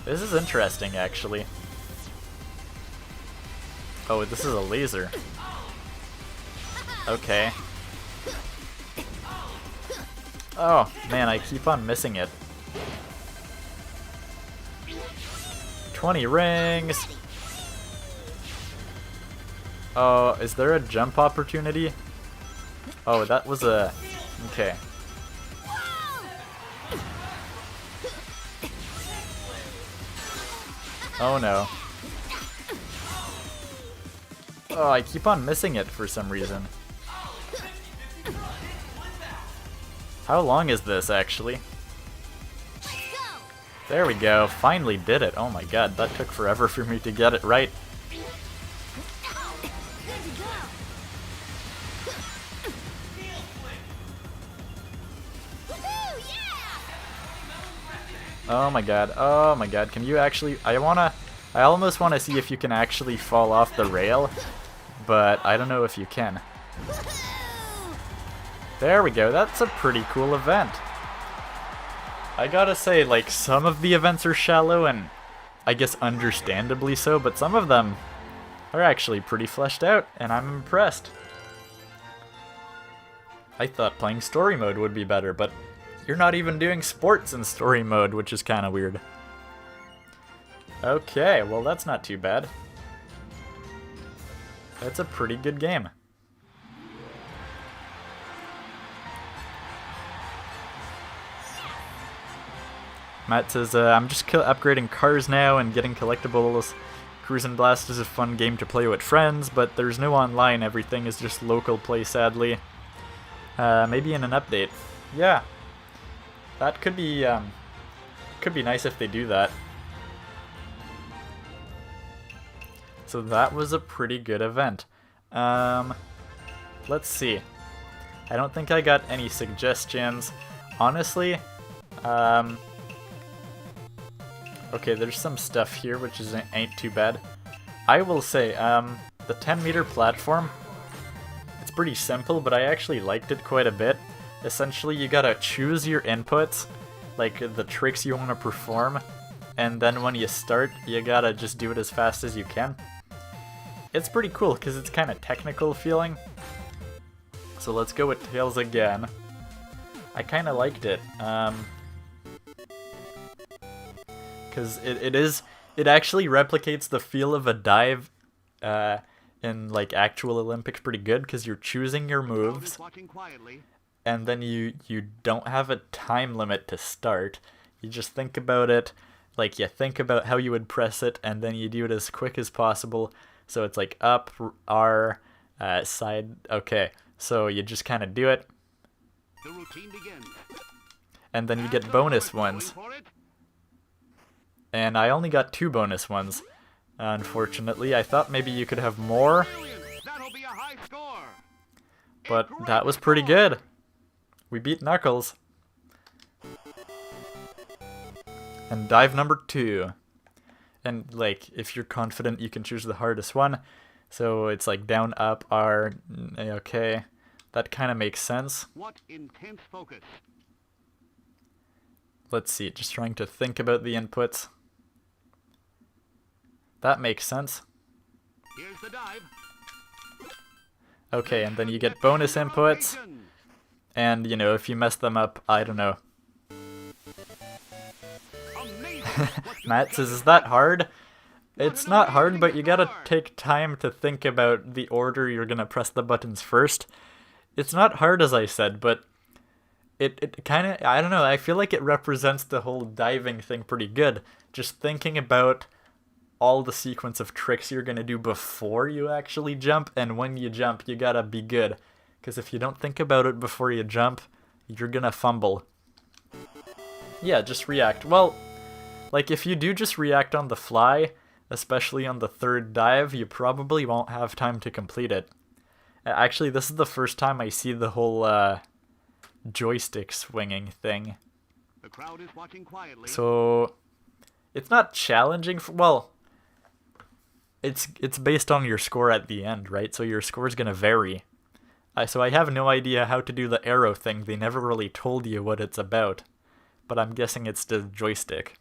This is interesting, actually. Oh, this is a laser. Okay. Oh, man, I keep on missing it. 20 rings! Oh, is there a jump opportunity? Oh, that was a... Okay. Oh no. Oh, I keep on missing it for some reason. How long is this, actually? There we go. Finally did it. Oh my god, that took forever for me to get it right. Oh my god. Oh my god. Can you actually... I almost want to see if you can actually fall off the rail, but I don't know if you can. There we go. That's a pretty cool event. I gotta say, like, some of the events are shallow, and I guess understandably so, but some of them are actually pretty fleshed out, and I'm impressed. I thought playing story mode would be better, but you're not even doing sports in story mode, which is kind of weird. Okay, well that's not too bad. That's a pretty good game. Matt says, I'm just upgrading cars now and getting collectibles. Cruise and Blast is a fun game to play with friends, but there's no online. Everything is just local play, sadly. Maybe in an update. Yeah. That could be nice if they do that. So that was a pretty good event. Let's see. I don't think I got any suggestions. Honestly, okay, there's some stuff here which ain't too bad. I will say, the 10-meter platform, it's pretty simple, but I actually liked it quite a bit. Essentially, you gotta choose your inputs, like the tricks you want to perform, and then when you start, you gotta just do it as fast as you can. It's pretty cool, because it's kind of technical feeling. So let's go with Tails again. I kind of liked it. Because it actually replicates the feel of a dive in like actual Olympics pretty good, because you're choosing your moves, and then you don't have a time limit to start. You just think about it, like you think about how you would press it, and then you do it as quick as possible. So it's like up, R, side. Okay, so you just kind of do it. The routine begins. And then you get bonus ones. Going for it. And I only got 2 bonus ones. Unfortunately, I thought maybe you could have more, Brilliant. That'll be a high score. but A that great was pretty score. good. We beat Knuckles. And dive number 2. And like, if you're confident, you can choose the hardest one. So it's like down, up, R. Okay, that kind of makes sense. What intense focus. Let's see, just trying to think about the inputs. That makes sense. Here's the dive. Okay, and then you get bonus inputs. Rotation. And, you know, if you mess them up, I don't know. Amazing. What do Matt the says, judges is that think? hard? What It's an not hard, amazing but you gotta score. take time to think about the order you're gonna press the buttons first. It's not hard, as I said, but it kind of, I don't know, I feel like it represents the whole diving thing pretty good. Just thinking about all the sequence of tricks you're gonna do before you actually jump, and when you jump, you gotta be good. Because if you don't think about it before you jump, you're gonna fumble. Yeah, just react. Well, like if you do just react on the fly, especially on the 3rd dive, you probably won't have time to complete it. Actually, this is the first time I see the whole joystick swinging thing. The crowd is watching quietly. So it's not challenging well, it's based on your score at the end, right? So your score is going to vary. So I have no idea how to do the arrow thing. They never really told you what it's about. But I'm guessing it's the joystick.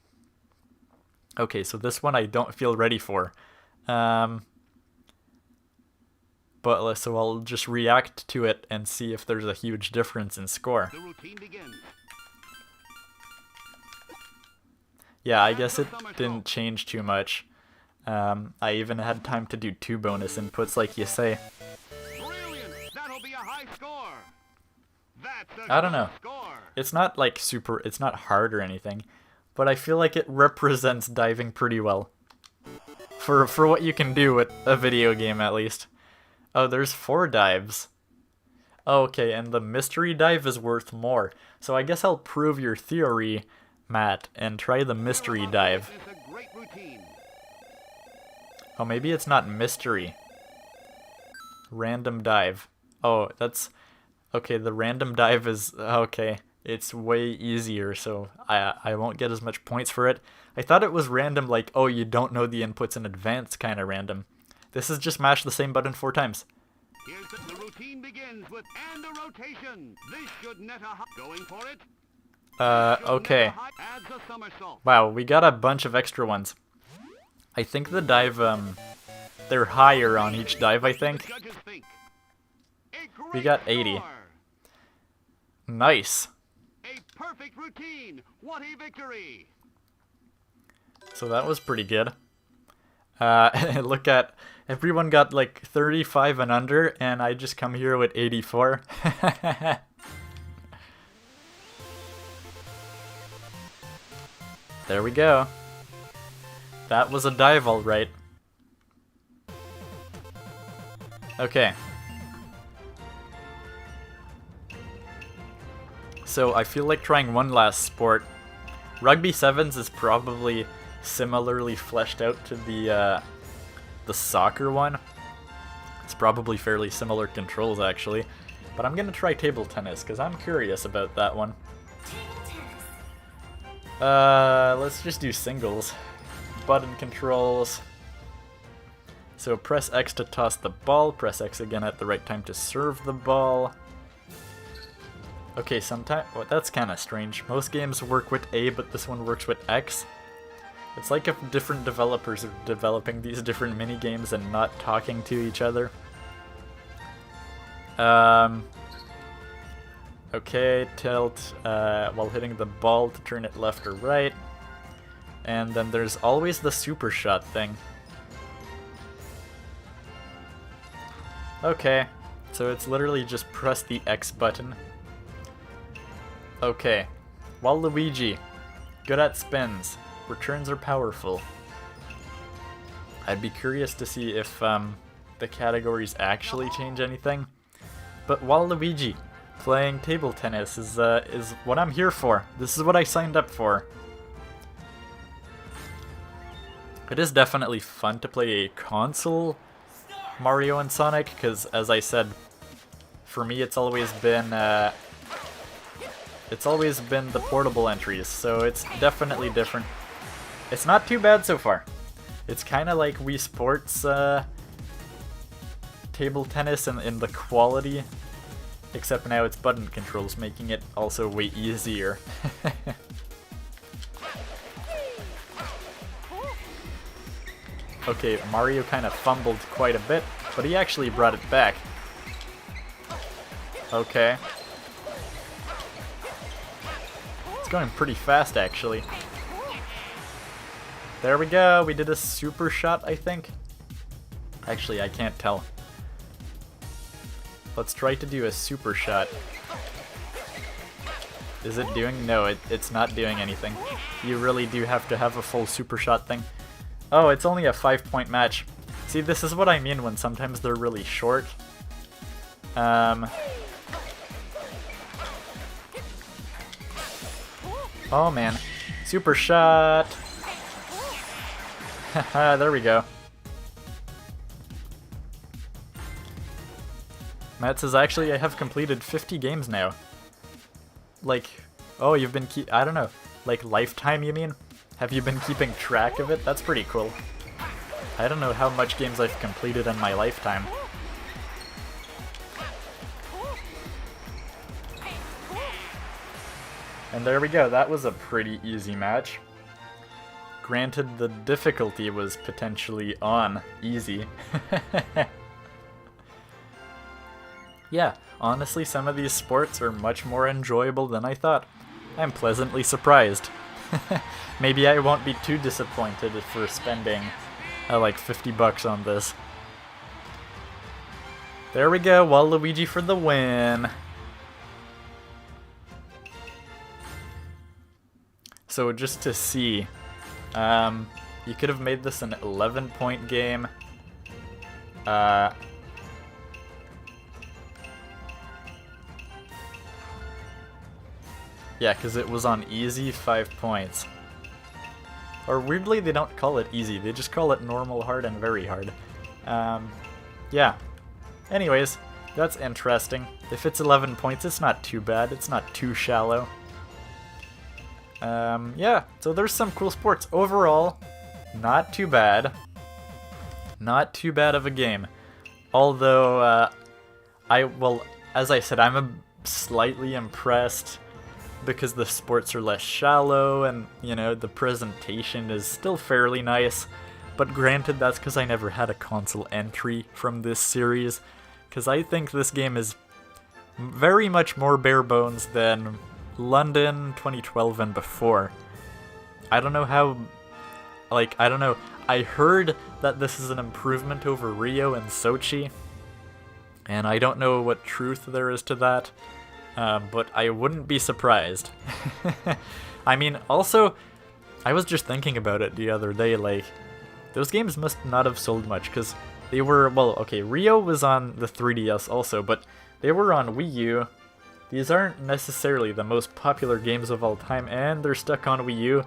Okay, so this one I don't feel ready for. So I'll just react to it and see if there's a huge difference in score. The routine begins. Yeah, I guess it didn't change too much. I even had time to do 2 bonus inputs, like you say. Brilliant. That'll be a high score. That's a I don't good know. score. It's not like it's not hard or anything, but I feel like it represents diving pretty well. For what you can do with a video game, at least. Oh, there's 4 dives. Okay, and the mystery dive is worth more. So I guess I'll prove your theory, Matt, and try the mystery dive. It's a great routine. Oh, maybe it's not mystery. Random dive. Oh, that's... Okay, the random dive is... Okay, it's way easier, so I won't get as much points for it. I thought it was random, like, oh, you don't know the inputs in advance kind of random. This is just mash the same button 4 times. Here's the routine begins with and a rotation. This should net a high. Going for it. Okay. Adds a somersault. Wow, we got a bunch of extra ones. I think the dive, they're higher on each dive, I think. What do the judges think? A We great got 80. score. Nice. A perfect routine. What a victory. So that was pretty good. Look at, everyone got like 35 and under, and I just come here with 84. There we go. That was a dive, alright. Okay. So I feel like trying one last sport. Rugby Sevens is probably similarly fleshed out to the soccer one. It's probably fairly similar controls, actually. But I'm gonna try table tennis, because I'm curious about that one. Let's just do singles. Button controls. So press X to toss the ball, press X again at the right time to serve the ball. Okay, sometimes, well, that's kind of strange. Most games work with A, but this one works with X. It's like if different developers are developing these different mini games and not talking to each other. Okay, tilt while hitting the ball to turn it left or right. And then there's always the super shot thing. Okay, so it's literally just press the X button. Okay, Waluigi, good at spins. Returns are powerful. I'd be curious to see if the categories actually change anything. But Waluigi, Playing table tennis is what I'm here for. This is what I signed up for. It is definitely fun to play a console Mario and Sonic, because as I said, for me it's always been the portable entries, so it's definitely different. It's not too bad so far. It's kind of like Wii Sports table tennis in the quality, except now it's button controls, making it also way easier. Okay, Mario kind of fumbled quite a bit, but he actually brought it back. Okay. It's going pretty fast, actually. There we go, we did a super shot, I think. Actually, I can't tell. Let's try to do a super shot. Is it doing? No, it's not doing anything. You really do have to have a full super shot thing. Oh, it's only a 5-point match. See, this is what I mean when sometimes they're really short. Oh man. Super shot! Haha, there we go. Matt says, actually, I have completed 50 games now. Like, oh, you've been I don't know. Like, lifetime, you mean? Have you been keeping track of it? That's pretty cool. I don't know how much games I've completed in my lifetime. And there we go, that was a pretty easy match. Granted, the difficulty was potentially on easy. Yeah, honestly, some of these sports are much more enjoyable than I thought. I'm pleasantly surprised. Maybe I won't be too disappointed for spending like 50 bucks on this. There we go, Waluigi for the win. So just to see, you could have made this an 11-point game. Yeah, because it was on easy, 5 points. Or weirdly, they don't call it easy, they just call it normal, hard, and very hard. Yeah. Anyways, that's interesting. If it's 11 points, it's not too bad, it's not too shallow. Yeah, so there's some cool sports. Overall, not too bad. Not too bad of a game. Although, as I said, I'm slightly impressed because the sports are less shallow and, you know, the presentation is still fairly nice. But granted, that's because I never had a console entry from this series, because I think this game is very much more bare bones than London 2012 and before. I don't know how, I don't know. I heard that this is an improvement over Rio and Sochi, and I don't know what truth there is to that. But I wouldn't be surprised. I mean, also, I was just thinking about it the other day, like, those games must not have sold much, because they were, well, okay, Rio was on the 3DS also, but they were on Wii U. These aren't necessarily the most popular games of all time, and they're stuck on Wii U.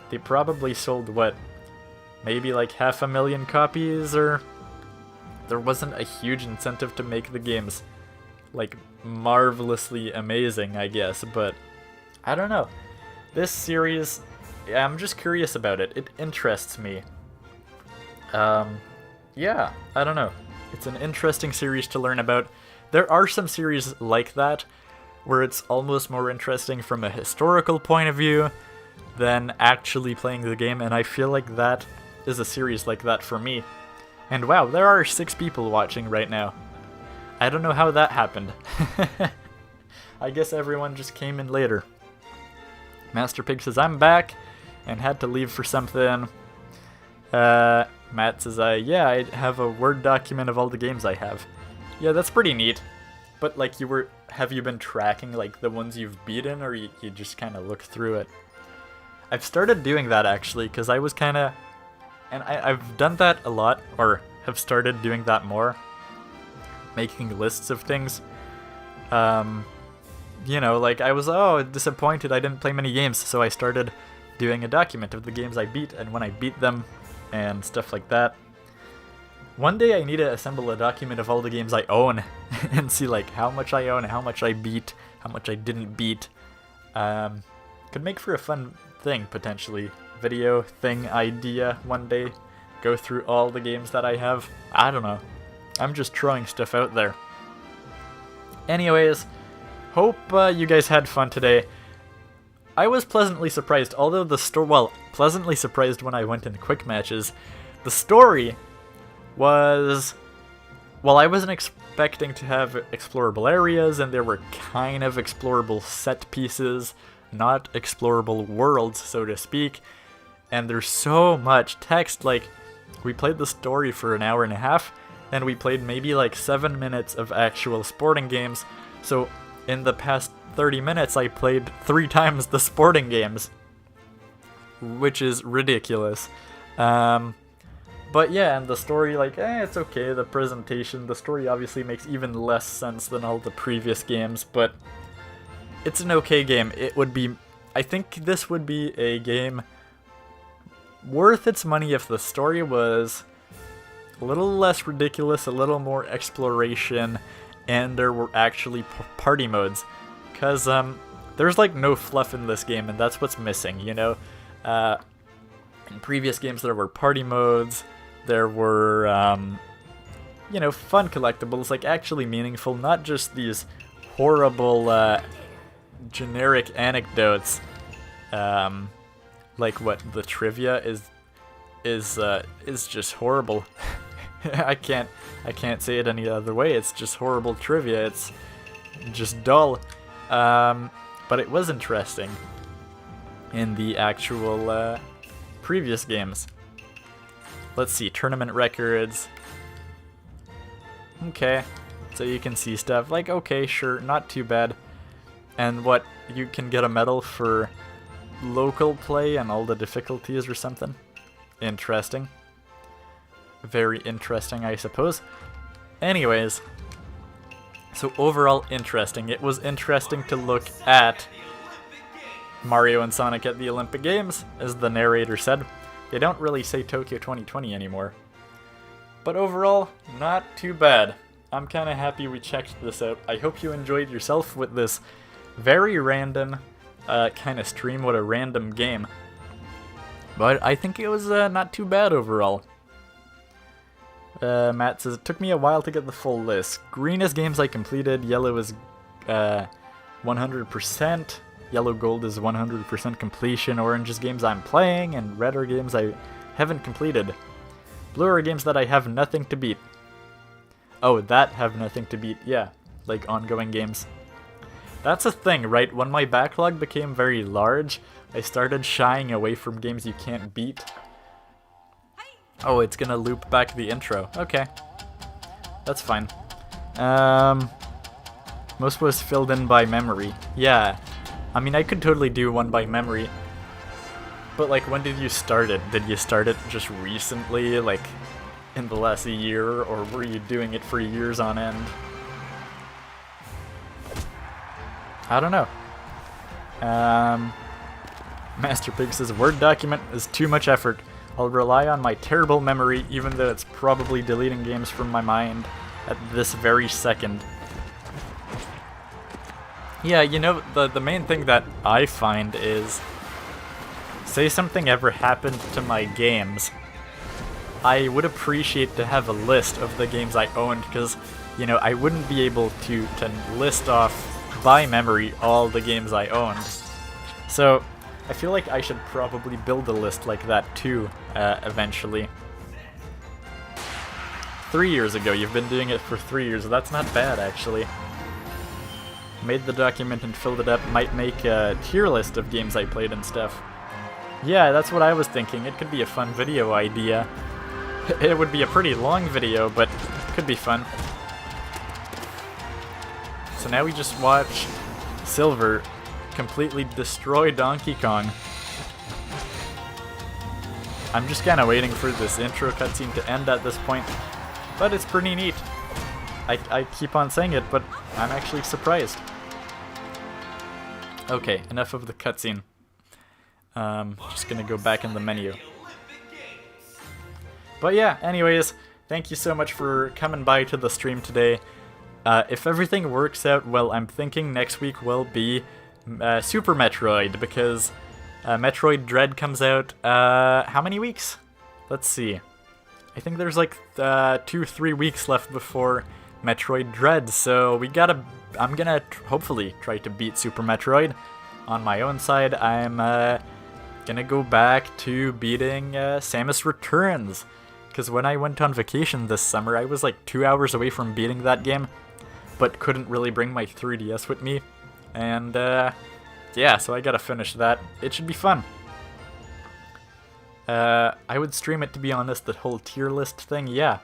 They probably sold, what, maybe like 500,000 copies, or there wasn't a huge incentive to make the games like marvelously amazing, I guess, but I don't know. This series, yeah, I'm just curious about it. It interests me. Yeah, I don't know. It's an interesting series to learn about. There are some series like that where it's almost more interesting from a historical point of view than actually playing the game, and I feel like that is a series like that for me. And wow, there are 6 people watching right now. I don't know how that happened. I guess everyone just came in later. Master Pig says, I'm back and had to leave for something. Matt says, yeah, I have a Word document of all the games I have. Yeah, that's pretty neat. But, like, have you been tracking, like, the ones you've beaten, or you just kind of look through it? I've started doing that, actually, because I was kind of... And I've done that a lot, or have started doing that more. Making lists of things. you know, like I was disappointed I didn't play many games, so I started doing a document of the games I beat and when I beat them and stuff like that. One day I need to assemble a document of all the games I own and see like how much I own, how much I beat, how much I didn't beat. Could make for a fun thing, potentially. Video thing idea one day. Go through all the games that I have. I don't know. I'm just throwing stuff out there. Anyways, hope you guys had fun today. I was pleasantly surprised, although pleasantly surprised when I went in quick matches. The story was, well, I wasn't expecting to have explorable areas, and there were kind of explorable set pieces, not explorable worlds, so to speak. And there's so much text, like, we played the story for an hour and a half, and we played maybe like 7 minutes of actual sporting games, so in the past 30 minutes I played 3 times the sporting games, which is ridiculous. But yeah, and the story, like, it's okay, the presentation, the story obviously makes even less sense than all the previous games, but it's an okay game. I think this would be a game worth its money if the story was a little less ridiculous, a little more exploration, and there were actually party modes. Because there's like no fluff in this game, and that's what's missing, you know? In previous games there were party modes, there were, you know, fun collectibles, like actually meaningful, not just these horrible generic anecdotes. Like what the trivia is just horrible. I can't say it any other way. It's just horrible trivia. It's just dull. But it was interesting in the actual previous games. Let's see, tournament records. Okay, so you can see stuff like, okay, sure, not too bad. And what, you can get a medal for local play and all the difficulties or something? Interesting. Very interesting, I suppose. Anyways, so overall interesting. It was interesting to look at Mario and Sonic at the Olympic Games, as the narrator said. They don't really say Tokyo 2020 anymore. But overall, not too bad. I'm kind of happy we checked this out. I hope you enjoyed yourself with this very random kind of stream. What a random game. But I think it was not too bad overall. Matt says, it took me a while to get the full list. Green is games I completed, yellow is 100%, yellow gold is 100% completion, orange is games I'm playing, and red are games I haven't completed. Blue are games that I have nothing to beat. Oh, that have nothing to beat, yeah, like ongoing games. That's a thing, right? When my backlog became very large, I started shying away from games you can't beat. Oh, it's gonna loop back the intro. Okay. That's fine. Most was filled in by memory. Yeah. I mean, I could totally do one by memory. But, like, when did you start it? Did you start it just recently, like, in the last year? Or were you doing it for years on end? I don't know. Master Pig says, Word document is too much effort. I'll rely on my terrible memory, even though it's probably deleting games from my mind at this very second. Yeah, you know, the main thing that I find is, say something ever happened to my games, I would appreciate to have a list of the games I owned, because, you know, I wouldn't be able to list off by memory all the games I owned. So I feel like I should probably build a list like that too, eventually. 3 years ago, you've been doing it for 3 years, that's not bad actually. Made the document and filled it up, might make a tier list of games I played and stuff. Yeah, that's what I was thinking, it could be a fun video idea. It would be a pretty long video, but it could be fun. So now we just watch Silver completely destroy Donkey Kong. I'm just kind of waiting for this intro cutscene to end at this point, but it's pretty neat. I keep on saying it, but I'm actually surprised. Okay, enough of the cutscene. Just gonna go back in the menu. But yeah, anyways, thank you so much for coming by to the stream today. If everything works out, well, I'm thinking next week will be Super Metroid, because Metroid Dread comes out, how many weeks? Let's see. I think there's like 2-3 weeks left before Metroid Dread, so I'm gonna hopefully try to beat Super Metroid. On my own side, I'm gonna go back to beating Samus Returns, because when I went on vacation this summer, I was like 2 hours away from beating that game, but couldn't really bring my 3DS with me, and yeah, so I gotta finish that. It should be fun. I would stream it, to be honest, the whole tier list thing, yeah.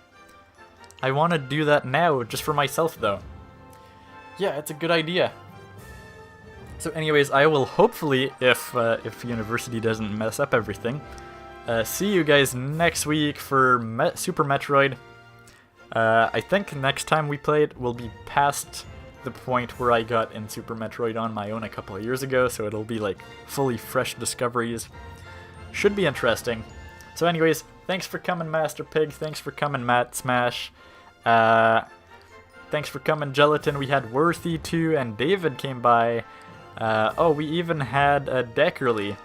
I want to do that now, just for myself, though. Yeah, it's a good idea. So anyways, I will hopefully, if University doesn't mess up everything, see you guys next week for Super Metroid. I think next time we play it will be past the point where I got in Super Metroid on my own a couple of years ago, so it'll be like fully fresh discoveries. Should be interesting. So anyways, thanks for coming, Master Pig. Thanks for coming, Matt Smash. Thanks for coming, Gelatin. We had Worthy too, and David came by. Oh, we even had Deckerly.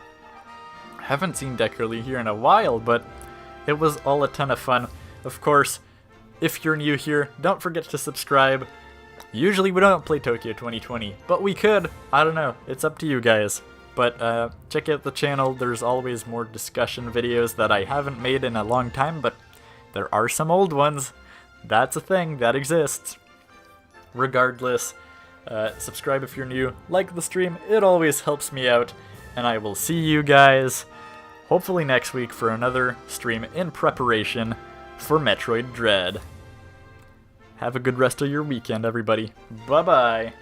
Haven't seen Deckerly here in a while, but it was all a ton of fun. Of course, if you're new here, don't forget to subscribe. Usually we don't play Tokyo 2020, but we could. I don't know. It's up to you guys. But check out the channel. There's always more discussion videos that I haven't made in a long time, but there are some old ones. That's a thing that exists. Regardless, subscribe if you're new, like the stream, it always helps me out, and I will see you guys hopefully next week for another stream in preparation for Metroid Dread. Have a good rest of your weekend, everybody. Bye-bye.